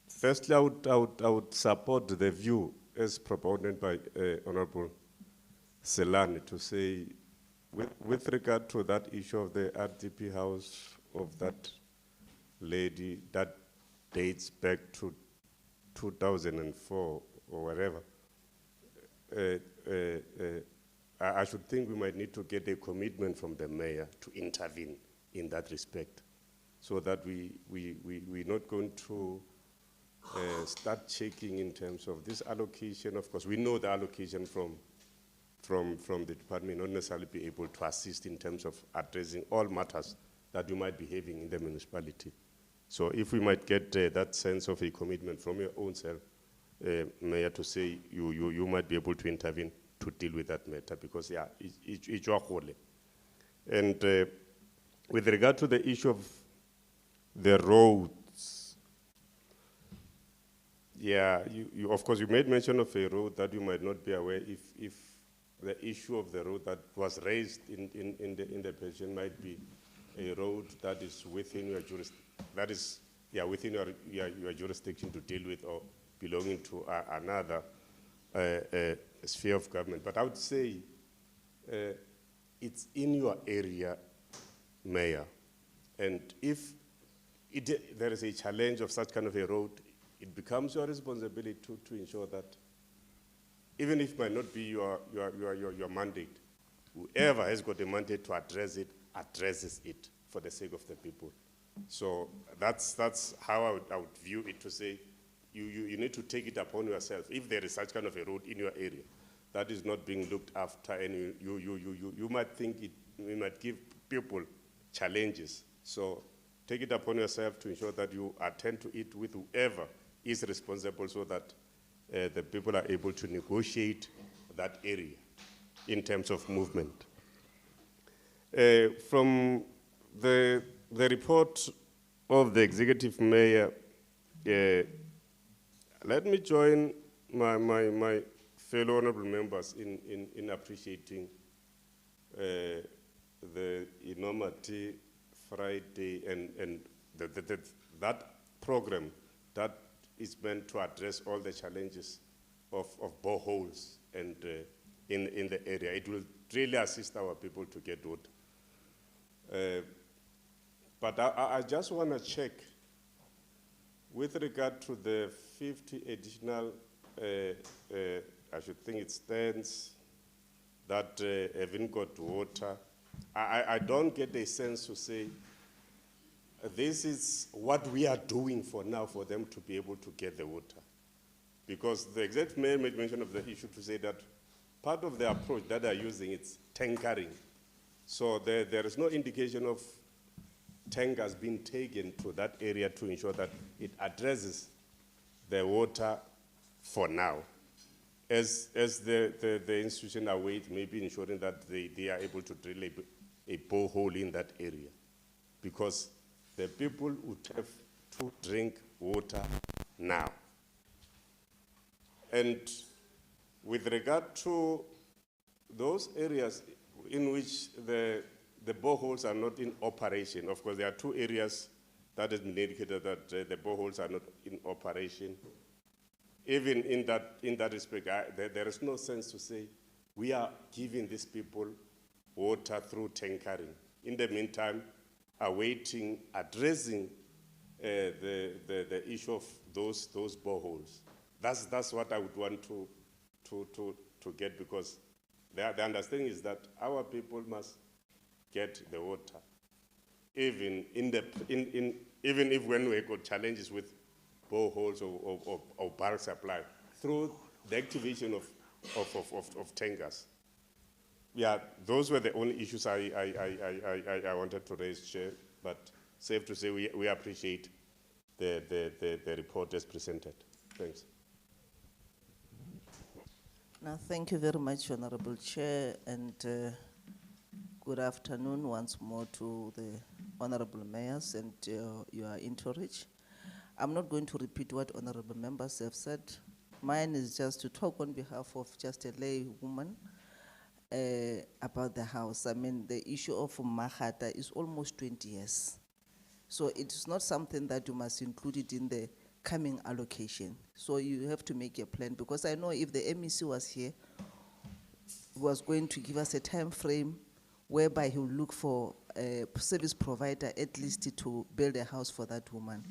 Firstly, I would support the view as propounded by Honorable Selani to say, with regard to that issue of the RDP house of that lady that dates back to 2004 or whatever, I should think we might need to get a commitment from the mayor to intervene in that respect, so that we're not going to start checking in terms of this allocation. Of course, we know the allocation from the department not necessarily be able to assist in terms of addressing all matters that you might be having in the municipality. So if we might get that sense of a commitment from your own self, Mayor, to say you might be able to intervene to deal with that matter, because yeah, it's your whole. And with regard to the issue of the roads, yeah, you of course you made mention of a road that you might not be aware if the issue of the road that was raised in the petition might be a road that is within your within your jurisdiction to deal with, or belonging to another sphere of government. But I would say it's in your area, Mayor, and if there is a challenge of such kind of a road, it becomes your responsibility to ensure that, even if it might not be your mandate, whoever has got a mandate to address it, addresses it for the sake of the people. So that's how I would view it, to say you need to take it upon yourself. If there is such kind of a road in your area that is not being looked after, and you might think it might give people challenges. So take it upon yourself to ensure that you attend to it with whoever is responsible, so that the people are able to negotiate that area in terms of movement. From the report of the executive mayor, let me join my fellow honorable members in appreciating the enormity Friday and that program that is meant to address all the challenges of boreholes and in the area. It will really assist our people to get water. But I just want to check with regard to the 50 additional, I should think it stands, that haven't got water. I don't get a sense to say this is what we are doing for now for them to be able to get the water. Because the executive mayor made mention of the issue to say that part of the approach that they're using is tankering. So there is no indication of tankers being taken to that area to ensure that it addresses the water for now. As the institution awaits, maybe ensuring that they are able to drill a borehole in that area. Because the people would have to drink water now. And with regard to those areas in which the boreholes are not in operation, of course there are two areas that has been indicated that the boreholes are not in operation. Even in that respect, there is no sense to say we are giving these people water through tankering. In the meantime, awaiting addressing the issue of those boreholes. That's what I would want to get, because the understanding is that our people must get the water, even if when we got challenges with boreholes or bulk supply, through the activation of tankers. Yeah, those were the only issues I wanted to raise, Chair, but safe to say we appreciate the report as presented. Thanks. Now, thank you very much, Honorable Chair, and good afternoon once more to the Honorable Mayors and your entourage. I'm not going to repeat what honorable members have said. Mine is just to talk on behalf of just a lay woman about the house. I mean, the issue of Mahata is almost 20 years. So it's not something that you must include it in the coming allocation. So you have to make a plan, because I know if the MEC was here, he was going to give us a time frame whereby he will look for a service provider at least to build a house for that woman.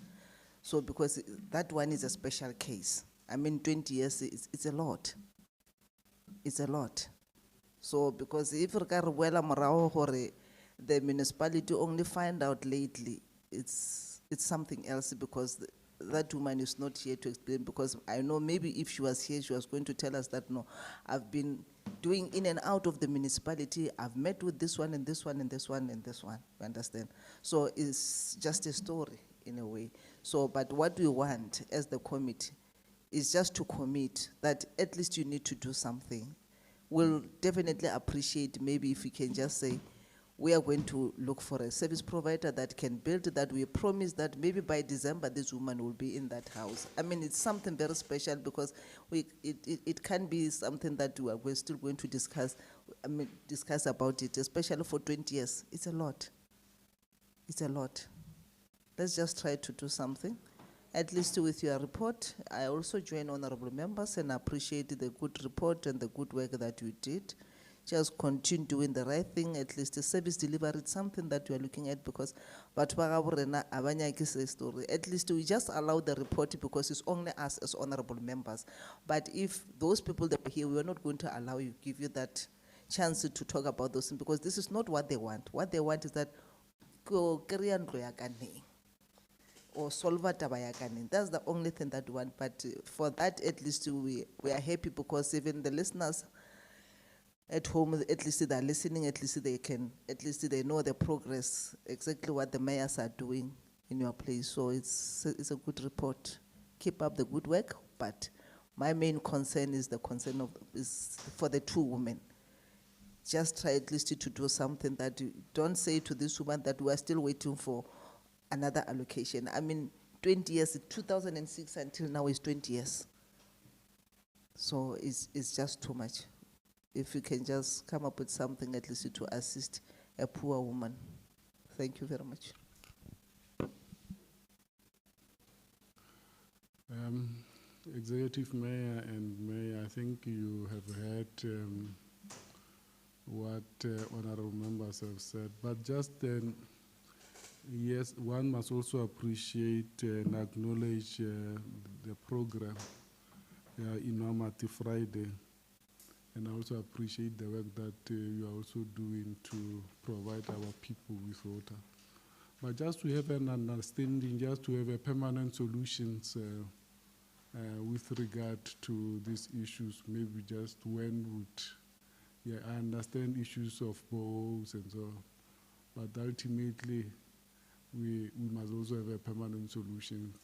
So because that one is a special case. I mean, 20 years, it's a lot. It's a lot. So, because if re ka re boela morao hore the municipality only find out lately, it's something else because that woman is not here to explain, because I know maybe if she was here, she was going to tell us that, no, I've been doing in and out of the municipality, I've met with this one and this one and this one and this one, you understand? So it's just a story in a way. So, but what we want as the committee is just to commit that at least you need to do something. We'll definitely appreciate maybe if we can just say, we are going to look for a service provider that can build that. We promise that maybe by December, this woman will be in that house. I mean, it's something very special because it can be something that we're still going to discuss, discuss about it, especially for 20 years. It's a lot. It's a lot. Let's just try to do something. At least with your report, I also join honorable members and appreciate the good report and the good work that you did. Just continue doing the right thing, at least the service delivery is something that we are looking at, because at least we just allow the report because it's only us as honorable members. But if those people that are here, we are not going to allow you, give you that chance to talk about those things, because this is not what they want. What they want is that or solve taba ya kaneng. That's the only thing that we want. But for that, at least we are happy, because even the listeners at home, at least they are listening, at least they can, at least they know the progress, exactly what the mayors are doing in your place. So it's a good report. Keep up the good work, but my main concern is is for the two women. Just try at least to do something that you don't say to this woman that we are still waiting for another allocation. I mean, 20 years, 2006 until now is 20 years. So it's just too much. If you can just come up with something at least to assist a poor woman. Thank you very much. Executive Mayor and Mayor, I think you have heard what honorable members have said, but just yes, one must also appreciate and acknowledge the program, Inamati Friday, and also appreciate the work that you are also doing to provide our people with water. But just to have an understanding, just to have a permanent solutions with regard to these issues, maybe just when would, I understand issues of bows and so on, but ultimately we must also have a permanent solution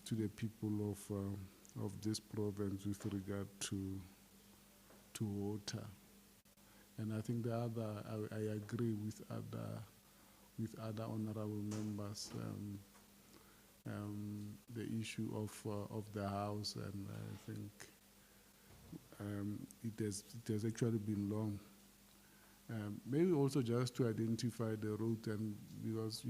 to the people of this province with regard to water. And I think the other, I agree with other honorable members, the issue of the house, and I think it has actually been long. Maybe also just to identify the route, and because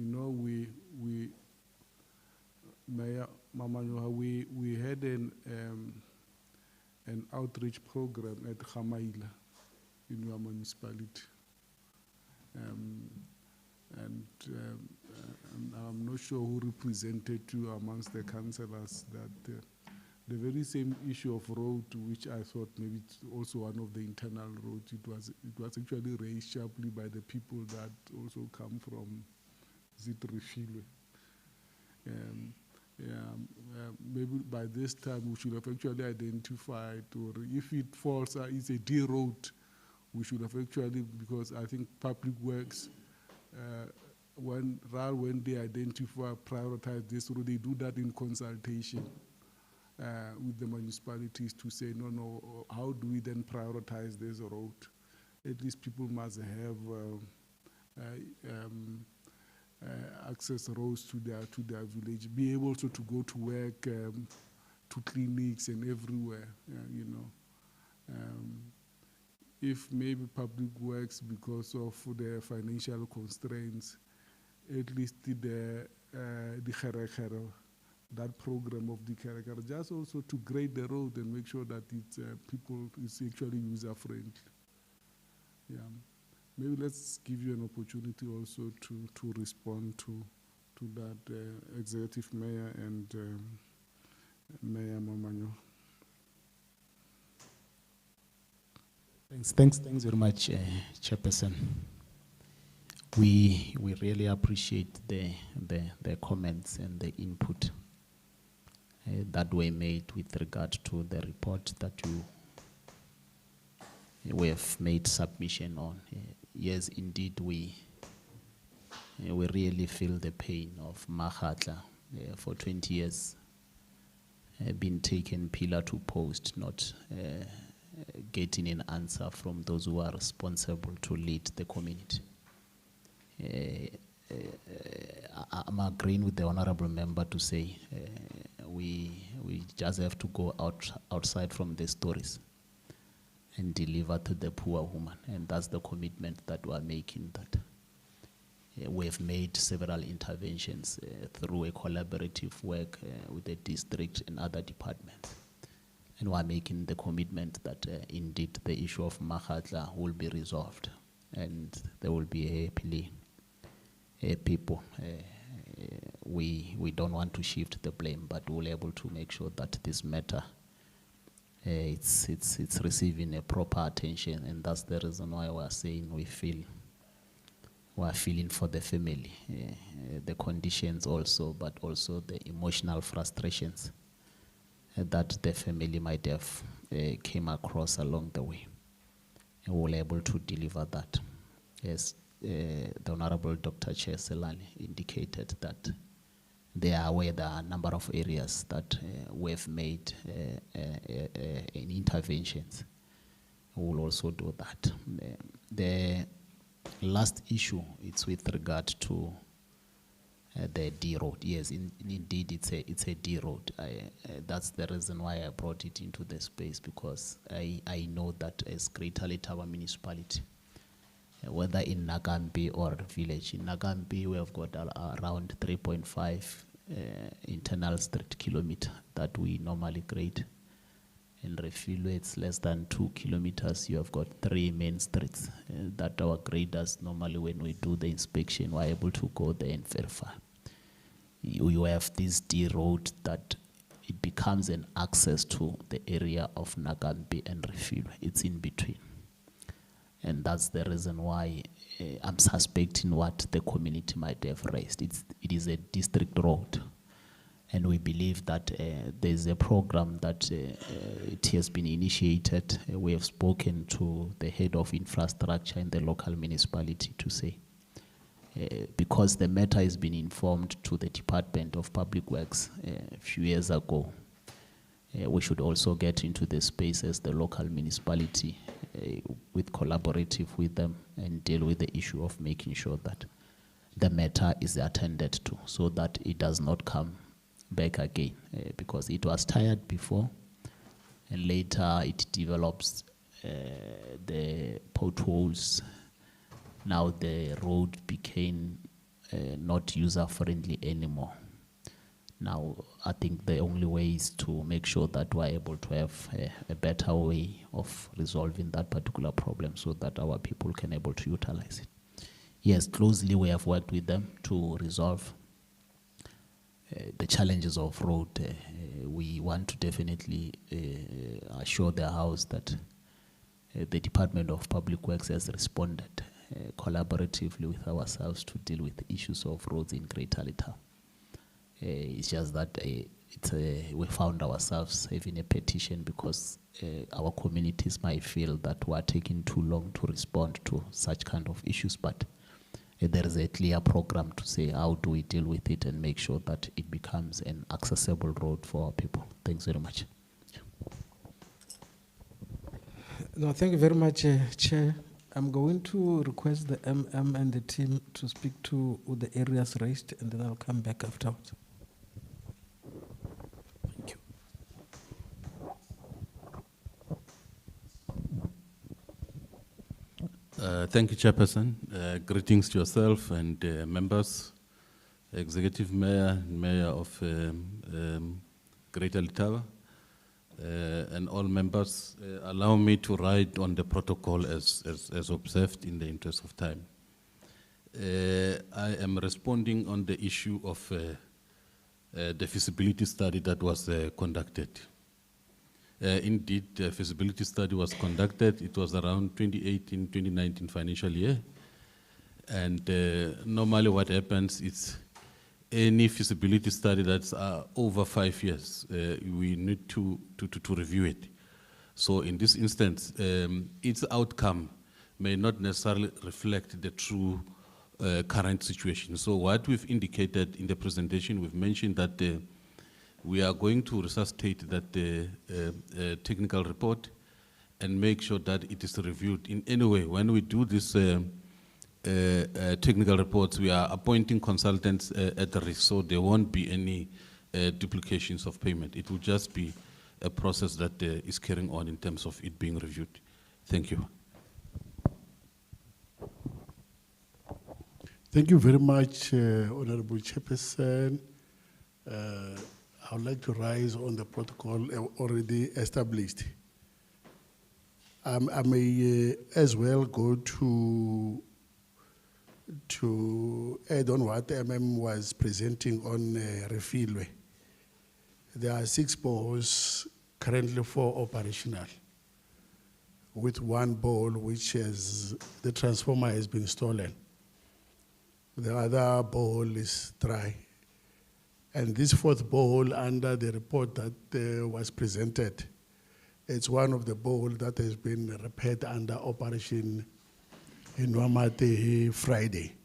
Mayor Mamanyoha, we had an outreach program at Khamaila in your municipality. And I'm not sure who represented you amongst the councillors, that the very same issue of road, which I thought maybe it's also one of the internal roads, it was actually raised sharply by the people that also come from Zitrifilwe. Maybe by this time we should have actually identified, or if it falls, it's a D road, we should have actually, because I think Public Works, when they identify, prioritize this road, they do that in consultation with the municipalities to say, no, how do we then prioritize this road? At least people must have access roads to their village, be able to go to work, to clinics and everywhere, if maybe Public Works, because of the financial constraints, at least the Kherekhere, that program of the Kherekhere, just also to grade the road and make sure that it's actually user friendly. Yeah. Maybe let's give you an opportunity also to respond to that, Executive Mayor and Mayor Mamanyo. Thank Thanks very much, Chairperson. We really appreciate the comments and the input that were made with regard to the report that we have made submission on. Yes, indeed, we really feel the pain of Makgatla for 20 years, been taken pillar to post, not getting an answer from those who are responsible to lead the community. I'm agreeing with the honorable member to say we just have to go outside from the stories and deliver to the poor woman, and that's the commitment that we're making. That we have made several interventions through a collaborative work with the district and other departments, and we're making the commitment that indeed the issue of Makgatla will be resolved, and there will be happily people. We don't want to shift the blame, but we'll be able to make sure that this matter it's receiving a proper attention, and that's the reason why we're saying we're feeling for the family, the conditions also, but also the emotional frustrations that the family might have came across along the way, and we'll be able to deliver that. Yes. The Honorable Dr. Chair Selani indicated that they are aware there are a number of areas that we have made in interventions. We will also do that. The last issue is with regard to the D road. Yes, indeed, it's a D road. That's the reason why I brought it into the space, because I know that as Greater Letaba municipality, whether in Nagambi or village. In Nagambi, we have got around 3.5 internal street kilometer that we normally grade. In Refilwe, it's less than 2 kilometers. You have got 3 main streets that our graders normally, when we do the inspection, we're able to go there and verify. You have this D road that it becomes an access to the area of Nagambi and Refilwe. It's in between. And that's the reason why I'm suspecting what the community might have raised. It is a district road. And we believe that there's a program that it has been initiated. We have spoken to the head of infrastructure in the local municipality to say, because the matter has been informed to the Department of Public Works a few years ago, we should also get into the space as the local municipality with collaborative with them and deal with the issue of making sure that the matter is attended to, so that it does not come back again, because it was tired before and later it develops the potholes. Now the road became not user-friendly anymore. Now, I think the only way is to make sure that we're able to have a better way of resolving that particular problem so that our people can able to utilize it. Yes, closely we have worked with them to resolve the challenges of road. We want to definitely assure the House that the Department of Public Works has responded collaboratively with ourselves to deal with the issues of roads in Greater Letaba. It's just that we found ourselves having a petition because our communities might feel that we're taking too long to respond to such kind of issues, but there is a clear program to say how do we deal with it and make sure that it becomes an accessible road for our people. Thanks very much. No, thank you very much, Chair. I'm going to request the MM and the team to speak to the areas raised, and then I'll come back afterwards. Thank you, Chairperson. Greetings to yourself and members, Executive Mayor, Mayor of Greater Letaba, and all members. Allow me to write on the protocol as observed in the interest of time. I am responding on the issue of the feasibility study that was conducted. Indeed, a feasibility study was conducted. It was around 2018-2019 financial year. And normally what happens is any feasibility study that's over 5 years, we need to review it. So in this instance, its outcome may not necessarily reflect the true current situation. So what we've indicated in the presentation, we've mentioned that we are going to resuscitate that technical report and make sure that it is reviewed in any way. When we do this technical reports, we are appointing consultants at the risk, so there won't be any duplications of payment. It will just be a process that is carrying on in terms of it being reviewed. Thank you. Thank you very much, Honorable Chairperson. I would like to rise on the protocol already established. I may as well go to add on what MM was presenting on Refilwe. There are 6 boreholes, currently 4 operational, with 1 borehole which has, the transformer has been stolen. The other borehole is dry. And this 4th borehole, under the report that was presented, it's one of the boreholes that has been repaired under Operation Nwamate Friday.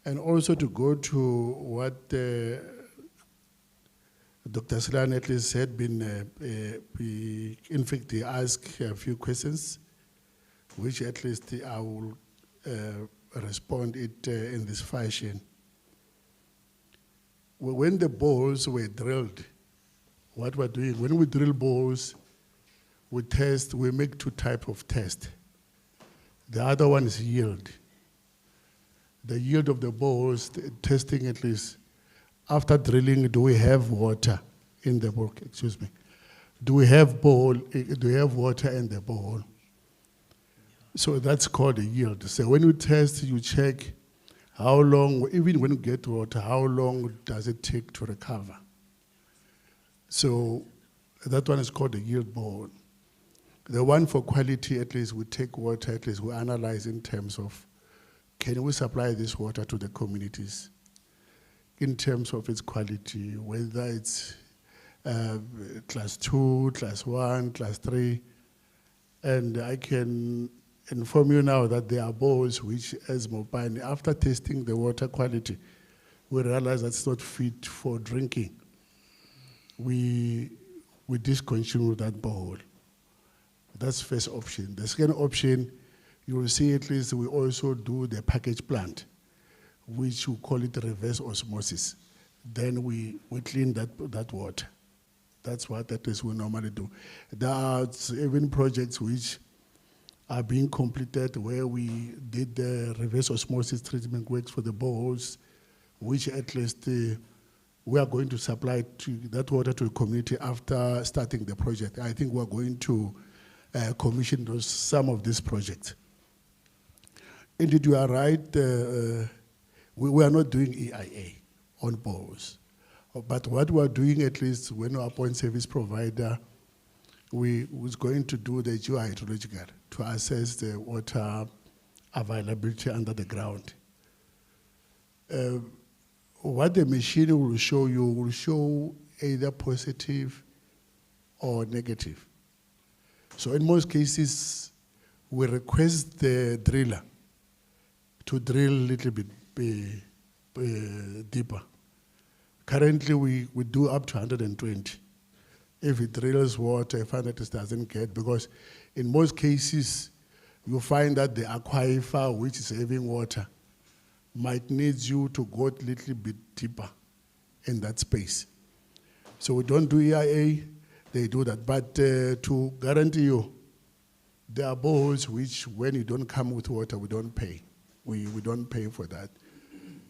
And also to go to what Dr. Slan at least had been, in fact, he asked a few questions, which at least I will respond it in this fashion. When the boreholes were drilled, what we're doing, when we drill boreholes, we test, we make 2 types of tests. The other one is yield. The yield of the boreholes, testing at least, after drilling, do we have water in the borehole? Excuse me. Do we have water in the borehole? So that's called a yield. So when you test, you check how long, even when you get water, how long does it take to recover? So that one is called a yield borehole. The one for quality, at least we take water, at least we analyze in terms of, can we supply this water to the communities in terms of its quality, whether it's class 2, class 1, class 3. And I can inform you now that there are boreholes which, as Mopani, after testing the water quality, we realize that's not fit for drinking. We discontinue that borehole. That's first option. The second option, you will see at least we also do the package plant, which we call it reverse osmosis. Then we clean that water. That's what that is we normally do. There are even projects which are being completed where we did the reverse osmosis treatment works for the boreholes, which at least we are going to supply that water to the community after starting the project. I think we are going to commission some of these projects. Indeed, you are right. We are not doing EIA on boreholes. But what we are doing, at least when we appoint service provider, we was going to do the geohydrological to assess the water availability under the ground. What the machine will show you will show either positive or negative. So in most cases, we request the driller to drill a little bit deeper. Currently, we do up to 120. If it drills water, if it doesn't get, because in most cases, you find that the aquifer, which is having water, might need you to go a little bit deeper in that space. So we don't do EIA, they do that. But to guarantee you, there are boreholes which, when you don't come with water, we don't pay. We don't pay for that.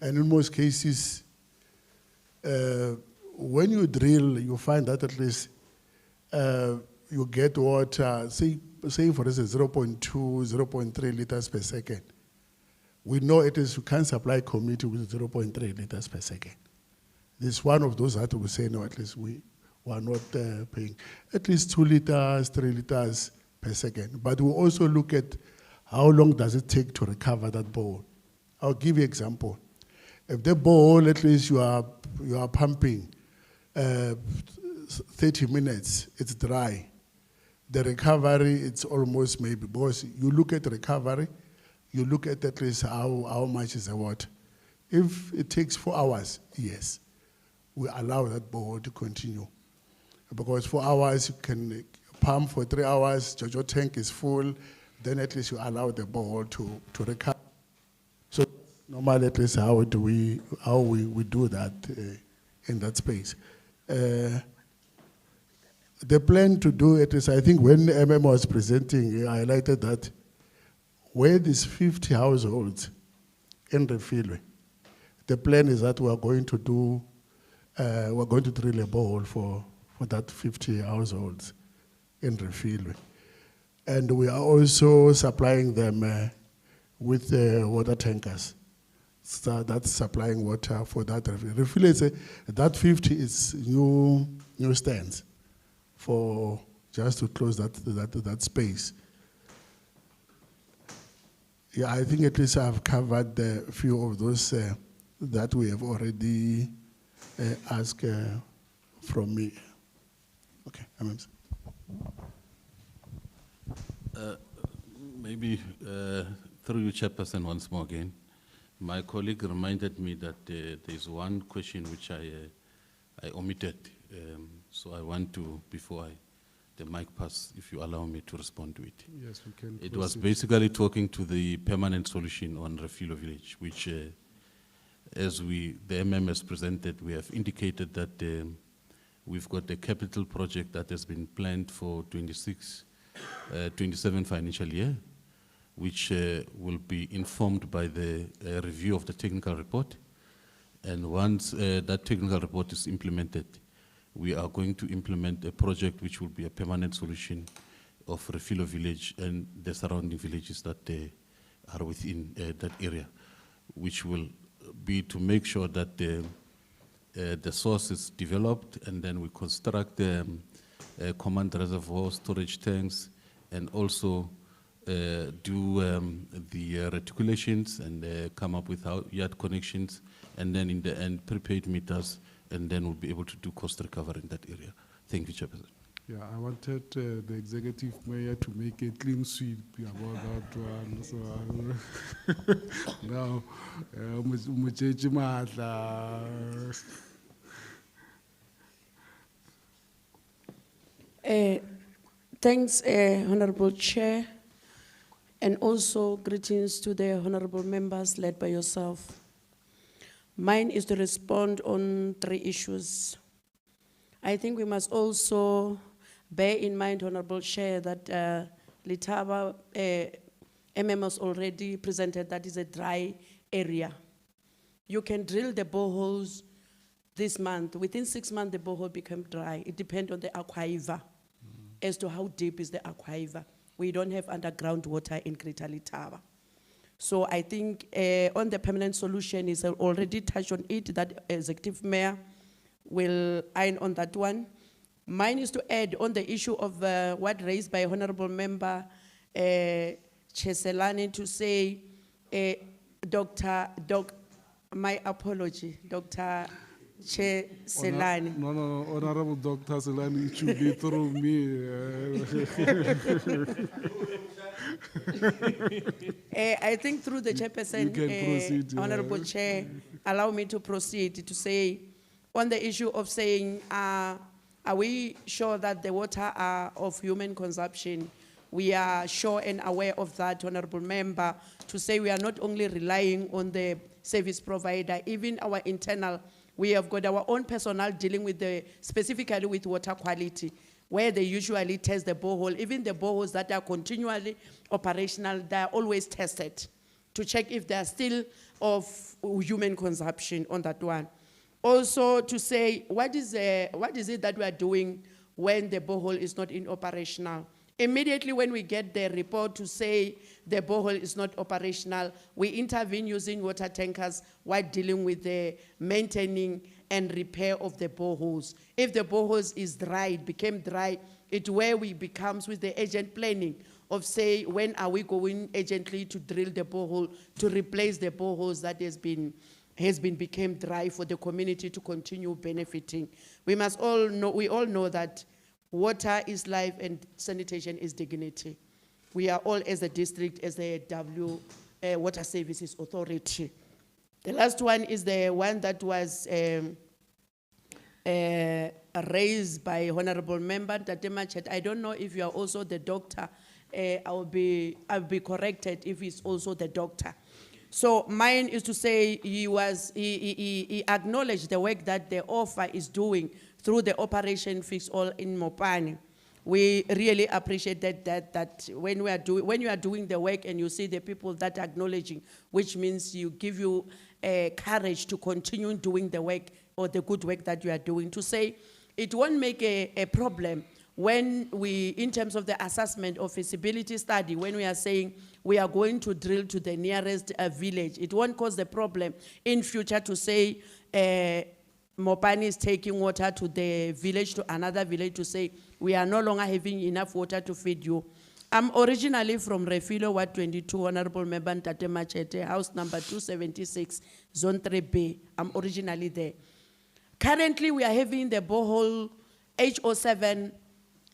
And in most cases, when you drill, you find that at least you get water, say for instance, 0.2, 0.3 liters per second. We know it is, you can't supply community with 0.3 liters per second. This is one of those that we say, no, at least we were not paying. At least 2 liters, 3 liters per second. But we also look at how long does it take to recover that borehole. I'll give you an example. If the borehole, at least you are pumping 30 minutes, it's dry. The recovery, it's almost maybe, because you look at recovery, you look at least how much is the water. If it takes 4 hours, yes, we allow that borehole to continue. Because 4 hours, you can pump for 3 hours, your tank is full, then at least you allow the borehole to recover. So normally, at least how we do that in that space. The plan to do it is, I think when MM was presenting, he highlighted that where these 50 households in the field, the plan is that we are going to do, we're going to drill a borehole for that 50 households in the field. And we are also supplying them with water tankers. So that's supplying water for that refill. Refill is that 50 is new stands for just to close that space. Yeah, I think at least I've covered a few of those that we have already asked from me. Okay, maybe through you, Chairperson, once more again. My colleague reminded me that there's one question which I omitted. So I want to, before the mic pass, if you allow me to respond to it. Yes, we can. It was basically talking to the permanent solution on Refilo Village, which, as the MMS presented, we have indicated that we've got a capital project that has been planned for 27 financial year, which will be informed by the review of the technical report. And once that technical report is implemented, we are going to implement a project which will be a permanent solution of Refilo Village and the surrounding villages that are within that area, which will be to make sure that the source is developed, and then we construct the command reservoir, storage tanks, and also do the reticulations and come up with yard connections, and then in the end prepaid meters, and then we'll be able to do cost recovery in that area. Thank you, Chairperson. Yeah, I wanted the executive mayor to make a clean sweep about that one. So now, Muchechi Mahla. Thanks, Honorable Chair, and also greetings to the honorable members led by yourself. Mine is to respond on 3 issues. I think we must also bear in mind, Honorable Chair, that Letaba MMS already presented that is a dry area. You can drill the boreholes this month. Within 6 months, the borehole become dry. It depends on the aquifer as to how deep is the aquifer. We don't have underground water in Greater Letaba. So I think on the permanent solution is already touched on it, that executive mayor will iron on that one. Mine is to add on the issue of what raised by Honorable Member Cheselani to say, my apology, Dr. Cheselani. No, Honorable Dr. Selani, it should be through me. I think through the chairperson, proceed, Honorable Chair, allow me to proceed to say, on the issue of saying, are we sure that the water are of human consumption? We are sure and aware of that, Honorable Member, to say we are not only relying on the service provider, even our internal, we have got our own personnel dealing with specifically with water quality, where they usually test the borehole. Even the boreholes that are continually operational, they are always tested to check if they are still of human consumption on that one. Also to say, what is it that we are doing when the borehole is not in operational? Immediately when we get the report to say the borehole is not operational, we intervene using water tankers while dealing with the maintaining and repair of the boreholes. If the boreholes is dry, it became dry, it's where we becomes with the agent planning of say, when are we going urgently to drill the borehole to replace the boreholes that became dry for the community to continue benefiting. We all know that water is life and sanitation is dignity. We are all as a district, as a Water Services Authority. The last one is the one that was raised by Honorable Member Tate Machet. I don't know if you are also the doctor. I'll be corrected if he's also the doctor. So mine is to say he acknowledged the work that the OFA is doing through the Operation Fix All in Mopani. We really appreciate that when you are doing the work and you see the people that are acknowledging, which means you give you courage to continue doing the work or the good work that you are doing. To say it won't make a problem when we, in terms of the assessment of feasibility study, when we are saying we are going to drill to the nearest village, it won't cause the problem in future to say Mopani is taking water to the village, to another village, to say we are no longer having enough water to feed you. I'm originally from Refilo, Ward 22, Honorable Member Tate Machete, house number 276, Zone 3B. I'm originally there. Currently, we are having the borehole H07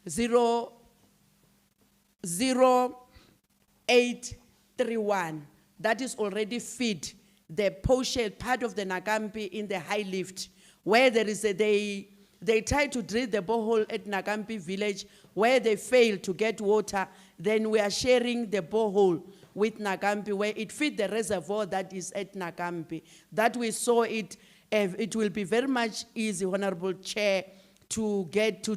00831 that is already feed the portion part of the Nagampi in the high lift, where there is they try to drill the borehole at Nagampi village, where they fail to get water. Then we are sharing the borehole with Nagampi, where it feeds the reservoir that is at Nagampi. That we saw it will be very much easy, Honorable Chair, to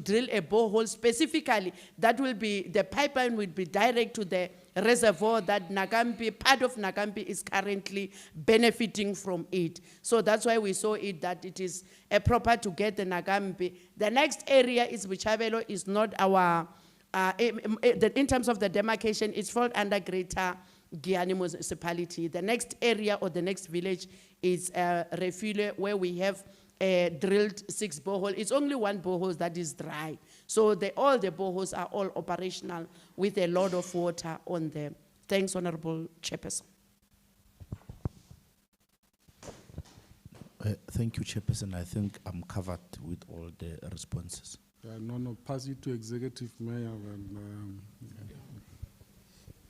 drill a borehole specifically. That will be, the pipeline will be direct to the reservoir that Nagampi, part of Nagampi is currently benefiting from it. So that's why we saw it that it is proper to get the Nagampi. The next area is Bichabelo, is not our, in terms of the demarcation, it's fall under Greater Giani municipality. The next area or the next village is Refile, where we have drilled 6 boreholes. It's only 1 borehole that is dry. So all the boreholes are all operational with a lot of water on them. Thanks, Honorable Chairperson. Thank you, Chairperson. I think I'm covered with all the responses. No, pass it to Executive Mayor.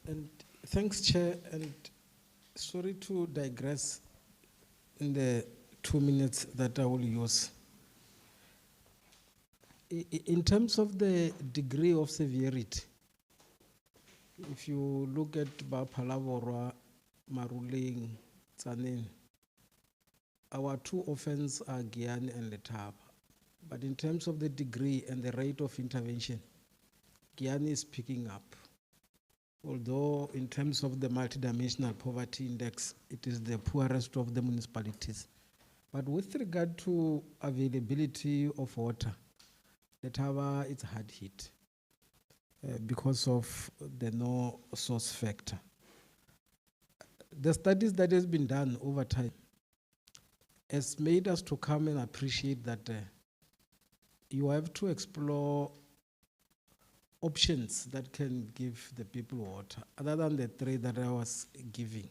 And thanks, Chair, and sorry to digress in the 2 minutes that I will use. In terms of the degree of severity, if you look at Bapalavorwa, Maruling, Tsanin, our 2 offenses are Giani and Letaba. But in terms of the degree and the rate of intervention, Giani is picking up. Although in terms of the multidimensional poverty index, it is the poorest of the municipalities. But with regard to availability of water, Letaba is hard hit because of the no source factor. The studies that has been done over time has made us to come and appreciate that you have to explore options that can give the people water, other than the 3 that I was giving.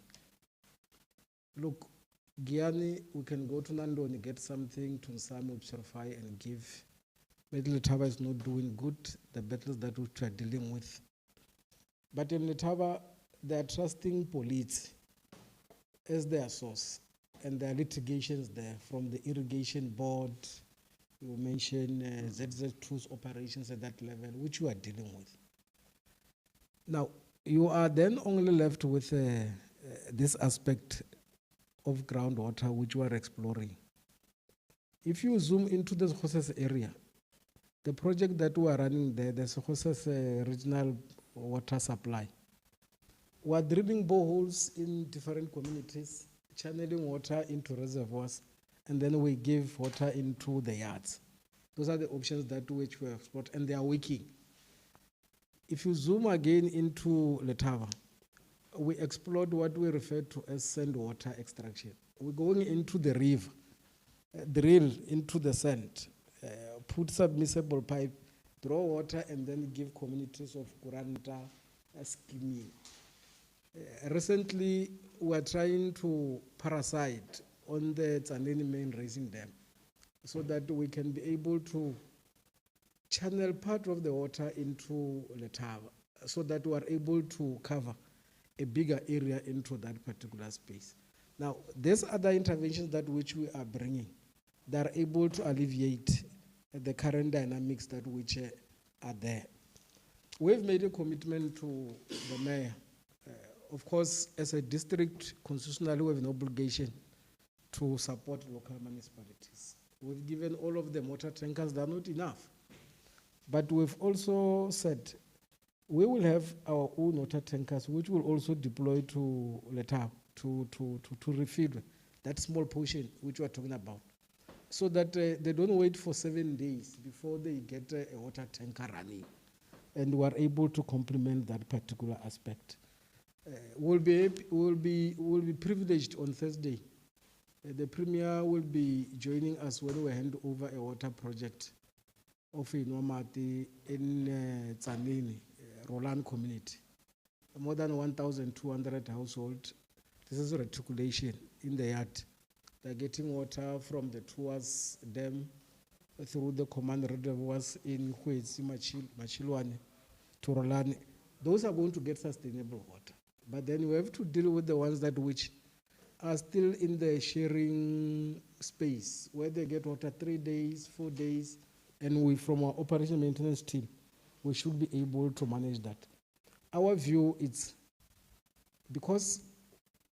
Look, Giani, we can go to Nandoni, get something, to Nsami, purify and give. But Letaba is not doing good, the battles that we are dealing with. But in Letaba, they are trusting police as their source, and there are litigations there from the irrigation board. You mentioned ZZ2's operations at that level, which you are dealing with. Now, you are then only left with this aspect of groundwater, which you are exploring. If you zoom into the Hoses area, the project that we are running there, the Hoses regional water supply, we are drilling boreholes in different communities, channeling water into reservoirs, and then we give water into the yards. Those are the options that which we have explored, and they are working. If you zoom again into Letaba, we explored what we refer to as sand water extraction. We're going into the river, drill into the sand, put submersible pipe, draw water, and then give communities of Kuranta a skimming. Recently, we are trying to parasite on the Tsaneni main raising dam so that we can be able to channel part of the water into Letaba so that we are able to cover a bigger area into that particular space. Now, there's other interventions that which we are bringing that are able to alleviate the current dynamics that which are there. We've made a commitment to the mayor. Of course, as a district, constitutionally, we have an obligation to support local municipalities. We've given all of them water tankers, they're not enough. But we've also said we will have our own water tankers, which will also deploy to Letaba to refeed that small portion which we're talking about, so that they don't wait for 7 days before they get a water tanker running, and we are able to complement that particular aspect. We'll be privileged on Thursday. The Premier will be joining us when we hand over a water project of Inomati in Tsaneni, Roland community. More than 1,200 households. This is reticulation in the yard. They're getting water from the Tuas Dam through the command reservoirs in Huetsi, Machilwane, to Roland. Those are going to get sustainable water. But then we have to deal with the ones that which are still in the sharing space, where they get water 3 days, 4 days, and we, from our operation maintenance team, we should be able to manage that. Our view is, because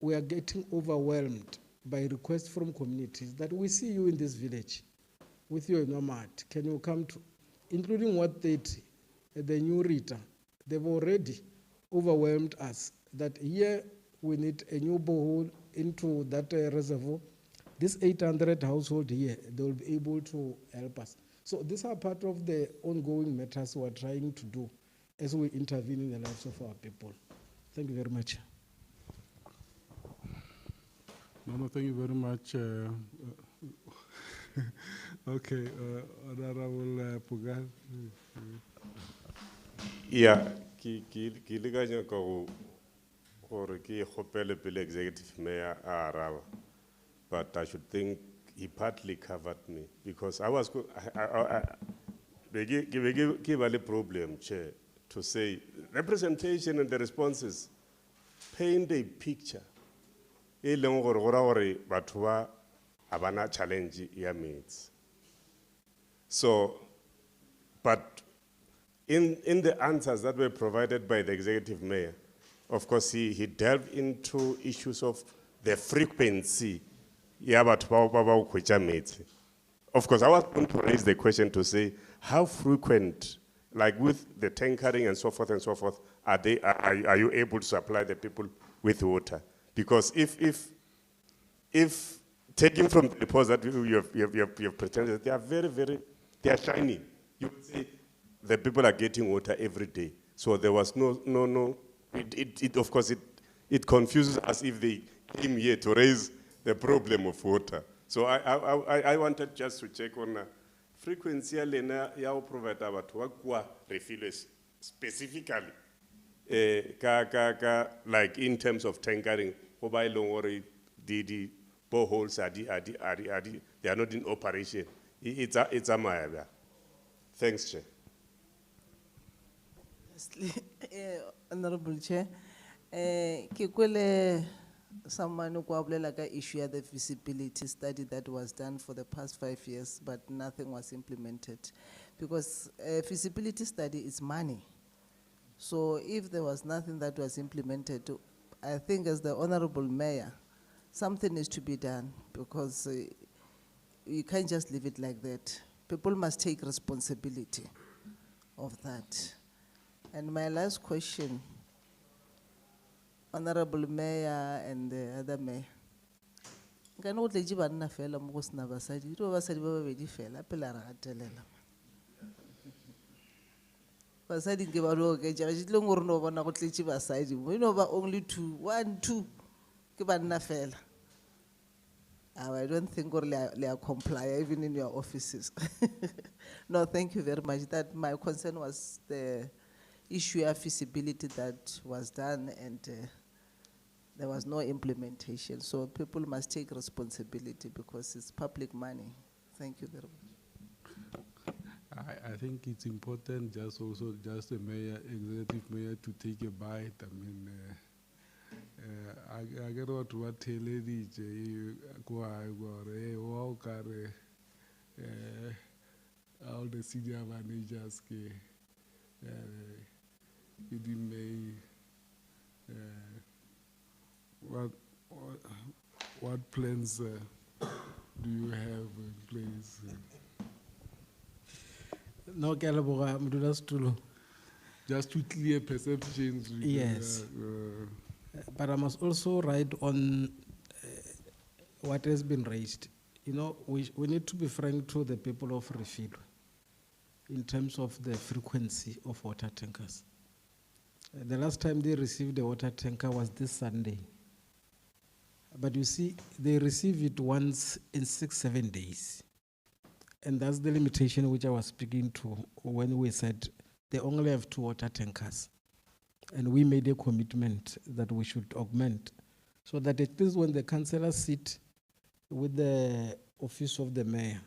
we are getting overwhelmed by requests from communities, that we see you in this village with your nomad. Can you come to, including what they, the new Rita, they've already overwhelmed us that here we need a new borehole into that reservoir. This 800 household here, they will be able to help us. So these are part of the ongoing matters we are trying to do as we intervene in the lives of our people. Thank you very much. No, thank you very much. Okay, Honorable Pugal. Yeah, ki lekanya ka go gore ke gopele pele executive mayor a araba, but I should think he partly covered me because I was give a problem, Chair, to say representation and the responses paint a picture. E leng gore gore batho ba abana challenge ya mates. So, but in the answers that were provided by the executive mayor, of course, he delved into issues of the frequency. Of course, I was going to raise the question to say, how frequent, like with the tankering and so forth, are you able to supply the people with water? Because if taking from the reports that you have pretended, they are they are shiny. You would say the people are getting water every day. So there was no. Of course, it confuses us if they came here to raise the problem of water. So I wanted just to check on frequency ya provide batho refill specifically, like in terms of tankering, the boreholes they are not in operation. It's a matter. Thanks, Chair. Honorable Chair, ke someone who like issue the feasibility study that was done for the past 5 years, but nothing was implemented. Because a feasibility study is money. So if there was nothing that was implemented, I think as the Honorable Mayor, something is to be done, because you can't just leave it like that. People must take responsibility of that. And my last question, Honorable Mayor and the other mayor. Nka no tle jiba nna fela mo go sna basadi, ro basadi ba babedi fela pele ra gatelela. basadi nke ba lo ke ja jitleng gore no bona go tletse basadi mo no ba only 1 2 ke banna fela. I don't think or they are comply even in your offices. No, thank you very much. That my concern was the issue of feasibility that was done and there was no implementation. So people must take responsibility because it's public money. Thank you very much. I think it's important just also just a mayor, executive mayor to take a bite. I mean, I get what tell DJ go all the senior managers what plans do you have in place? No, ke a leboga, modulasetulo. Just to clear perceptions. Yes. But I must also write on what has been raised. You know, we need to be frank to the people of Refilo in terms of the frequency of water tankers. The last time they received a water tanker was this Sunday. But you see, they receive it once in 6-7 days. And that's the limitation which I was speaking to when we said they only have 2 water tankers. And we made a commitment that we should augment so that at least when the councillors sit with the office of the mayor,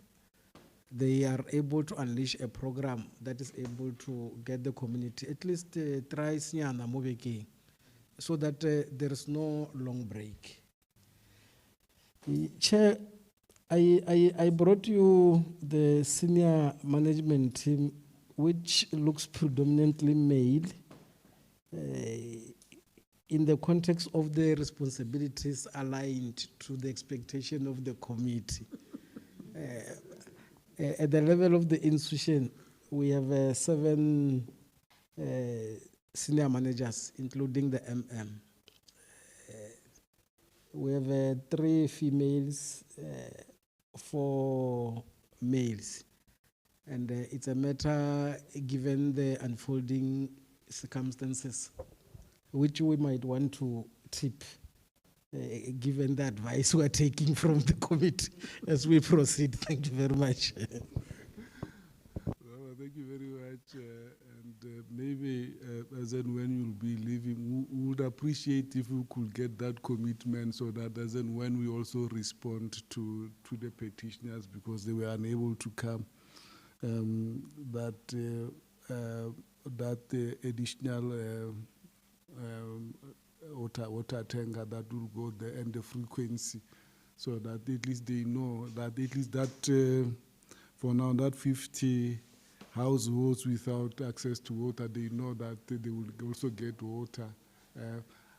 they are able to unleash a program that is able to get the community at least try Siana Mobeki so that there is no long break. Chair, I brought you the senior management team, which looks predominantly male. In the context of the responsibilities aligned to the expectation of the committee. At the level of the institution, we have 7 senior managers, including the MM. We have 3 females, 4 males. And it's a matter, given the unfolding circumstances, which we might want to tip, given the advice we are taking from the committee as we proceed. Thank you very much. Well, thank you very much. And maybe as and when you'll be leaving, we would appreciate if we could get that commitment so that as and when we also respond to the petitioners because they were unable to come, that additional water tanker that will go there and the frequency so that at least they know that at least that for now that 50 households without access to water, they know that they will also get water.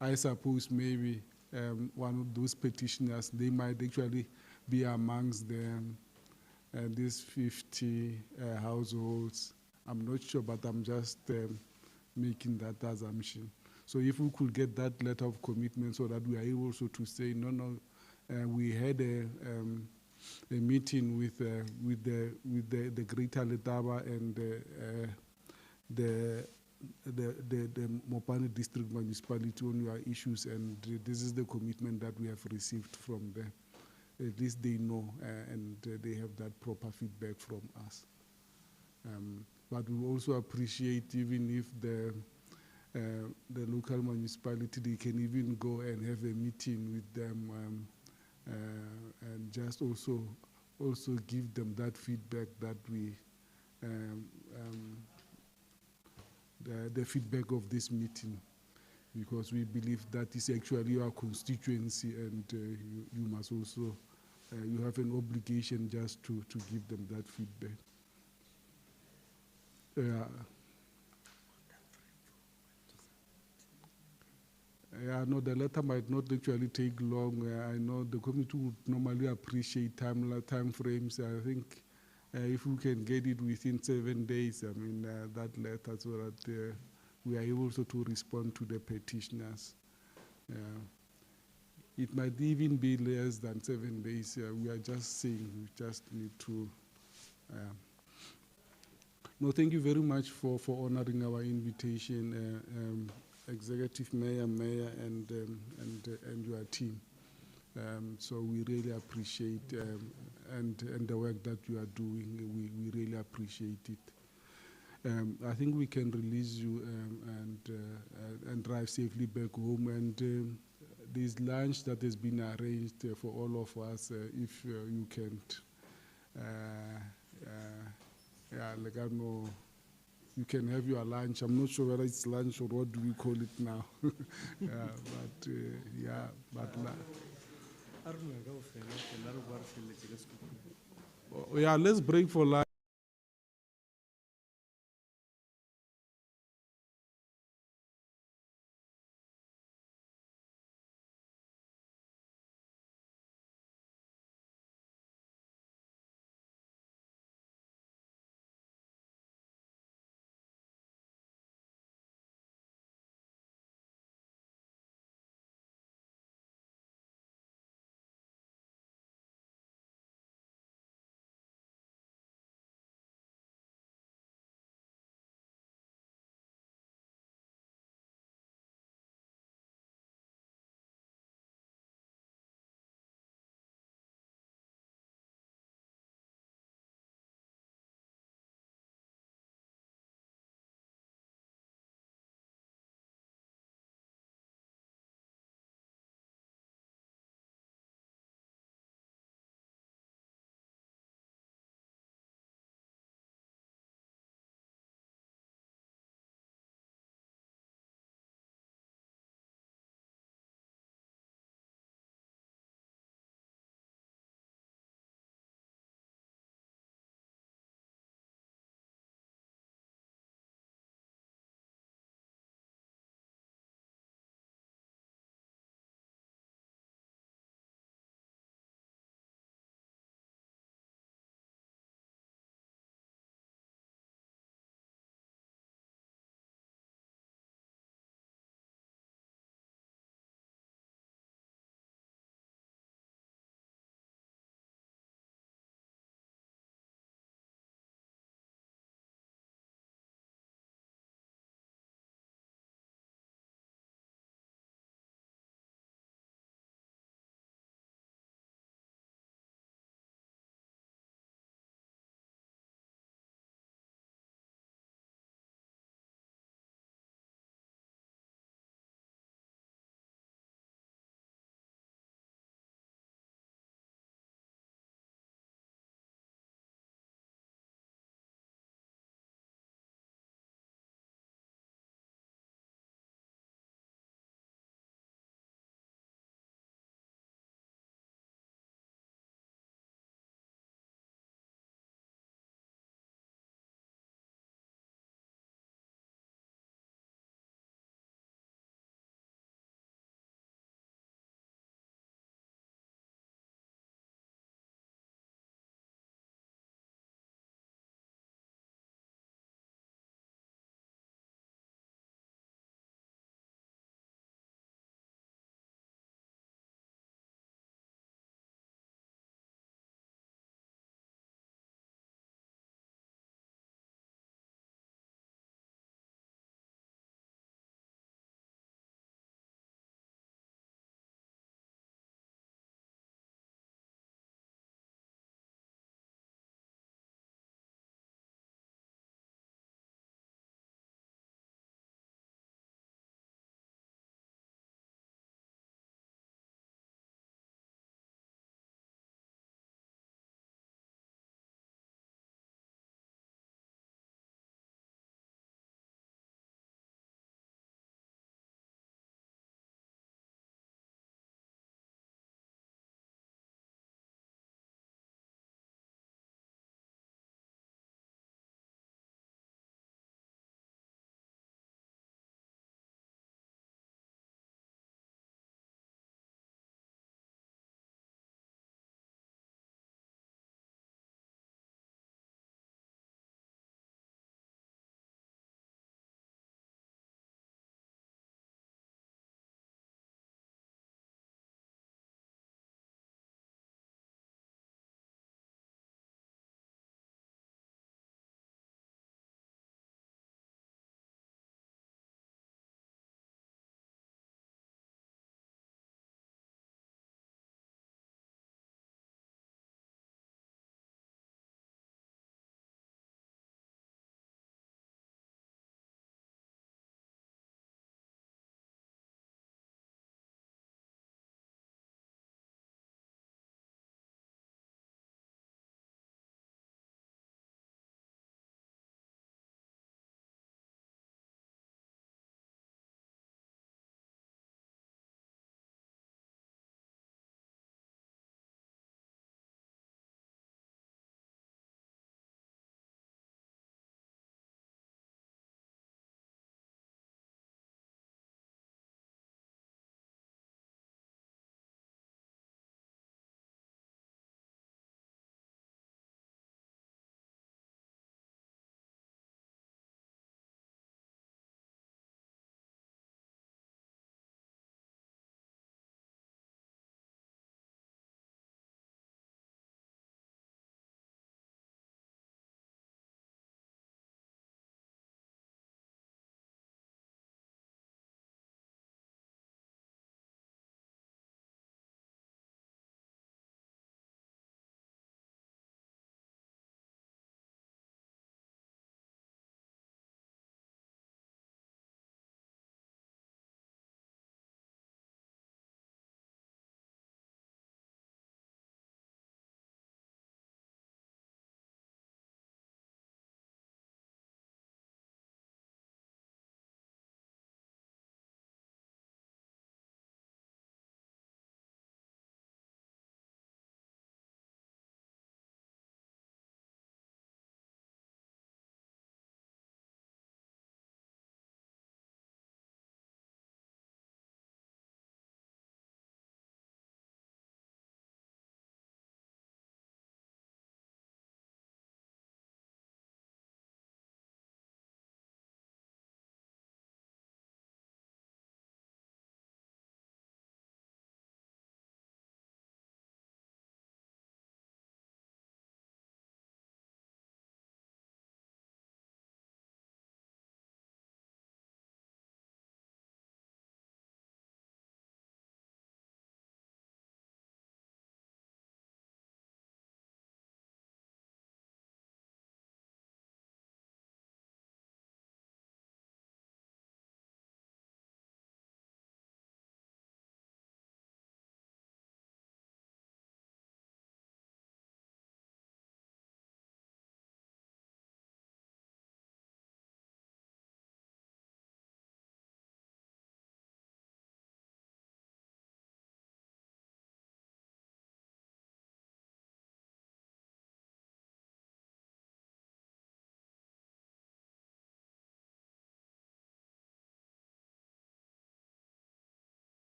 I suppose maybe one of those petitioners, they might actually be amongst them these 50 households. I'm not sure, but I'm just making that assumption. So if we could get that letter of commitment so that we are able also to say, no, we had a meeting with the Greater Letaba and the Mopane District Municipality on your issues, and this is the commitment that we have received from them. At least they know and they have that proper feedback from us. But we also appreciate even if the local municipality, they can even go and have a meeting with them and just also give them that feedback that we, the feedback of this meeting, because we believe that is actually your constituency and you must also, you have an obligation just to give them that feedback. Yeah, no, the letter might not actually take long. I know the committee would normally appreciate time frames. I think if we can get it within 7 days, I mean, that letter, so that we are able to respond to the petitioners. It might even be less than 7 days. We are just saying we just need to No, thank you very much for honoring our invitation, Executive Mayor, and your team. So we really appreciate and the work that you are doing. We really appreciate it. I think we can release you and drive safely back home. And this lunch that has been arranged for all of us, if you can't. Yeah, like I know, you can have your lunch. I'm not sure whether it's lunch or what do we call it now. Yeah, let's break for lunch.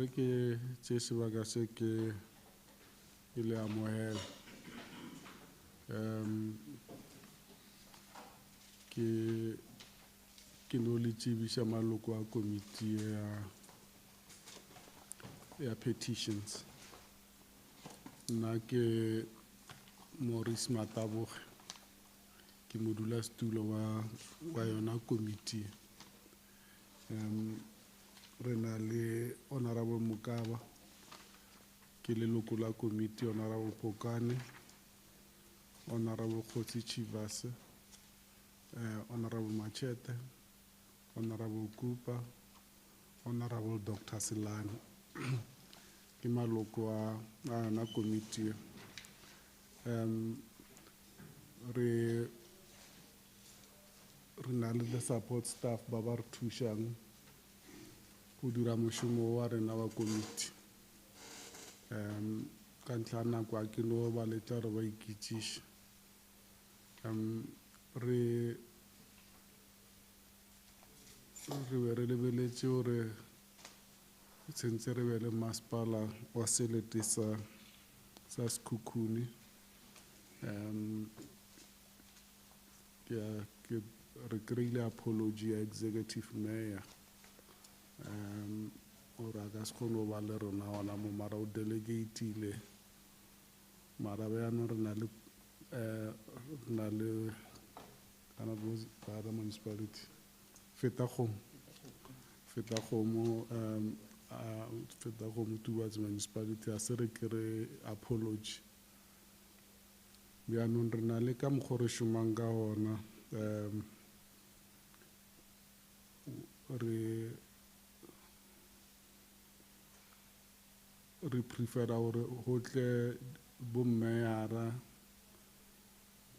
re ke tse sebaka se ke le amohela. Ke no le tsebisa maloko a committee ya petitions. Nna ke Maurice Mataboge, ke modulasetulo wa yona committee. Re na le Honorable Mokaba, ke leloko la committee, Honorable Pokane, Honorable Khotsi Chivase, Honorable Machete, Honorable Cooper, Honorable Dr. Silani. Ke maloko a yona committee. Re na le the support staff ba ba re thušang go dira mošomo wa rena wa committee. Ka ntlha ya nako a ke no ba letla re ba ikitšiše. Re be re lebeletše gore tshentse re be le masepala wa selete sa Sekhukhune. Re kry-ile apology ya executive mayor gore a ka se kgone go ba le rona gona mo, mara o delegatile. Mara bjana re na le other municipality Fetakgomo Tubatse municipality a se re kry apology. Bjanong re na le ka mokgwa re šomang ka gona. Re prefera gore go tle bommeyara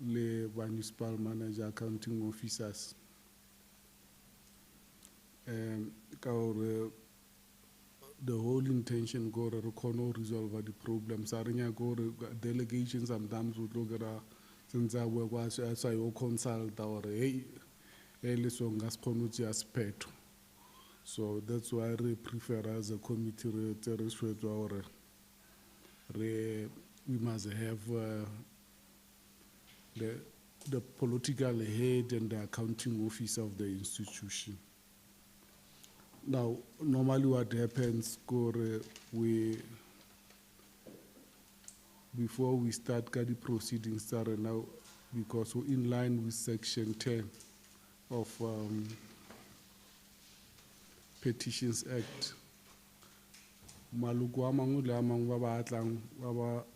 le ba municipal manager, accounting officers. Ka gore the whole intention gore re kgone go resolve the problems. A re nyaka gore delegation sometimes o tlo kry-a sentse a bua kwa a sa yo consulta gore hey le so nka se kgone go tšea sephetho. So that's why we prefer as a committee we must have the political head and the accounting officer of the institution. Now, normally what happens, before we start the proceedings now, because we're in line with Section 10 of Petitions Act, maloko a mangwe le a mangwe ba batlang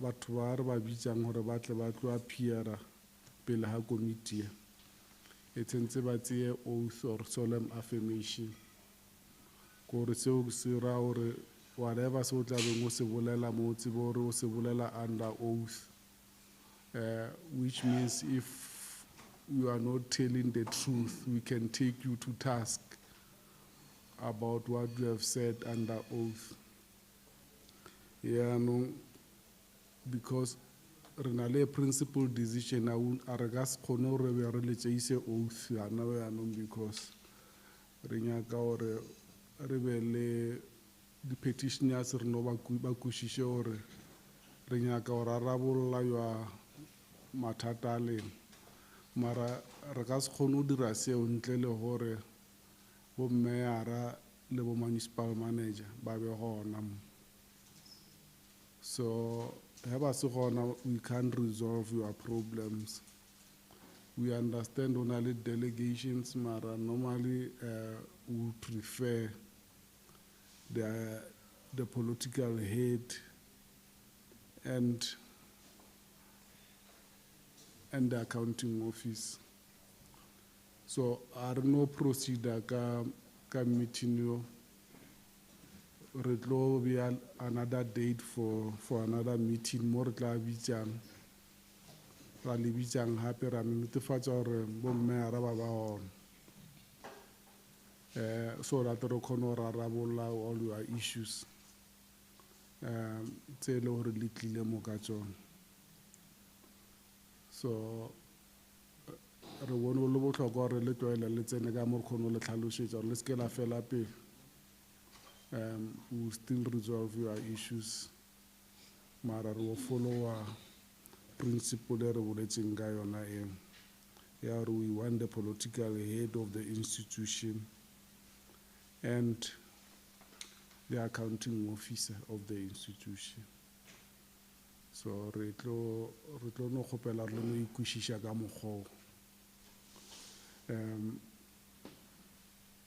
batho ba re ba bitsang gore ba tle ba tlo appeara pele ha committee e tshentse ba tseye oath or solemn affirmation gore seo se ra gore whatever se o tla beng o se bolela mo tsebe gore o se bolela under oath, which means if you are not telling the truth, we can take you to task about what you have said under oath. Yeah, no, because re na le principal decision a re ka se kgone gore be re letšeise oath yana yanong, because re nyaka gore re be le di-petitioners re no ba kwešiše gore re nyaka gore a rabolla ya mathata a lena, mara re ka se kgone go dira seo ntle le gore bommeyara le bo municipal manager ba be gona mo. So we can't resolve your problems. We understand only delegations, mara normally we prefer the political head and the accounting office. So I don't know procedure ka meeting yo. Re tlo be another date for another meeting more tla bitsang ra le bitsang hape ra netefatsa gore bommeyara ba ba gona so that re kgone go rarabolla all your issues tse e le gore le tlile mo ka tsone. So re bone go le botlhokwa gore le tlwaele le tsene ka mo re kgone go le tlhalošetša gore le se ke la fela pele we will still resolve your issues. Mara we will follow our principle that we want the political head of the institution and the accounting officer of the institution. So re tlo no kgopela re no ikwishisha ka mokgwa.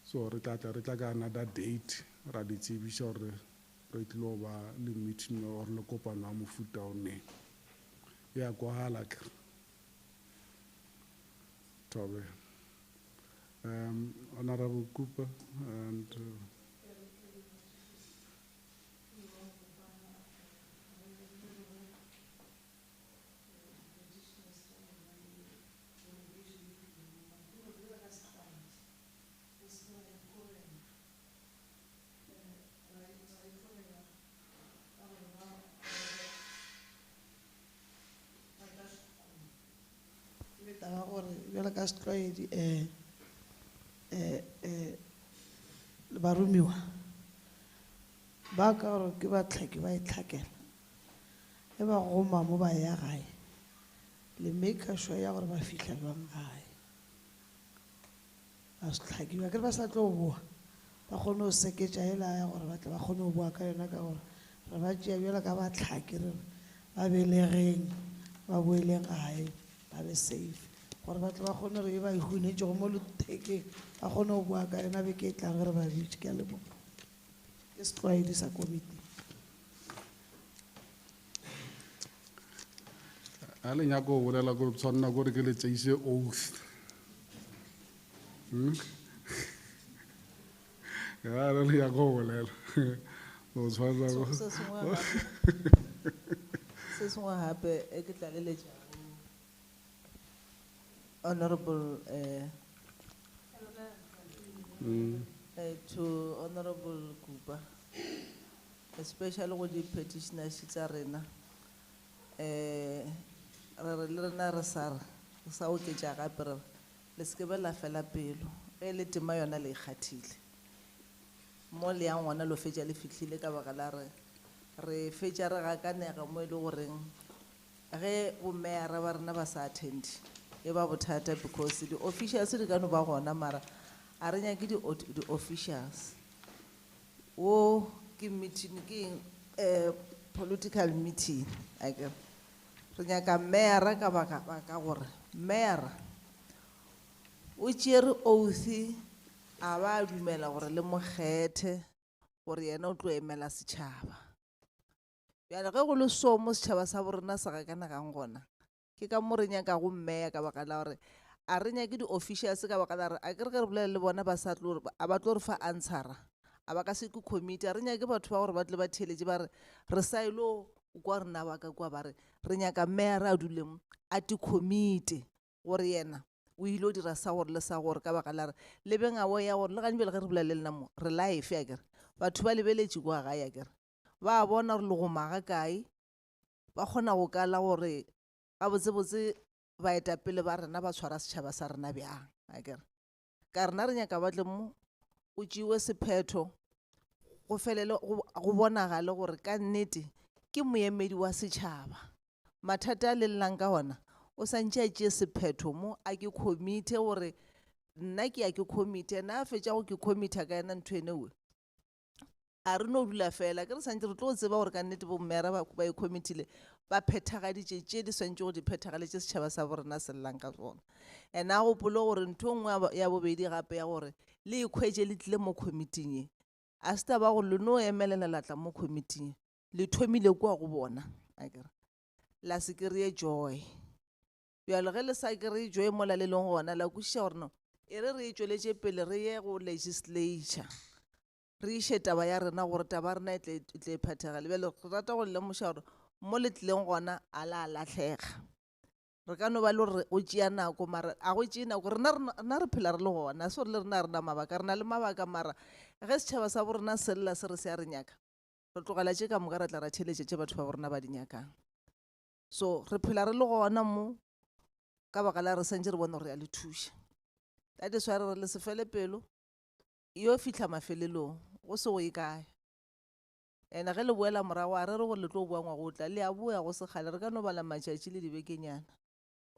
So re tla ka another date ra di tsebisha hore re tlo ba le meeting or le kopano ya mofuta o ne. Ya kwahala ke. Tobe. Honorable Cooper and Jwale ka setlwaedi baromiwa ba ka gore ke batlhaki ba itlhakela e ba goma mo ba ya gae le make sure ya gore ba fitlha jwang gae ba se tlhakiwa ke ba sa tlo boa ba kgone go seketša hela ya gore ba tle ba kgone go boa ka yona ka gore re ba tšea bjala ka batlhaki re ba belegeng ba boele gae ba be safe gore ba tle ba kgone re ba ihunetšego mo lethekeng ba kgone go boa ka yona beke e tlang re ba bitše ke a leboga ke setlwaedi sa komiti a le nyako go bolela gore tshwanela gore ke le tseise oath. Ya le nyako go bolela o tshwanela go se sengwe gape e ke tlaleletša Honorable to Honorable Kuba, especially with the petitioners tsa rena re sa oketša gape re le se ke be la fela pelo ge le tema yona le ikgathile mo le yang ngwana lo fetša le fihlile ka baka la re fetša re gakanega mo e le goreng ge bomeara ba rena ba sa attendi e ba bothata because the officials di ka no ba gona mara a re nyake di officials wo ke meeting ke political meeting I ke re nyaka mayor ka baka ka gore mayor o tšere oath a ba dumela gore le mokgethe gore yena o tlo emela setšhaba bjale ge go le so mo setšhaba sa borena se gakana kang gona ke ka mo re nyaka go mayor ka baka la gore a re nyake di-officials ka baka la gore a ke re ge re bolele le bona ba sa tlo a ba tlo re fa answera a ba ka se ke committee a re nyake batho ba gore ba tle ba theletše ba re sa ilo kwa rena ba ka kwa ba re nyaka mayor a duleng a ti committee gore yena o ile o dira sa gore le sa gore ka baka la re le bengabo ya gore le gane bjale ge re bolele le nna mo re life ya kere batho ba lebeletše kwa gae ya kere ba bona gore le go maga kae ba kgona go kala gore ga botsebotse baetapele ba rena ba tshwara setšhaba sa rena bjang akere ka rena re nyaka batle mo o tšewe sephetho go felele go bonagale gore ka nnete ke moemedi wa setšhaba mathata a le llang ka ona o santše a tšee sephetho mo a ke committee gore nna ke ya ke committee na a fetša go ke committee ka yena ntho enewe a re no dula fela ke re santse re tlo tseba gore ka nnete bommera ba e committee le ba phethagaditše tše di swantše go di phethagaletše setšhaba sa borena se llang ka tsona and a gopolo gore ntho nngwe ya bobedi gape ya gore le ikhwetše le tlile mo committing e a se taba gore le no emelela latla mo committing le thomile kwa go bona akere la se kry-e joy bjalo ge le sa kry-e joy mola le leng gona la kwešiša gore no e re e tšweletše pele re ye go legislature re iše taba ya rena gore taba rena e tle phethagale bjale re rata go lemoša gore mo le tlileng gona a la lahlega re ka no ba le gore o tšea nako mara a go tšee nako rena re phela re le gona se gore le rena rena mabaka rena le mabaka mara ge setšhaba sa borena se lla se re se a re nyaka re tlogela tše ka moka re tla ra theletšetše batho ba borena ba di nyakang so re phela re le gona mo ka baka la re santse re bone gore ya le thuša that is why re le se fele pelo yo fitlha mafelelong go se go e kae ene ge le boela morago a re re gore le tlo boa ngwago o tla le a boya go sekgale re ka no bala matšatši le dibekenyana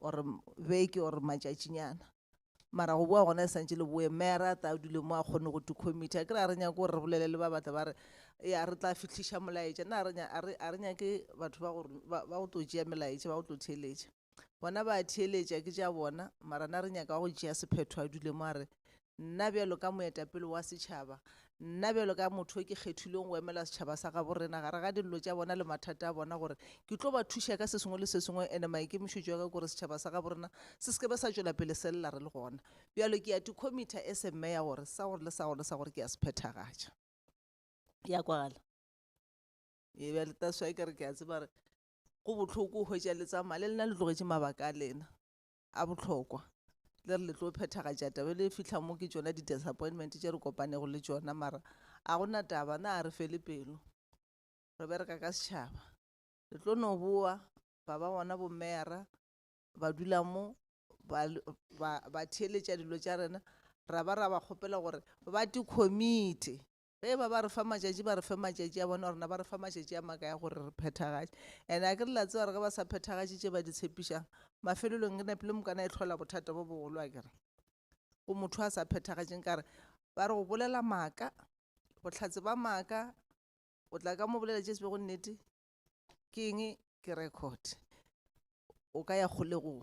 or beke or matšatšinyana mara go boa gona e santse le boe mera ta dule mo a kgone go to committee a ke re a re nyaka gore re bolele le ba batla ba re ya re tla fihliša molaetša na a re nyake batho ba go tlo tšea melaetša ba go tlo theeletša bona ba theeletša ke tša bona mara na re nyaka go tšea sephetho a dule mo a re nna bjalo ka moetapele wa setšhaba nna bjalo ka motho o ke kgethileng go emela setšhaba sa ga borena gare ga dillo tša bona le mathata a bona gore ke tlo ba thuša ka se sengwe le se sengwe ene maikemišetšo ka gore setšhaba sa ga borena se seke be sa tšwela pele se lela re le gona bjalo ke ya to committee e se meya gore sa gore le sa gore le sa gore ke ya se phethagatša ya kwagala e bjale taswa ke re ke a tseba re go botlhoko o hwetša le tsamaya le lena le tlogetše mabaka a lena a botlhokwa le re le tlo phethagatša taba le fitlha mo ke tšona di-disappointment tše re kopanego le tšona mara a gona taba na a re fele pelo re bereka ka setšhaba le tlo no boa ba bona bomera ba dula mo ba theeletša dilo tša rena ra ba kgopela gore ba di-committee ge ba re fa matšatši ba re fe matšatši a bona rena ba re fa matšatši a maka ya gore re phethagatše and a ke re la tseba re ge ba sa phethagatše tše ba di tshepišang mafelelong ke nepele mokana e tlhola bothata bo bogolo a kere go motho a sa phethagatšeng kare ba re go bolela maaka bohlatse ba maaka o tla ka mo bolela tše se be go nnete ke eng ke record o ka ya kgolegong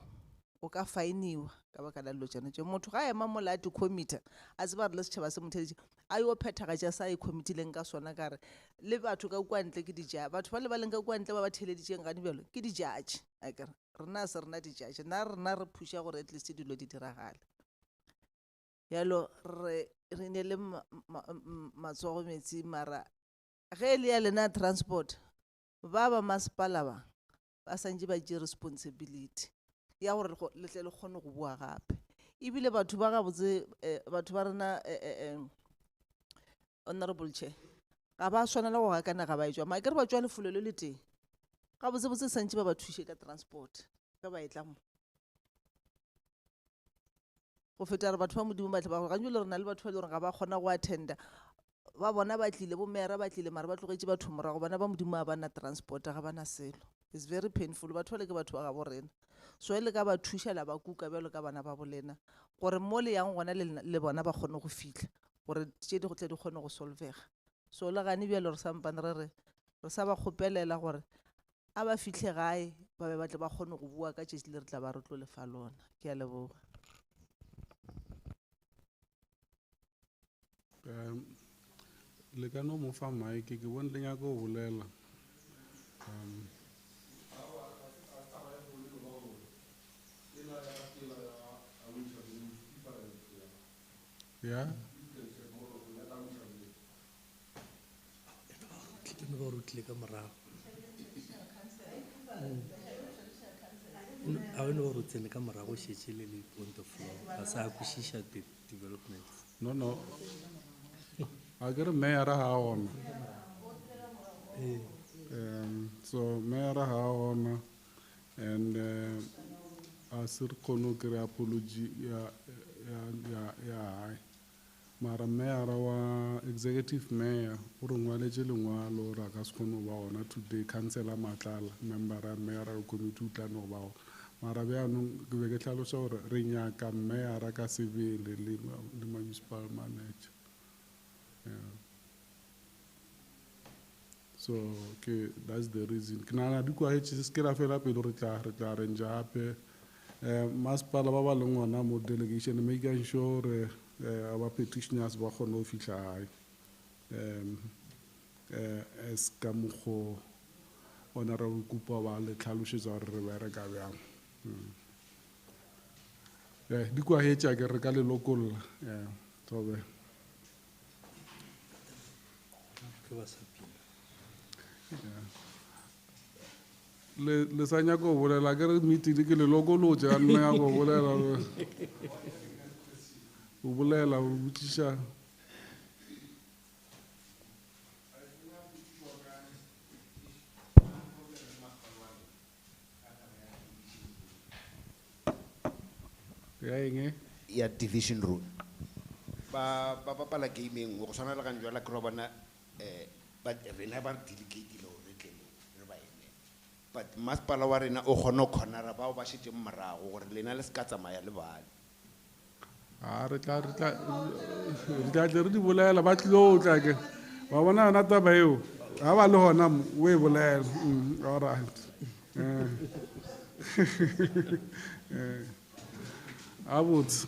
o ka fainiwa ka baka la dilo tšona tše motho ga ema mola a di-committee a tseba re le setšhaba se motheletše a yo phethagatša sa e committileng ka sona kare le batho ka kua ntle ke dijudge batho ba le ba leng ka kua ntle ba ba theeleditšeng gane bjalo ke dijudge a kere rena se rena dijudge rena re phuša gore at least dilo di diragale yalo re ne le matsogo metsi mara ge le ya lena transport ba masepala ba santse ba tšee responsibility ya gore le tle le kgone go bua gape ebile batho ba gabotse batho ba rena honorable chair ga ba swanela go gakana ga ba e tšwa ma ke re ba tšwa lefolo le le teng gabotsebotse santse ba thuše ka transport ka ba e tla mo go feta re batho ba modimo batle ba gantse le rena le batho ba le gore ga ba kgona go attenda ba bona ba tlile bomera ba tlile mara ba tlogetše batho morago bona ba modimo a bana transport ga bana selo it's very painful batho ba le ke batho ba ga borena so e le ka ba thuša la ba kuka bjalo ka bana ba bolena gore mo le yang gona le bona ba kgone go fitlha gore tše di go tle di kgone go solvega so le gane bjalo re sampane re sa ba kgopelela gore a ba fitlhe gae ba be ba tle ba kgone go bua ka tšatši le re tla ba re tlo lefa lona ke a leboga le ka no mo fa maeke ke bone le nyaka go bolela ya ba rutlile ka morago a bone gore o tsene ka morago šetše le le point of law ga sa kwešiša developments no a ke re meyara ga a gona so meyara ga a gona and a se re kgone go kry apology ya hae mara meyara wa executive mayor o re ngwaletše lengwalo gore a ka se kgone go ba gona today councilor Matlala membera meyara committee o tlane go ba gona mara bjanong ke be ke tlhaloša gore re nyaka meyara ka sebele le municipal manager so that's the reason ke nagana di kwagetše se ke ra fela pele re tla rentša gape masepala ba ba leng gona mo delegation making sure gore our petitioners ba kgone go fitlha gae as ka mokgo honorable kupa ba le tlhalošetša gore re bereka bjang di kwagetša ke re ka lelokolola tobe le sa nyaka go bolela ke re meeting ke lelokolotše ga nna ya go bolela o bolela o botšiša ya eng ya division road ba bapala game engwe go tshwana le ga njala ke ro bona but re never delegate lo re tle re ba ene. But masepala wa rena o kgona go cornera bao ba shetse morago gore lena le se ka tsamaya le bana. Re tla tle re di bolela ba tlilo tla ke ba bona yona taba eo ga ba le gona o e bolela all right a botse